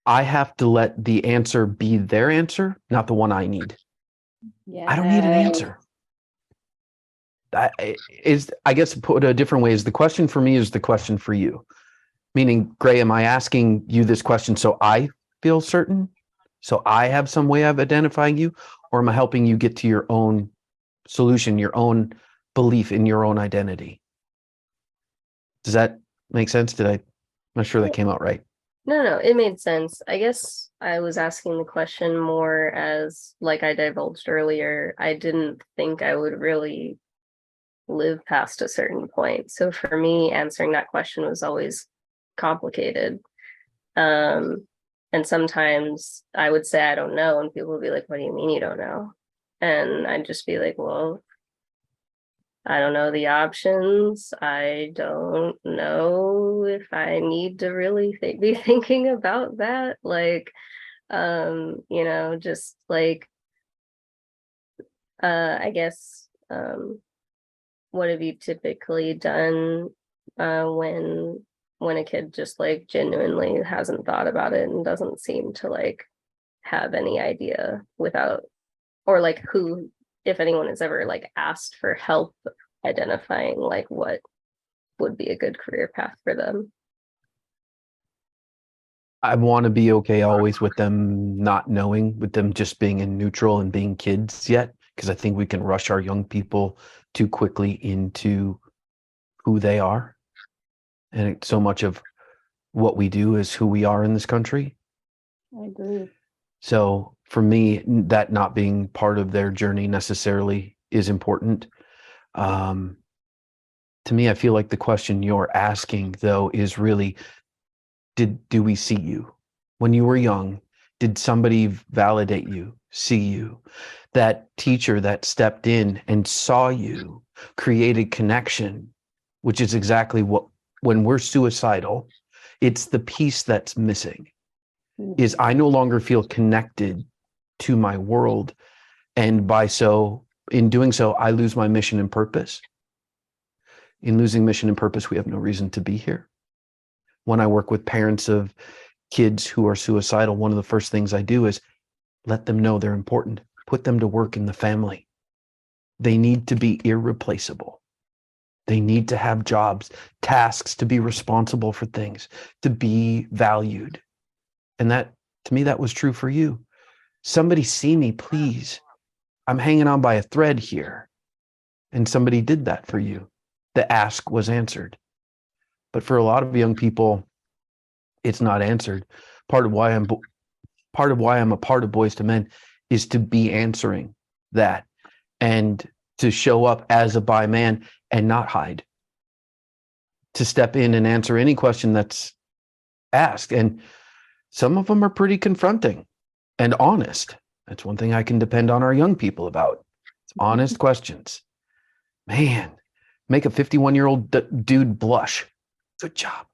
I have to let the answer be their answer, not the one I need. Yeah. I don't need an answer. That is, I guess, put a different way, is the question for me is the question for you. Meaning, Gray, am I asking you this question so I feel certain? So I have some way of identifying you? Or am I helping you get to your own solution, your own belief in your own identity? Does that make sense? I'm not sure that came out right. No, it made sense. I guess I was asking the question more as, like I divulged earlier, I didn't think I would really live past a certain point. So for me, answering that question was always complicated. And sometimes I would say I don't know, and people would be like, what do you mean you don't know? And I'd just be like, well, I don't know the options. I don't know if I need to really be thinking about that. Like, just like, I guess, what have you typically done when a kid just like genuinely hasn't thought about it and doesn't seem to like have any idea without, or like who, if anyone has ever like asked for help identifying like what would be a good career path for them? I want to be okay always with them not knowing, with them just being in neutral and being kids yet, because I think we can rush our young people too quickly into who they are. And so much of what we do is who we are in this country. I agree. So for me, that not being part of their journey necessarily is important. To me, I feel like the question you're asking, though, is really, do we see you? When you were young, did somebody validate you, see you? That teacher that stepped in and saw you, created connection, which is exactly what, when we're suicidal, it's the piece that's missing, is I no longer feel connected to my world. And in doing so, I lose my mission and purpose. In losing mission and purpose, we have no reason to be here. when I work with parents of kids who are suicidal, one of the first things I do is let them know they're important, put them to work in the family. They need to be irreplaceable. They need to have jobs, tasks, to be responsible for things, to be valued. And that, to me, that was true for you. Somebody see me, please. I'm hanging on by a thread here. And somebody did that for you. The ask was answered. But for a lot of young people, it's not answered. Part of why I'm a part of Boys to Men is to be answering that and to show up as a bi man and not hide, to step in and answer any question that's asked. And some of them are pretty confronting and honest. That's one thing I can depend on our young people about. It's honest questions. Man, make a 51-year-old dude blush. Good job.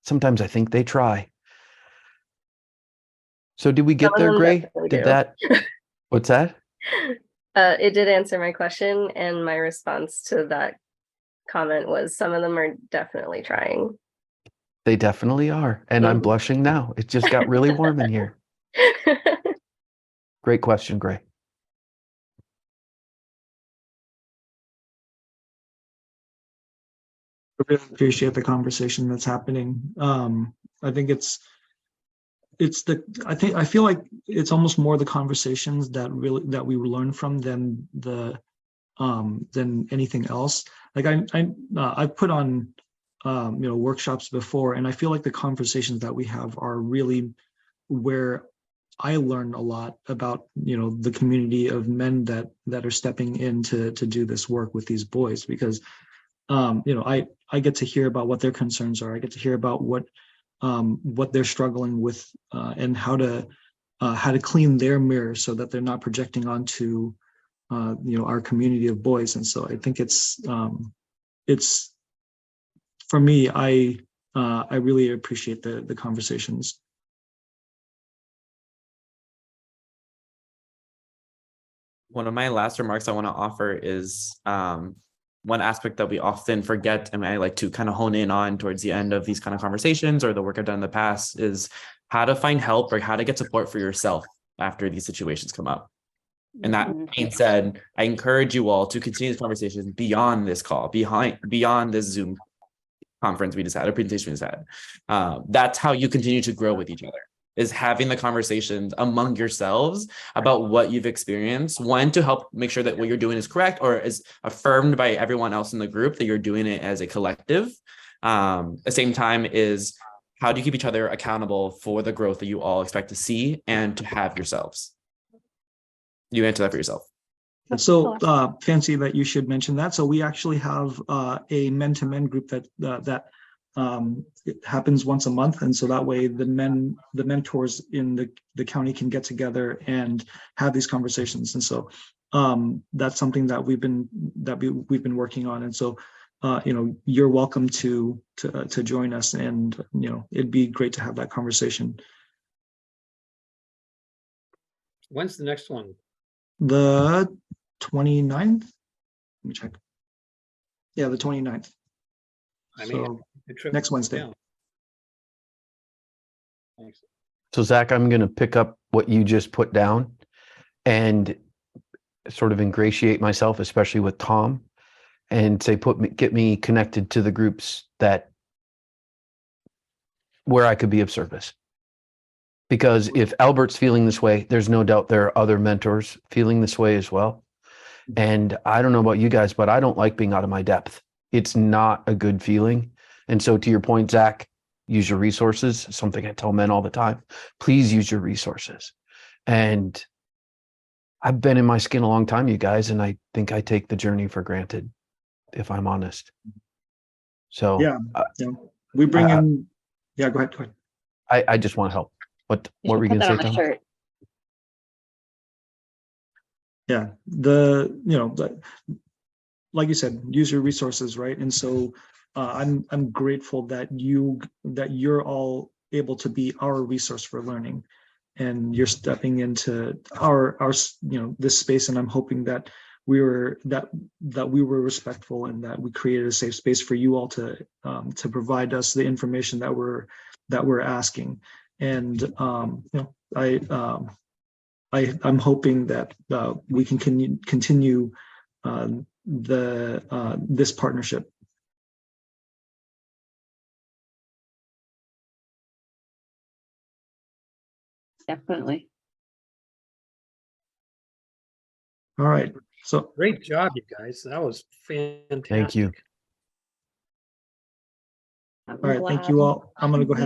Sometimes I think they try. So did we get Some of there, them Gray? definitely Did do. that? What's that? It did answer my question, and my response to that comment was some of them are definitely trying. They definitely are. And I'm blushing now. It just got really warm in here. Great question, Gray. I really appreciate the conversation that's happening. I think I feel like it's almost more the conversations that we learn from than anything else. Like I've put on workshops before, and I feel like the conversations that we have are really where I learn a lot about the community of men that are stepping in to do this work with these boys, because I get to hear about what their concerns are. I get to hear about what they're struggling with, and how to clean their mirror so that they're not projecting onto our community of boys. And so I think it's for me, I really appreciate the conversations. One of my last remarks I want to offer is one aspect that we often forget, and I like to kind of hone in on towards the end of these kind of conversations or the work I've done in the past, is how to find help or how to get support for yourself after these situations come up. And that being said, I encourage you all to continue these conversations beyond this call, beyond this Zoom conference we just had, a presentation we just had. That's how you continue to grow with each other, is having the conversations among yourselves about what you've experienced. One, to help make sure that what you're doing is correct or is affirmed by everyone else in the group, that you're doing it as a collective. At the same time is, how do you keep each other accountable for the growth that you all expect to see and to have yourselves? You answer that for yourself. So fancy that you should mention that. So we actually have a men-to-men group that it happens once a month, and so that way the mentors in the county can get together and have these conversations. And so that's something that we've been working on. And so you're welcome to join us, and it'd be great to have that conversation. When's the next one? The 29th. Let me check. Yeah, the 29th. So next Wednesday. Thanks. So Zach, I'm going to pick up what you just put down and sort of ingratiate myself, especially with Tom, and say, get me connected to the groups where I could be of service. Because if Albert's feeling this way, there's no doubt there are other mentors feeling this way as well. And I don't know about you guys, but I don't like being out of my depth. It's not a good feeling. And so to your point, Zach, use your resources, something I tell men all the time. Please use your resources. And I've been in my skin a long time, you guys, and I think I take the journey for granted, if I'm honest. So yeah. We bring in. Yeah, go ahead. I just want to help. What were you going to say, Tom? Shirt. Yeah, like you said, use your resources, right? And so I'm grateful that you're all able to be our resource for learning, and you're stepping into our this space. And I'm hoping that we were respectful and that we created a safe space for you all to provide us the information that we're asking. And I'm hoping that we can continue this partnership. Definitely. All right. So great job, you guys. That was fantastic. Thank you. all right, thank you all. I'm going to go ahead and